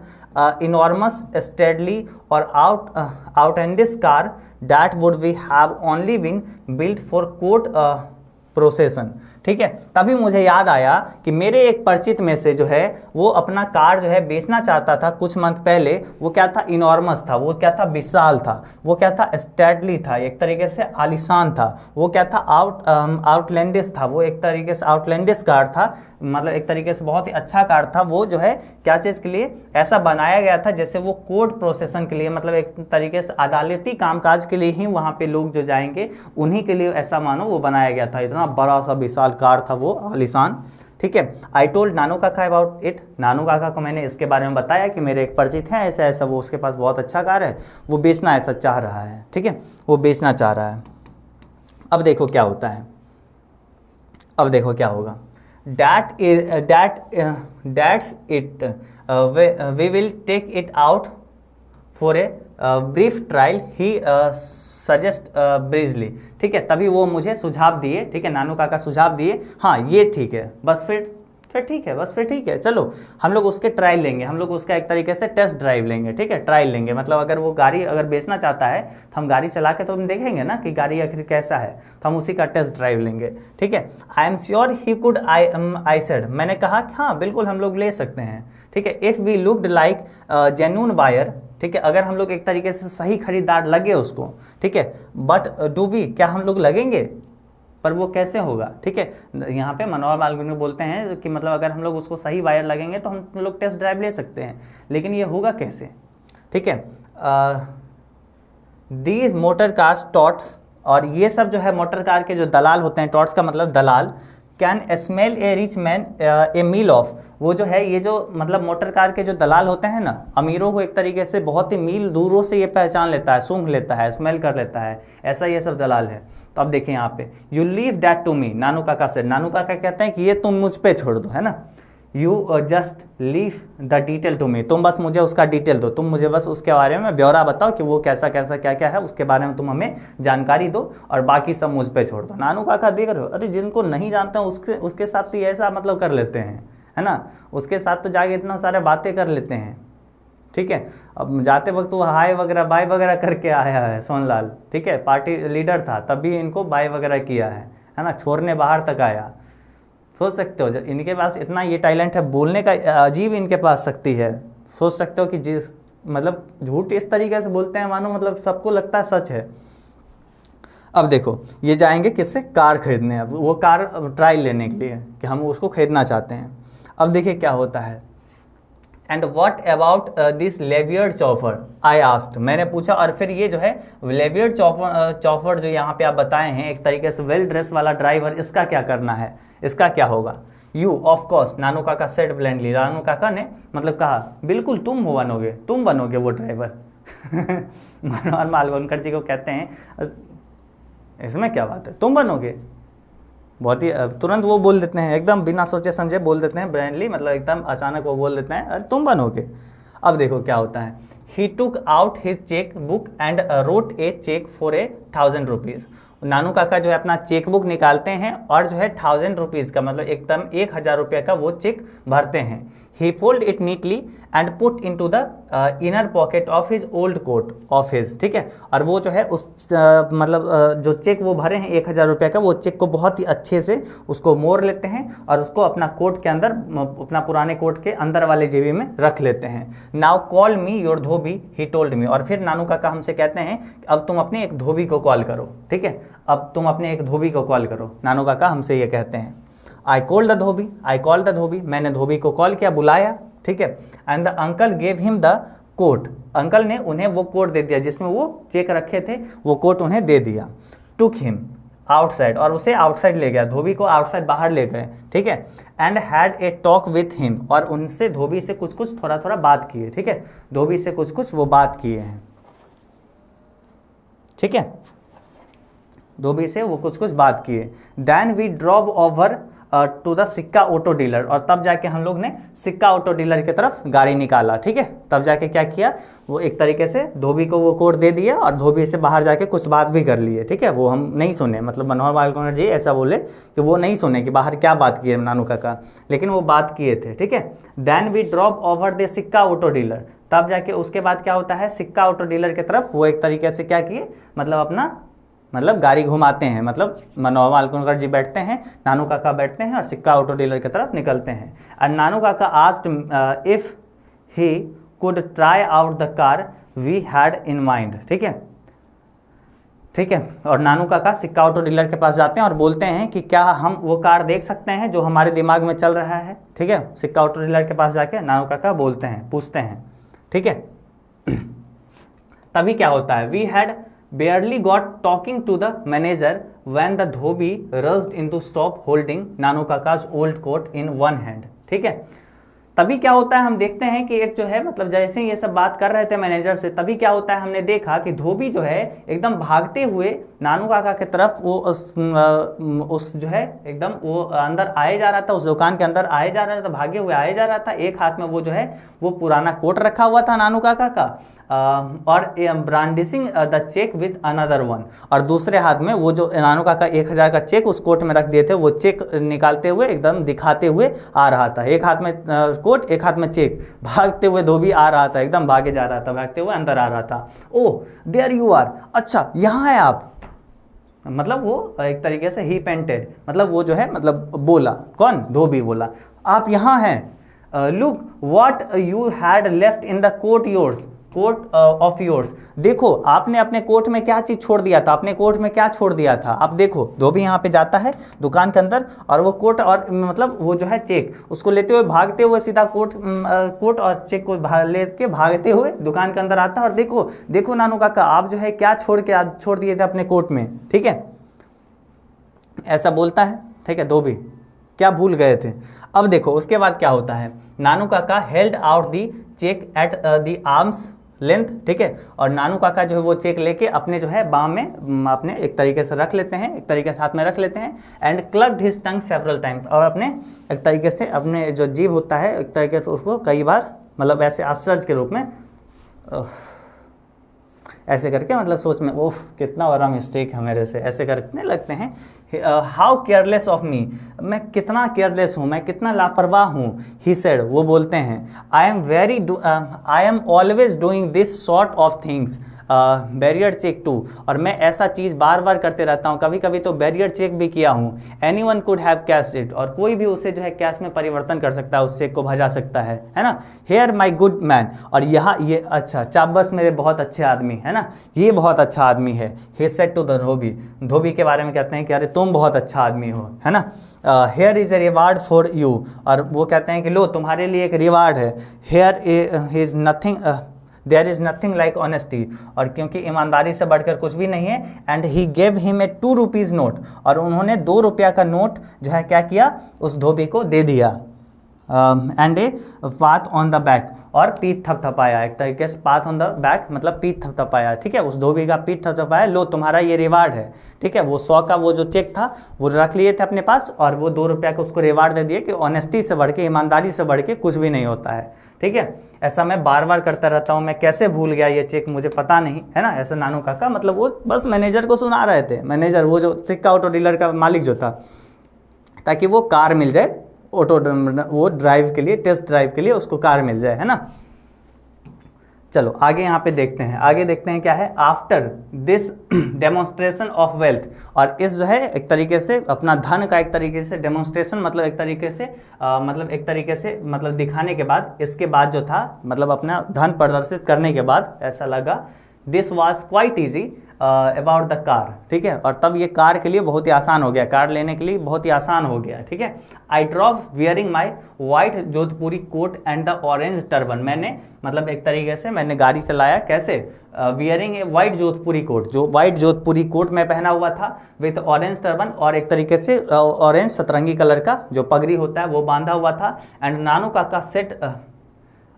enormous stately और outlandish car that would we have only been built for court procession. ठीक है, तभी मुझे याद आया कि मेरे एक परिचित में से जो है वो अपना कार जो है बेचना चाहता था कुछ मंथ पहले। वो क्या था, इनॉर्मस था, वो क्या था, विशाल था, वो क्या था, स्टैडली था, एक तरीके से आलिशान था, वो क्या था, आउटलैंडिश था, वो एक तरीके से आउटलैंडिश कार था, मतलब एक तरीके से बहुत ही अच्छा कार था। वो जो है क्या चीज़ के लिए ऐसा बनाया गया था जैसे वो कोर्ट प्रोसेसन के लिए, मतलब एक तरीके से अदालती कामकाज के लिए ही वहाँ पे लोग जो जाएंगे उन्हीं के लिए ऐसा मानो वो बनाया गया था। इतना बड़ा सा विशाल कार था वो, आलिशान। ठीक है, आई टोल्ड नानू काका अबाउट इट, नानू काका को मैंने इसके बारे में बताया कि मेरे एक परिचित हैं ऐसा ऐसा, वो उसके पास बहुत अच्छा कार है, वो बेचना ऐसा चाह रहा है। ठीक है, वो बेचना चाह रहा है। अब देखो क्या होता है, अब देखो क्या होगा, that's it, we will take it out for a brief trial, he suggest breezily. ठीक है, तभी वो मुझे सुझाव दिए। ठीक है, नानू काका सुझाव दिए, हाँ ये ठीक है, बस फिर ठीक है, बस फिर ठीक है, चलो हम लोग उसके ट्रायल लेंगे, हम लोग उसका एक तरीके से टेस्ट ड्राइव लेंगे। ठीक है, ट्रायल लेंगे, मतलब अगर वो गाड़ी अगर बेचना चाहता है तो हम गाड़ी चला के तो हम देखेंगे ना कि गाड़ी आखिर कैसा है, तो हम उसी का टेस्ट ड्राइव लेंगे। ठीक है, I am sure he could, I said, मैंने कहा कि हाँ बिल्कुल हम लोग ले सकते हैं। ठीक है, if we looked like genuine buyer, ठीक है, अगर हम लोग एक तरीके से सही खरीदार लगे उसको। ठीक है, बट डू वी, क्या हम लोग लगेंगे, पर वो कैसे होगा। ठीक है, यहाँ पे मनोहर मालगुनकर बोलते हैं कि मतलब अगर हम लोग उसको सही बायर लगेंगे तो हम लोग टेस्ट ड्राइव ले सकते हैं, लेकिन ये होगा कैसे। ठीक है, दीज मोटर कार्स टॉट्स, और ये सब जो है मोटर कार के जो दलाल होते हैं, टॉट्स का मतलब दलाल, can smell a rich man a mile off, वो जो है ये जो मतलब मोटर कार के जो दलाल होते हैं ना, अमीरों को एक तरीके से बहुत ही मील दूरों से ये पहचान लेता है, सूंघ लेता है, स्मेल कर लेता है, ऐसा ये सब दलाल है। तो अब देखिए यहाँ पे, you leave that to me, Nanu Kaka से, नानू काका कहते हैं कि ये तुम मुझ पे छोड़ दो, है ना, you just leave the detail to me, तुम बस मुझे उसका डिटेल दो, तुम मुझे बस उसके बारे में ब्यौरा बताओ कि वो कैसा कैसा क्या क्या है, उसके बारे में तुम हमें जानकारी दो, और बाकी सब मुझ पे छोड़ दो। नानू काका देख रहे हो, अरे जिनको नहीं जानते हैं उसके साथ तो ऐसा मतलब कर लेते हैं, है ना, उसके साथ तो जाके इतना सारे बातें कर लेते हैं। ठीक है, अब जाते वक्त वो हाय वगैरह बाय वगैरह करके आया है सोनलाल। ठीक है, पार्टी लीडर था तभी इनको बाय वगैरह किया है ना, छोड़ने बाहर तक आया। सोच सकते हो जब इनके पास इतना ये टैलेंट है, बोलने का अजीब इनके पास शक्ति है। सोच सकते हो कि जिस मतलब झूठ इस तरीके से बोलते हैं मानो मतलब सबको लगता है सच है। अब देखो ये जाएंगे किससे, कार खरीदने, अब वो कार ट्रायल लेने के लिए कि हम उसको खरीदना चाहते हैं। अब देखिए क्या होता है, and what about this liveried chauffeur, I asked, मैंने पूछा, और फिर ये जो है लेवियर्ड चॉफर जो यहाँ पे आप बताए हैं एक तरीके से वेल ड्रेस वाला ड्राइवर, इसका क्या करना है, इसका क्या होगा। You of course, Nanu Kaka said blandly, नानू काका ने मतलब कहा बिल्कुल तुम बनोगे वो ड्राइवर। मनोहर मालगुनकर जी को कहते हैं इसमें क्या बात है, तुम बनोगे, बहुत ही तुरंत वो बोल देते हैं, एकदम बिना सोचे समझे बोल देते हैं, ब्लैंडली मतलब एकदम अचानक वो बोल देते हैं अरे तुम बनोगे। अब देखो क्या होता है, he took out his cheque book and wrote a cheque for 1000 rupees, Nanu Kaka जो है अपना चेक बुक निकालते हैं और जो है 1000 रुपीज़ का मतलब एकदम 1000 रुपये का वो चेक भरते हैं। He fold it neatly and put into the inner pocket of his old coat of his, ठीक है, और वो जो है उस मतलब जो चेक वो भरे हैं 1000 रुपये का, वो चेक को बहुत ही अच्छे से उसको मोड़ लेते हैं और उसको अपना कोट के अंदर, अपना पुराने कोट के अंदर वाले जेबी में रख लेते हैं। Now call me your Dhobi he told me, और फिर नानू काका हमसे कहते हैं अब तुम अपने एक धोबी को कॉल करो, ठीक है, अब तुम अपने एक धोबी को कॉल करो। नानू काका हमसे ये कहते हैं, I call the dhobi, I call the dhobi, मैंने धोबी को कॉल किया, बुलाया, ठीक है। And the uncle gave him the coat, अंकल ने उन्हें वो कोट दे दिया जिसमें वो चेक रखे थे, वो कोट उन्हें दे दिया। टुक हिम आउटसाइड, और उसे आउटसाइड ले गया, धोबी को आउटसाइड बाहर ले गए, ठीक है। And had a talk with him, और उनसे धोबी से कुछ कुछ थोड़ा थोड़ा बात किए, ठीक है, धोबी से कुछ कुछ वो बात किए हैं, ठीक है, धोबी से वो कुछ कुछ बात किए। Then we drove over to the Sikka auto dealer, और तब जाके हम लोग ने सिक्का ऑटो डीलर की तरफ गाड़ी निकाला, ठीक है। तब जाके क्या किया, वो एक तरीके से धोबी को वो कोड दे दिया और धोबी से बाहर जाके कुछ बात भी कर लिए, ठीक है। वो हम नहीं सुने, मतलब मनोहर वालकोनर जी ऐसा बोले कि वो नहीं सुने कि बाहर क्या बात की है नानू काका, लेकिन वो बात किए थे, ठीक है। Then we drop over the Sikka auto dealer, तब जाके उसके बाद क्या होता है, सिक्का ऑटो डीलर की तरफ वो एक तरीके से क्या किए, मतलब अपना गाड़ी घुमाते हैं, मतलब मनोहर वालकोनकर जी बैठते हैं, नानू काका बैठते हैं और सिक्का ऑटो डीलर की तरफ निकलते हैं। एंड नानू काका asked if he could try out the car we had in mind, ठीक है, ठीक है। और नानू काका सिक्का ऑटो डीलर के पास जाते हैं और बोलते हैं कि क्या हम वो कार देख सकते हैं जो हमारे दिमाग में चल रहा है, ठीक है। सिक्का ऑटो डीलर के पास जाके नानू काका बोलते हैं, पूछते हैं, ठीक है। तभी क्या होता है, we had barely got talking to the manager when the dhobi rushed into stop holding Nanu Kaka's old coat in one hand, ठीक है। तभी क्या होता है, हम देखते हैं कि एक जो है, मतलब जैसे ये सब बात कर रहे थे मैनेजर से, तभी क्या होता है, हमने देखा कि धोबी जो है एकदम भागते हुए नानू काका की तरफ वो उस जो है एकदम वो अंदर आए जा रहा था, उस दुकान के अंदर आए जा रहा था, भागे हुए आए जा रहा था। एक हाथ में वो जो है वो पुराना कोट रखा हुआ था नानू काका का, और brandishing the cheque with another one, और दूसरे हाथ में वो जो नानू काका 1000 का चेक उस कोट में रख दिए थे, वो चेक निकालते हुए एकदम दिखाते हुए आ रहा था। एक हाथ में कोट, एक हाथ में चेक, भागते हुए धोबी आ रहा था, एकदम भागे जा रहा था, भागते हुए अंदर आ रहा था। ओह देयर यू आर, अच्छा यहाँ है आप, मतलब वो एक तरीके से ही पेंटेड, मतलब वो जो है, मतलब बोला, कौन, धोबी बोला, आप यहाँ हैं। Look what you had left in the coat yours, coat of yours, देखो आपने अपने कोट में क्या चीज छोड़ दिया था, अपने कोट में क्या छोड़ दिया था, आप देखो। धोबी यहाँ पे जाता है दुकान के अंदर और वो कोट और मतलब वो जो है चेक, उसको लेते हुए भागते हुए सीधा कोट और चेक को लेके भागते हुए दुकान के अंदर आता है, और देखो देखो नानू काका आप जो है क्या छोड़ दिए थे अपने कोट में, ठीक है, ऐसा बोलता है, ठीक है। धोबी क्या भूल गए थे। अब देखो उसके बाद क्या होता है, नानू काका held out the cheque at the arms length, ठीक है, और नानू काका जो है वो चेक लेके अपने जो है बाम में अपने एक तरीके से रख लेते हैं, एक तरीके से हाथ में रख लेते हैं। And clucked his tongue several times, और अपने एक तरीके से अपने जो जीभ होता है एक तरीके से उसको कई बार, मतलब ऐसे आश्चर्य के रूप में ऐसे करके, मतलब सोच में ओह कितना बड़ा मिस्टेक है मेरे से, ऐसे करने लगते हैं। हाउ केयरलेस ऑफ मी, मैं कितना केयरलेस हूँ, मैं कितना लापरवाह हूँ। ही सेड, वो बोलते हैं, I am always doing this sort of things barrier check too, और मैं ऐसा चीज़ बार बार करते रहता हूँ, कभी कभी तो बैरियर चेक भी किया हूँ। Any one could have cash it, और कोई भी उसे जो है कैश में परिवर्तन कर सकता है, उस चेक को भजा सकता है ना। हेयर माई गुड मैन, और यहाँ ये अच्छा चाबस मेरे बहुत अच्छे आदमी है ना, ये बहुत अच्छा आदमी है। he said to the धोबी, धोबी के बारे में कहते हैं कि अरे तुम बहुत अच्छा आदमी हो, है ना। Here is a reward for you, और वो कहते हैं कि लो तुम्हारे लिए एक रिवार्ड है। Here is nothing, there is nothing like honesty, और क्योंकि ईमानदारी से बढ़कर कुछ भी नहीं है। And he gave him a 2 rupees note, और उन्होंने 2 रुपया का नोट जो है क्या किया, उस धोबी को दे दिया। And a path on the back, और पीठ थपथपाया, एक तरीके से पाथ ऑन द बैक मतलब पीठ थपथपाया, ठीक है, उस धोबी का पीठ थपथपाया, लो तुम्हारा ये रिवार्ड है, ठीक है। वो 100 का वो जो चेक था वो रख लिए थे अपने पास, और वो 2 रुपया का उसको रिवार्ड दे दिए कि ऑनेस्टी से बढ़ के, ईमानदारी से बढ़ के कुछ भी नहीं होता है, ठीक है। ऐसा मैं बार बार करता रहता हूँ, मैं कैसे भूल गया ये चेक, मुझे पता नहीं, है ना। ऐसा नानू काका, मतलब वो बस मैनेजर को सुना रहे थे, मैनेजर वो जो सिक्का ऑटो डीलर का मालिक जो था, ताकि वो कार मिल जाए ऑटो, वो ड्राइव के लिए, टेस्ट ड्राइव के लिए उसको कार मिल जाए, है ना। चलो आगे यहाँ पे देखते हैं, आगे देखते हैं क्या है। After this demonstration of wealth, और इस जो है एक तरीके से अपना धन का एक तरीके से डेमोन्स्ट्रेशन मतलब एक तरीके से मतलब दिखाने के बाद, इसके बाद जो था मतलब अपना धन प्रदर्शित करने के बाद ऐसा लगा this was quite easy about the car, ठीक है। और तब ये कार के लिए बहुत ही आसान हो गया, कार लेने के लिए बहुत ही आसान हो गया, ठीक है। I drove wearing my white Jodhpuri coat and the orange turban, मैंने मतलब एक तरीके से मैंने गाड़ी चलाया कैसे, wearing a white Jodhpuri coat, जो वाइट जोधपुरी कोट में पहना हुआ था, विथ ऑरेंज टर्बन, और एक तरीके से ऑरेंज सतरंगी कलर का जो पगड़ी होता है वो बांधा हुआ था। एंड नानू काका सेट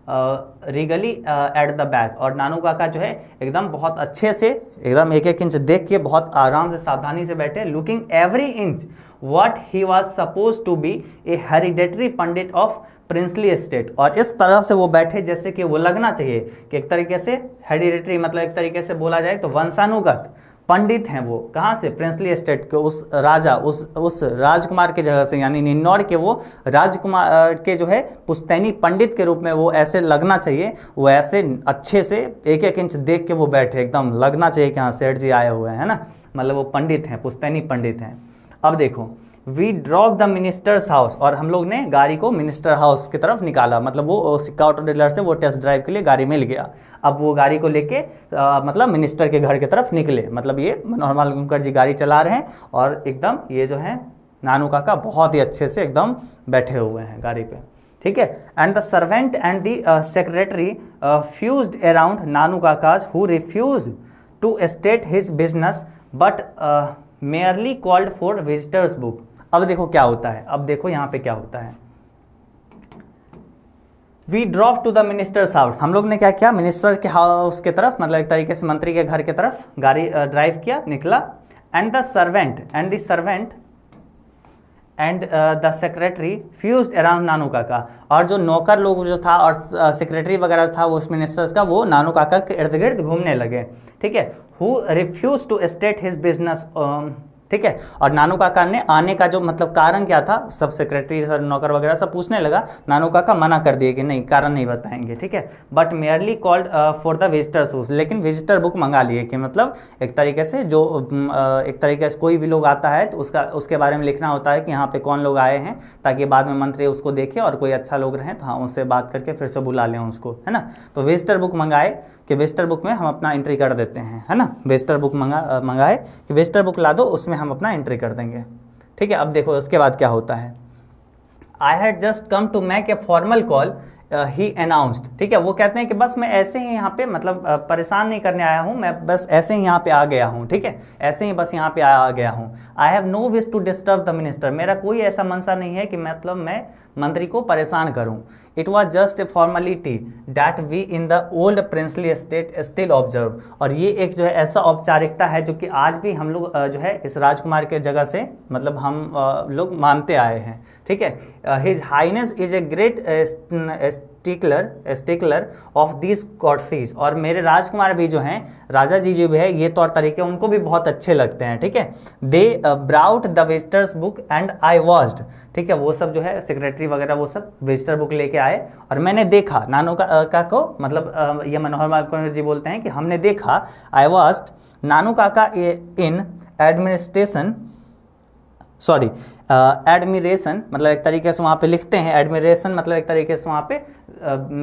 रीगली एट द बैक, और नानू काका जो है एकदम बहुत अच्छे से एकदम एक एक इंच देख के बहुत आराम से सावधानी से बैठे, looking every inch what he was suppose to be a hereditary pandit of princely estate, और इस तरह से वो बैठे जैसे कि वो लगना चाहिए कि एक तरीके से हेरिडेटरी मतलब एक तरीके से बोला जाए तो वंशानुगत पंडित हैं वो, कहाँ से, प्रिंसली एस्टेट के उस राजा उस राजकुमार के जगह से, यानी निन्नौर के वो राजकुमार के जो है पुश्तैनी पंडित के रूप में वो ऐसे लगना चाहिए, वो ऐसे अच्छे से एक एक इंच देख के वो बैठे, एकदम लगना चाहिए कि हाँ सेठ जी आए हुए हैं, है ना, मतलब वो पंडित हैं, पुश्तैनी पंडित हैं। अब देखो we drop the ministers house, और हम लोग ने गाड़ी को मिनिस्टर हाउस की तरफ निकाला, मतलब वो सिक्का ऑटो डीलर से वो टेस्ट ड्राइव के लिए गाड़ी मिल गया। अब वो गाड़ी को लेके मतलब मिनिस्टर के घर की तरफ निकले, मतलब ये मनोहर मालूमकर जी गाड़ी चला रहे हैं और एकदम ये जो है नानू काका बहुत ही अच्छे से एकदम बैठे हुए हैं गाड़ी पे, ठीक है। And the servant and the secretary fussed around Nanu Kaka's who refuse to state his business but merely called for visitors book. अब देखो क्या होता है, अब देखो यहाँ पे क्या होता है। We drop to the ministers house, हम लोग ने क्या किया, मिनिस्टर के हाउस के तरफ मतलब एक तरीके से मंत्री के घर के तरफ गाड़ी ड्राइव किया, निकला। And the servant and the secretary fussed around Nanu Kaka, और जो नौकर लोग जो था और सेक्रेटरी वगैरह था वो उस मिनिस्टर्स का, वो नानू काका के इर्द गिर्द घूमने लगे, ठीक है। Who refuse to state his business, ठीक है। और नानू काका ने आने का जो मतलब कारण क्या था, सब सेक्रेटरी सर नौकर वगैरह सब पूछने लगा, नानू काका मना कर दिए कि नहीं कारण नहीं बताएंगे, ठीक है। But merely called for the visitors book, लेकिन विजिटर बुक मंगा लिए कि मतलब एक तरीके से जो एक तरीके से कोई भी लोग आता है तो उसके बारे में लिखना होता है कि यहाँ पे कौन लोग आए हैं, ताकि बाद में मंत्री उसको देखे और कोई अच्छा लोग रहें तो हाँ उससे बात करके फिर से बुला लें उसको, है ना। तो विजिटर बुक मंगाए कि विजिटर बुक में हम अपना एंट्री कर देते हैं, है ना। विजिटर बुक मंगाए कि विजिटर बुक ला दो, उसमें हम अपना एंट्री कर देंगे, ठीक है। अब देखो उसके बाद क्या होता है। I had just come to make a formal call he announced, ठीक है। वो कहते हैं कि बस मैं ऐसे ही यहाँ पे मतलब परेशान नहीं करने आया हूँ, मैं बस ऐसे ही यहाँ पे आ गया हूँ, ठीक है, ऐसे ही बस यहाँ पे आ गया हूँ। I have no wish to disturb the minister, मेरा कोई ऐसा मंशा नहीं है कि मतलब मैं मंत्री को परेशान करूं। It was just a formality that we in the old princely estate still observe, और ये एक जो है ऐसा औपचारिकता है जो कि आज भी हम लोग जो है इस राजकुमार के जगह से मतलब हम लोग मानते आए हैं, ठीक है। His highness is a great stickler of this courtesies, और मेरे राजकुमार भी जो हैं, राजा जी जो भी है, ये तौर तरीके उनको भी बहुत अच्छे लगते हैं, ठीक है। They brought the visitors book and I watched, ठीक है, वो सब जो है सेक्रेटरी वगैरह वो सब विजिटर बुक लेके आए और मैंने देखा नानू काका को, मतलब ये मनोहर मालवीय जी बोलते हैं कि हमने देखा, आई वॉच्ड नानू काका इन एडमिनिस्ट्रेशन एडमिरेशन, मतलब एक तरीके से वहाँ पे लिखते हैं, एडमिरेशन मतलब एक तरीके से वहाँ पे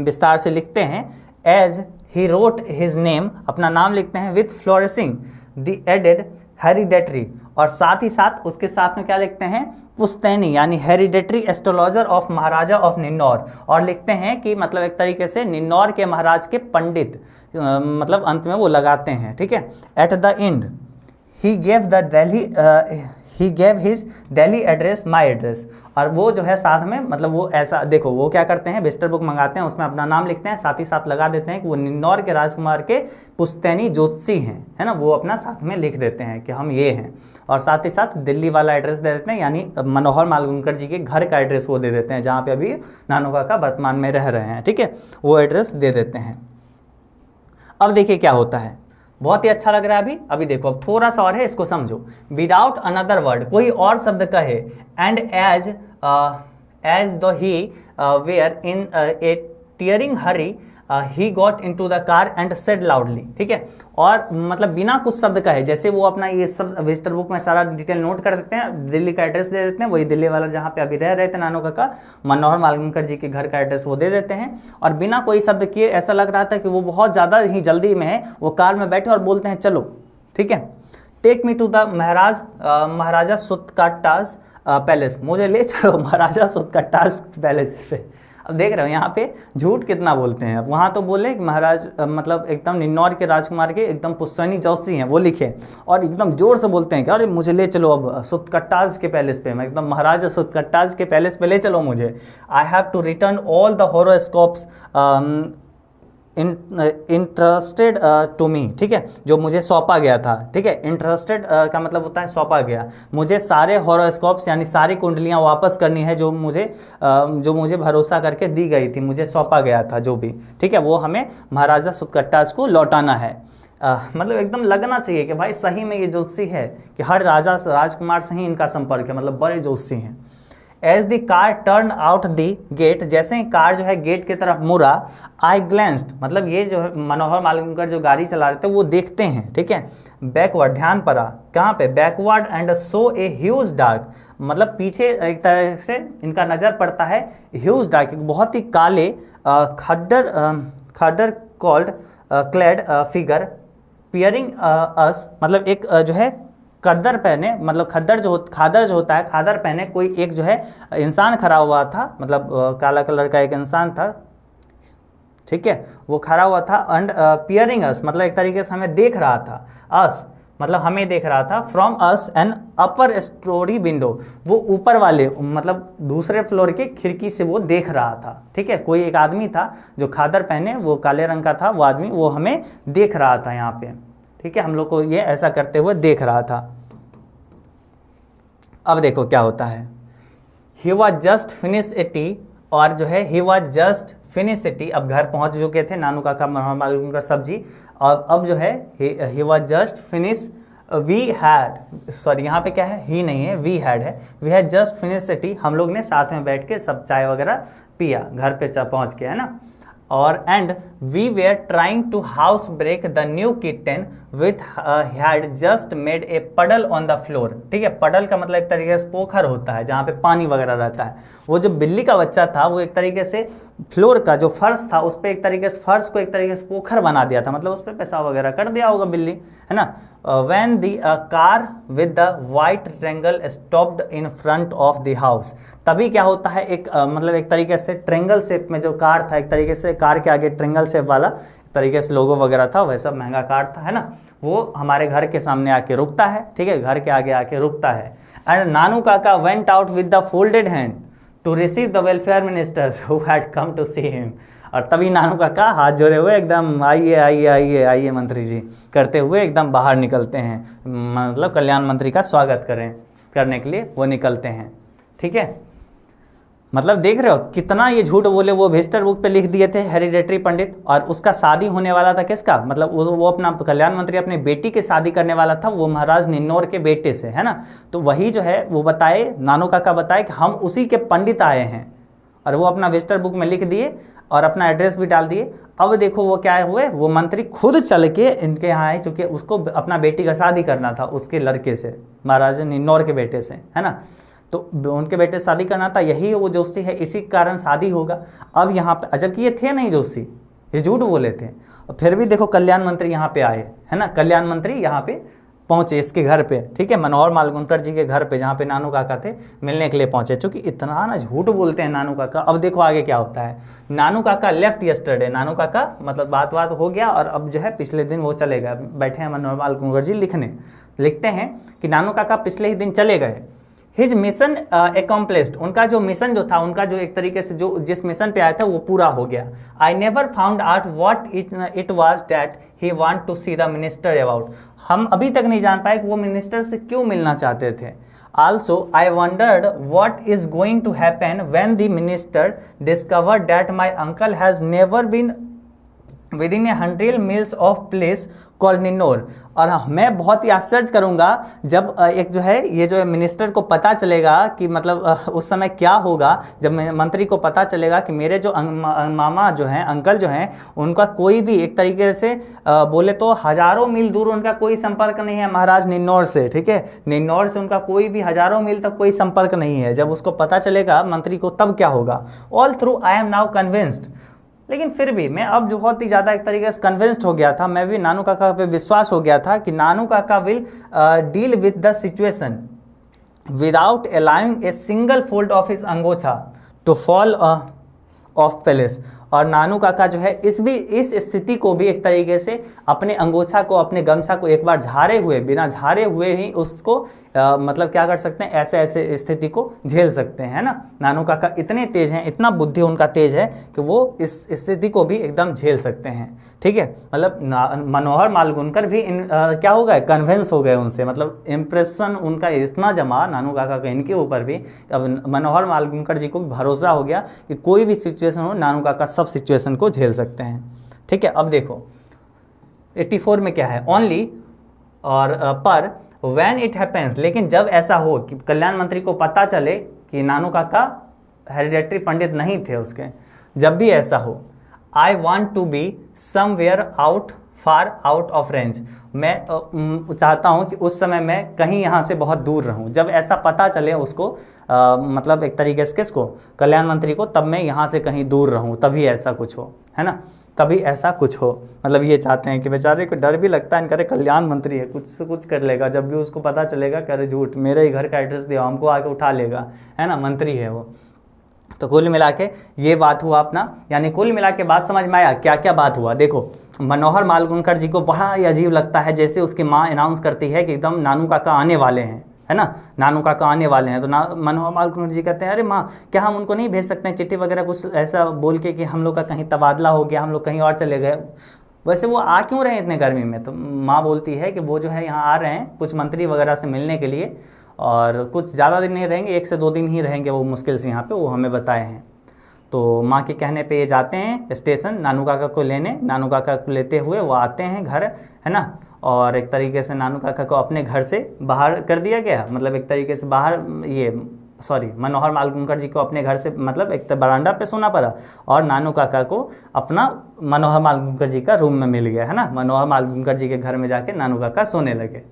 विस्तार से लिखते हैं। As he wrote his name, अपना नाम लिखते हैं, with flourishing the added hereditary, और साथ ही साथ उसके साथ में क्या लिखते हैं, पुश्तैनी यानी hereditary astrologer of Maharaja of Ninnaur, और लिखते हैं कि मतलब एक तरीके से निन्नौर के महाराज के पंडित, मतलब अंत में वो लगाते हैं, ठीक है। At the end he gave his Delhi address my address, और वो जो है साथ में मतलब वो ऐसा देखो वो क्या करते हैं, विजिटर बुक मंगाते हैं, उसमें अपना नाम लिखते हैं, साथ ही साथ लगा देते हैं कि वो निन्नौर के राजकुमार के पुश्तैनी ज्योतिषी हैं, है ना, वो अपना साथ में लिख देते हैं कि हम ये हैं, और साथ ही साथ दिल्ली वाला एड्रेस दे देते हैं, यानी मनोहर मालवीय जी के घर का एड्रेस वो दे देते हैं जहाँ पे अभी नानू काका वर्तमान में रह रहे हैं, ठीक है, वो एड्रेस दे देते हैं। अब देखिए क्या होता है, बहुत ही अच्छा लग रहा है अभी देखो, अब थोड़ा सा और है, इसको समझो। विदाउट अनदर वर्ड, कोई और शब्द कहे, and as though he were in a tearing hurry he got in to the car and said loudly, ठीक है। और मतलब बिना कुछ शब्द कहे, जैसे वो अपना ये सब विजिटर बुक में सारा डिटेल नोट कर देते हैं, दिल्ली का एड्रेस दे देते हैं, वही दिल्ली वाला जहाँ पे अभी रह रहे थे नानू काका, मनोहर मालवणकर जी के घर का एड्रेस वो दे देते हैं। और बिना कोई शब्द किए ऐसा लग रहा था कि वो बहुत ज़्यादा ही जल्दी में है, वो कार में बैठे और बोलते हैं चलो, ठीक है, take me to the Maharaja Sutkatas palace, मुझे ले चलो महाराजा सुतकाटास पैलेस पे। अब देख रहे हो यहाँ पे झूठ कितना बोलते हैं। अब वहाँ तो बोले कि महाराज मतलब एकदम निन्नौर के राजकुमार के एकदम पुश्तैनी जोशी हैं वो लिखे, और एकदम जोर से बोलते हैं कि अरे मुझे ले चलो अब सुतकट्टाज के पैलेस पे, मैं एकदम महाराजा सुतकट्टाज के पैलेस पे ले चलो मुझे। I have to return all the horoscopes interested to me, ठीक है, जो मुझे सौंपा गया था, ठीक है। इंटरेस्टेड का मतलब होता है सौंपा गया, मुझे सारे हॉरोस्कोप्स यानी सारी कुंडलियां वापस करनी है जो मुझे भरोसा करके दी गई थी, मुझे सौंपा गया था जो भी, ठीक है, वो हमें महाराजा सुतकट्टाज को लौटाना है। मतलब एकदम लगना चाहिए कि भाई सही में ये जोशी है कि हर राजकुमार से ही इनका संपर्क है, मतलब बड़े जोशी हैं। As the car turn out the gate, जैसे ही कार जो है गेट की तरफ मुड़ा, आई ग्लैंस्ड, मतलब ये जो है मनोहर मालवणकर जो गाड़ी चला रहे थे वो देखते हैं, ठीक है, बैकवर्ड, ध्यान पड़ा कहाँ पे, backward and so a huge dark, मतलब पीछे एक तरह से इनका नज़र पड़ता है ह्यूज डार्क, बहुत ही काले खड्डर कॉल्ड क्लैड फिगर पियरिंग अस, मतलब एक जो है खद्दर पहने, मतलब खादर जो होता है, खादर पहने कोई एक जो है इंसान खड़ा हुआ था, मतलब काला कलर का एक इंसान था, ठीक है, वो खड़ा हुआ था। एंड पियरिंग अस, मतलब एक तरीके से हमें देख रहा था, अस मतलब हमें देख रहा था, from us an upper story window, वो ऊपर वाले मतलब दूसरे फ्लोर के खिड़की से वो देख रहा था, ठीक है। कोई एक आदमी था जो खादर पहने, वो काले रंग का था, वो आदमी वो हमें देख रहा था यहाँ पे, ठीक है, हम लोग को ये ऐसा करते हुए देख रहा था। अब देखो क्या होता है, he was just finish a T, और जो है he was just finish a T, अब घर पहुंच चुके थे नानू काका मनोहर मालवणकर सब्जी, और अब जो है he was just finish we had, sorry यहाँ पे क्या है, ही नहीं है, वी हैड है, we had just finish a tea, हम लोग ने साथ में बैठ के सब चाय वगैरह पिया, घर पे पहुंच के, है ना। और and we were trying to house break the new kitten with had just made a puddle on the floor, ठीक है, पडल का मतलब एक तरीके से पोखर होता है जहाँ पे पानी वगैरह रहता है। वो जो बिल्ली का बच्चा था वो एक तरीके से फ्लोर का जो फर्श था उस पर एक तरीके से फर्श को एक तरीके से पोखर बना दिया था, मतलब उस पर पेशाब वगैरह कर दिया होगा बिल्ली, है ना। When the car with the white triangle stopped in front of the house, तभी क्या होता है, एक मतलब एक तरीके से ट्रेंगल शेप में जो कार था, एक तरीके से कार के आगे ट्रेंगल शेप वाला तरीके से लोगो वगैरह था, वैसा महंगा कार था, है ना, वो हमारे घर के सामने आके रुकता है, ठीक है, घर के आगे आके रुकता है। एंड नानू काका went out with the folded hand to receive the welfare ministers who had come to see him, और तभी नानू काका हाथ जोड़े हुए एकदम आइए आइए आइए आइए मंत्री जी करते हुए एकदम बाहर निकलते हैं, मतलब कल्याण मंत्री का स्वागत करने के लिए वो निकलते हैं, ठीक है। मतलब देख रहे हो कितना ये झूठ बोले, वो विजिटर बुक पे लिख दिए थे हेरिडेटरी पंडित, और उसका शादी होने वाला था किसका, मतलब वो अपना कल्याण मंत्री अपने बेटी की शादी करने वाला था, वो महाराज निन्नौर के बेटे से, है ना। तो वही जो है वो बताए, नानू काका बताए कि हम उसी के पंडित आए हैं, और वो अपना विजिटर बुक में लिख दिए और अपना एड्रेस भी डाल दिए। अब देखो वो क्या हुए, वो मंत्री खुद चल के इनके यहाँ आए, चूँकि उसको अपना बेटी का शादी करना था उसके लड़के से, महाराज निन्नौर के बेटे से, है ना, तो उनके बेटे शादी करना था, यही वो जोशी है, इसी कारण शादी होगा। अब यहाँ पे जबकि ये थे नहीं जोशी, ये झूठ बोले थे, और फिर भी देखो कल्याण मंत्री यहाँ पे आए, है ना, कल्याण मंत्री यहाँ पे पहुँचे इसके घर पे, ठीक है, मनोहर मालवणकर जी के घर पे जहाँ पे नानू काका थे मिलने के लिए पहुँचे, चूँकि इतना ना झूठ बोलते हैं नानू काका। अब देखो आगे क्या होता है, नानू काका लेफ्ट यस्टरडे, नानू काका मतलब बात हो गया, और अब जो है पिछले दिन वो चले गए, बैठे हैं मनोहर मालवणकर जी लिखते हैं कि नानू काका पिछले ही दिन चले गए। हिज मिशन एकम्प्लिस्ड, उनका जो मिशन जो था, उनका जो एक तरीके से जो जिस मिशन पे आया था वो पूरा हो गया। I never found out what it was that he want to see the minister about, हम अभी तक नहीं जान पाए कि वो मिनिस्टर से क्यों मिलना चाहते थे। Also I wondered what is going to happen when the minister discovered that my uncle has never been within 100 miles of place called Ninnaur. और मैं बहुत ही आश्चर्य करूंगा जब एक जो है ये जो है मिनिस्टर को पता चलेगा कि मतलब उस समय क्या होगा, जब मंत्री को पता चलेगा कि मेरे जो मामा जो हैं, अंकल जो हैं, उनका कोई भी एक तरीके से बोले तो हजारों मील दूर उनका कोई संपर्क नहीं है महाराज निन्नौर से, ठीक है, निन्नौर से उनका कोई भी हजारों मील तक कोई संपर्क नहीं है। जब उसको पता चलेगा मंत्री को तब क्या होगा। All through I M now convinced, लेकिन फिर भी मैं अब जो बहुत ही ज़्यादा एक तरीके से कन्विंस्ड हो गया था, मैं भी नानू काका पे विश्वास हो गया था कि Nanu Kaka will deal with the situation without allowing a single fold of his angocha to fall off palace. और नानू काका जो है इस स्थिति को भी एक तरीके से अपने अंगोछा को, अपने गमछा को एक बार झाड़े हुए, बिना झाड़े हुए ही उसको मतलब क्या कर सकते हैं, ऐसे स्थिति को झेल सकते हैं, है ना। नानू काका इतने तेज हैं, इतना बुद्धि उनका तेज है कि वो इस स्थिति को भी एकदम झेल सकते हैं, ठीक है। मतलब मनोहर मालगुनकर भी क्या हो गए, कन्विंस हो गए उनसे, मतलब इम्प्रेशन उनका इतना जमा नानू काका का इनके ऊपर भी, अब मनोहर मालगुनकर जी को भी भरोसा हो गया कि कोई भी सिचुएशन हो नानू काका सब सिचुएशन को झेल सकते हैं, ठीक है। अब देखो 84 में क्या है, ओनली और पर व्हेन इट हैपेंस, लेकिन जब ऐसा हो कि कल्याण मंत्री को पता चले कि नानू काका हेरिडेटरी पंडित नहीं थे उसके, जब भी ऐसा हो, I want to be somewhere out far out of range, मैं चाहता हूं कि उस समय मैं कहीं यहाँ से बहुत दूर रहूं। जब ऐसा पता चले उसको मतलब एक तरीके से किसको, कल्याण मंत्री को, तब मैं यहाँ से कहीं दूर रहूं, तभी ऐसा कुछ हो, है ना, तभी ऐसा कुछ हो। मतलब ये चाहते हैं कि बेचारे को डर भी लगता है, इनका कल्याण मंत्री है, कुछ से कुछ कर लेगा, जब भी उसको पता चलेगा कि अरे झूठ, मेरे ही घर का एड्रेस दिया, हमको आके उठा लेगा, है ना, मंत्री है वो। तो कुल मिला के ये बात हुआ अपना, यानी कुल मिला के बात समझ में आया क्या क्या बात हुआ। देखो मनोहर मालगुनकर जी को बड़ा ही अजीब लगता है जैसे उसकी माँ अनाउंस करती है कि एकदम नानू काका आने वाले हैं, है ना, नानू काका आने वाले हैं। तो मनोहर मालगुनकर जी कहते हैं अरे माँ, क्या हम उनको नहीं भेज सकते हैं चिट्ठी वगैरह, कुछ ऐसा बोल के कि हम लोग का कहीं तबादला हो गया, हम लोग कहीं और चले गए, वैसे वो आ क्यों रहे हैं इतने गर्मी में। तो माँ बोलती है कि वो जो है यहाँ आ रहे हैं कुछ मंत्री वगैरह से मिलने के लिए, और कुछ ज़्यादा दिन नहीं रहेंगे, 1 से 2 दिन ही रहेंगे वो मुश्किल से यहाँ पे, वो हमें बताए हैं। तो माँ के कहने पे ये जाते हैं स्टेशन नानू काका को लेने, नानू काका को लेते हुए वो आते हैं घर, है ना, और एक तरीके से नानू काका को अपने घर से बाहर कर दिया गया, मतलब एक तरीके से बाहर मनोहर मालगुनकर जी को अपने घर से मतलब एक बरामदा पे सोना पड़ा, और नानू काका को अपना मनोहर मालगुनकर जी का रूम में मिल गया, है ना, मनोहर मालगुनकर जी के घर में जाके नानू काका सोने लगे,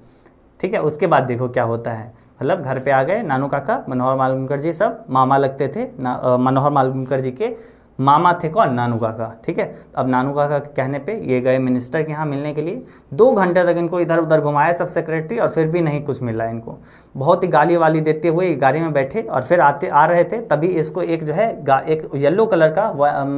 ठीक है। उसके बाद देखो क्या होता है, मतलब घर पे आ गए नानू काका, मनोहर मालगुनकर जी सब मामा लगते थे, मनोहर मालगुनकर जी के मामा थे कौन, नानू काका, ठीक है। अब नानू काका के कहने पे ये गए मिनिस्टर के यहाँ मिलने के लिए, 2 घंटे तक इनको इधर उधर घुमाया सब सेक्रेटरी, और फिर भी नहीं कुछ मिला इनको, बहुत ही गाली वाली देते हुए गाड़ी में बैठे, और फिर आ रहे थे तभी इसको एक जो है एक येलो कलर का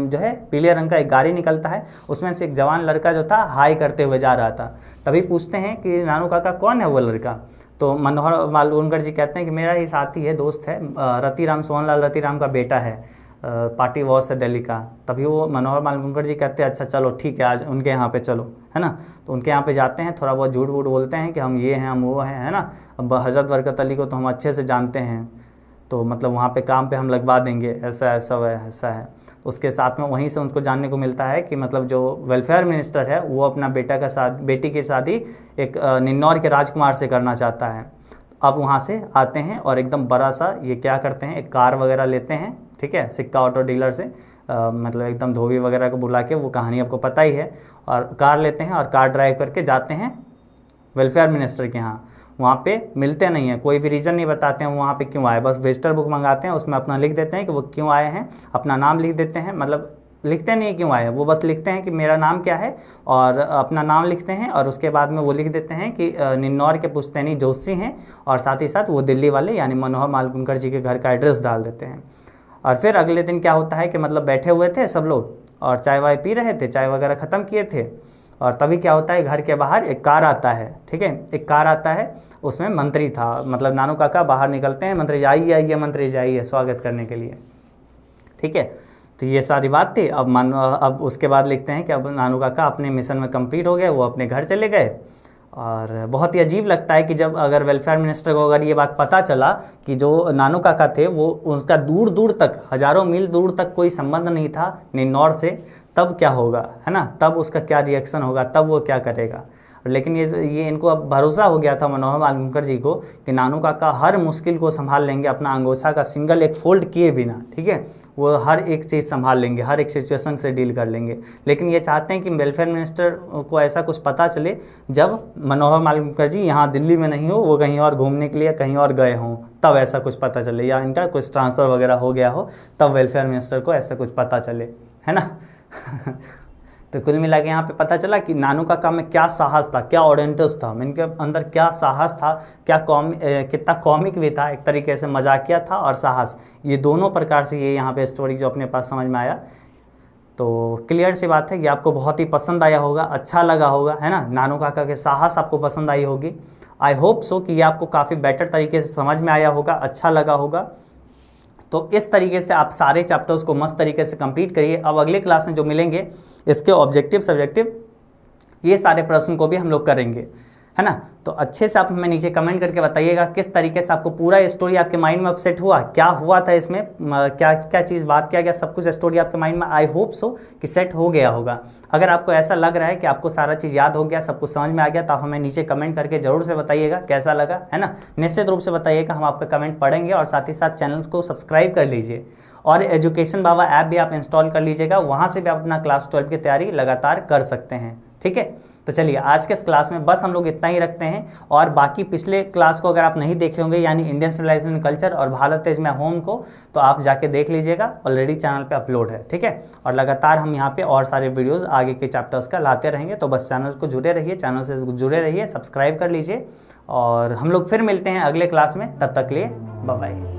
जो है पीले रंग का एक गाड़ी निकलता है, उसमें से एक जवान लड़का जो था हाई करते हुए जा रहा था। तभी पूछते हैं कि नानू काका कौन है वो लड़का, तो मनोहर मालगुनकर जी कहते हैं कि मेरा ही साथी है, दोस्त है, रतिराम, सोहनलाल रतिराम का बेटा है, पार्टी वॉस है दिल्ली का। तभी वो मनोहर मालगुनकर जी कहते हैं अच्छा चलो ठीक है, आज उनके यहाँ पे चलो, है ना। तो उनके यहाँ पे जाते हैं, थोड़ा बहुत झूठ वूठ बोलते हैं कि हम ये हैं हम वो हैं, है ना। अब हज़रत बरकत अली को तो हम अच्छे से जानते हैं, तो मतलब वहाँ पे काम पे हम लगवा देंगे, ऐसा ऐसा ऐसा है। उसके साथ में वहीं से उनको जानने को मिलता है कि मतलब जो वेलफेयर मिनिस्टर है वो अपना बेटी की शादी एक निन्नौर के राजकुमार से करना चाहता है। अब वहाँ से आते हैं और एकदम बड़ा सा ये क्या करते हैं, एक कार वगैरह लेते हैं, ठीक है, सिक्का ऑटो डीलर से मतलब एकदम धोबी वगैरह को बुला के, वो कहानी आपको पता ही है, और कार लेते हैं और कार ड्राइव करके जाते हैं वेलफेयर मिनिस्टर के यहाँ। वहाँ पे मिलते नहीं हैं, कोई भी रीज़न नहीं बताते हैं वहाँ पे क्यों आए, बस विजिटर बुक मंगाते हैं, उसमें अपना लिख देते हैं कि वो क्यों आए हैं, अपना नाम लिख देते हैं, मतलब लिखते नहीं क्यों आए, वो बस लिखते हैं कि मेरा नाम क्या है और अपना नाम लिखते हैं, और उसके बाद में वो लिख देते हैं कि निन्नौर के पुश्तैनी जोशी हैं, और साथ ही साथ वो दिल्ली वाले यानी मनोहर मालगुनकर जी के घर का एड्रेस डाल देते हैं। और फिर अगले दिन क्या होता है कि मतलब बैठे हुए थे सब लोग और चाय वाय पी रहे थे, चाय वगैरह ख़त्म किए थे, और तभी क्या होता है घर के बाहर एक कार आता है, ठीक है, एक कार आता है, उसमें मंत्री था, मतलब नानू काका बाहर निकलते हैं, मंत्री आइए मंत्री जाइए स्वागत करने के लिए, ठीक है। तो ये सारी बात थी। अब उसके बाद लिखते हैं कि अब नानू काका अपने मिशन में कंप्लीट हो गए, वो अपने घर चले गए, और बहुत ही अजीब लगता है कि जब अगर वेलफेयर मिनिस्टर को अगर ये बात पता चला कि जो नानू काका थे वो उसका दूर दूर तक, हज़ारों मील दूर तक कोई संबंध नहीं था निन्नौर से, तब क्या होगा, है ना, तब उसका क्या रिएक्शन होगा, तब वो क्या करेगा। लेकिन ये इनको अब भरोसा हो गया था मनोहर मालूंकर जी को कि नानू काका हर मुश्किल को संभाल लेंगे अपना अंगोछा का सिंगल एक फोल्ड किए बिना, ठीक है, वो हर एक चीज़ संभाल लेंगे, हर एक सिचुएशन से डील कर लेंगे। लेकिन ये चाहते हैं कि वेलफेयर मिनिस्टर को ऐसा कुछ पता चले जब मनोहर मालूंकर जी यहाँ दिल्ली में नहीं हो, वो कहीं और घूमने के लिए कहीं और गए हों, तब ऐसा कुछ पता चले, या इनका कुछ ट्रांसफ़र वगैरह हो गया हो, तब वेलफेयर मिनिस्टर को ऐसा कुछ पता चले, है ना। तो कुल मिला के यहाँ पे पता चला कि नानू काका में क्या साहस था, क्या ऑडेंटस था, इनके अंदर क्या साहस था, क्या कितना कॉमिक भी था, एक तरीके से मजाकिया था और साहस, ये दोनों प्रकार से ये यहाँ पे स्टोरी जो अपने पास समझ में आया। तो क्लियर सी बात है कि आपको बहुत ही पसंद आया होगा, अच्छा लगा होगा, है ना, नानू काका के साहस आपको पसंद आई होगी। आई होप सो कि ये आपको काफ़ी बेटर तरीके से समझ में आया होगा, अच्छा लगा होगा। तो इस तरीके से आप सारे चैप्टर्स को मस्त तरीके से कंप्लीट करिए। अब अगले क्लास में जो मिलेंगे इसके ऑब्जेक्टिव सब्जेक्टिव ये सारे प्रश्न को भी हम लोग करेंगे, है ना। तो अच्छे से आप हमें नीचे कमेंट करके बताइएगा किस तरीके से आपको पूरा स्टोरी आपके माइंड में अपसेट हुआ, क्या हुआ था इसमें, क्या क्या चीज़ बात किया गया, सब कुछ स्टोरी आपके माइंड में आई होप सो कि सेट हो गया होगा। अगर आपको ऐसा लग रहा है कि आपको सारा चीज़ याद हो गया, सब कुछ समझ में आ गया, तो आप हमें नीचे कमेंट करके जरूर से बताइएगा कैसा लगा, है ना, निश्चित रूप से बताइएगा, हम आपका कमेंट पढ़ेंगे। और साथ ही साथ चैनल को सब्सक्राइब कर लीजिए और एजुकेशन बाबा ऐप भी आप इंस्टॉल कर लीजिएगा, वहाँ से भी आप अपना क्लास 12 की तैयारी लगातार कर सकते हैं, ठीक है। तो चलिए आज के इस क्लास में बस हम लोग इतना ही रखते हैं, और बाकी पिछले क्लास को अगर आप नहीं देखे होंगे, यानी इंडियन सिविलाइजेशन एंड कल्चर और भारत तेज में होम को, तो आप जाके देख लीजिएगा, ऑलरेडी चैनल पे अपलोड है, ठीक है। और लगातार हम यहाँ पे और सारे वीडियोस आगे के चैप्टर्स का लाते रहेंगे, तो बस चैनल को जुड़े रहिए, चैनल से जुड़े रहिए, सब्सक्राइब कर लीजिए, और हम लोग फिर मिलते हैं अगले क्लास में, तब तक के लिए बाय बाय।